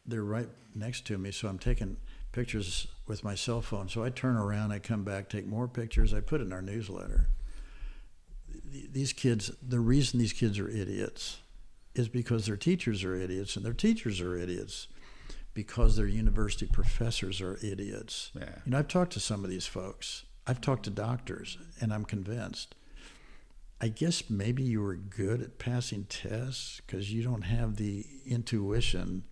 They're right next to me, so I'm taking pictures with my cell phone. So I turn around, I come back, take more pictures. I put it in our newsletter. These kids, the reason these kids are idiots is because their teachers are idiots, and their teachers are idiots because their university professors are idiots. Yeah. You know, I've talked to some of these folks. I've talked to doctors, and I'm convinced. I guess maybe you were good at passing tests because you don't have the intuition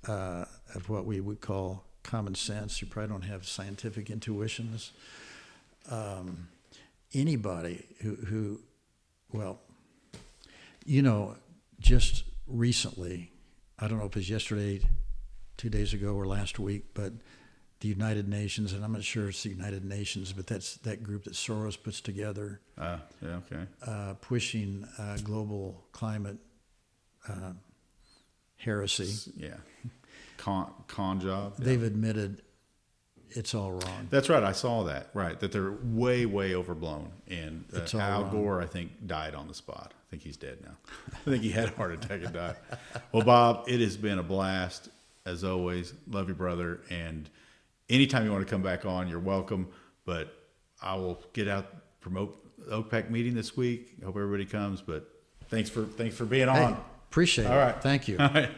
of what we would call common sense. You probably don't have scientific intuitions. Anybody who, well, you know, just recently, I don't know if it was yesterday, 2 days ago, or last week, but the United Nations, and I'm not sure it's the United Nations, but that's that group that Soros puts together, pushing global climate heresy. Yeah. Con job. Yeah. They've admitted it's all wrong. That's right. I saw that. Right. That they're way, way overblown. And Al Gore, I think, died on the spot. I think he's dead now. I think he had a heart attack and died. Well, Bob, it has been a blast, as always. Love you, brother. And anytime you want to come back on, you're welcome. But I will get out from OPAC meeting this week. I hope everybody comes. But thanks for being on. Appreciate it. All right. Thank you. All right.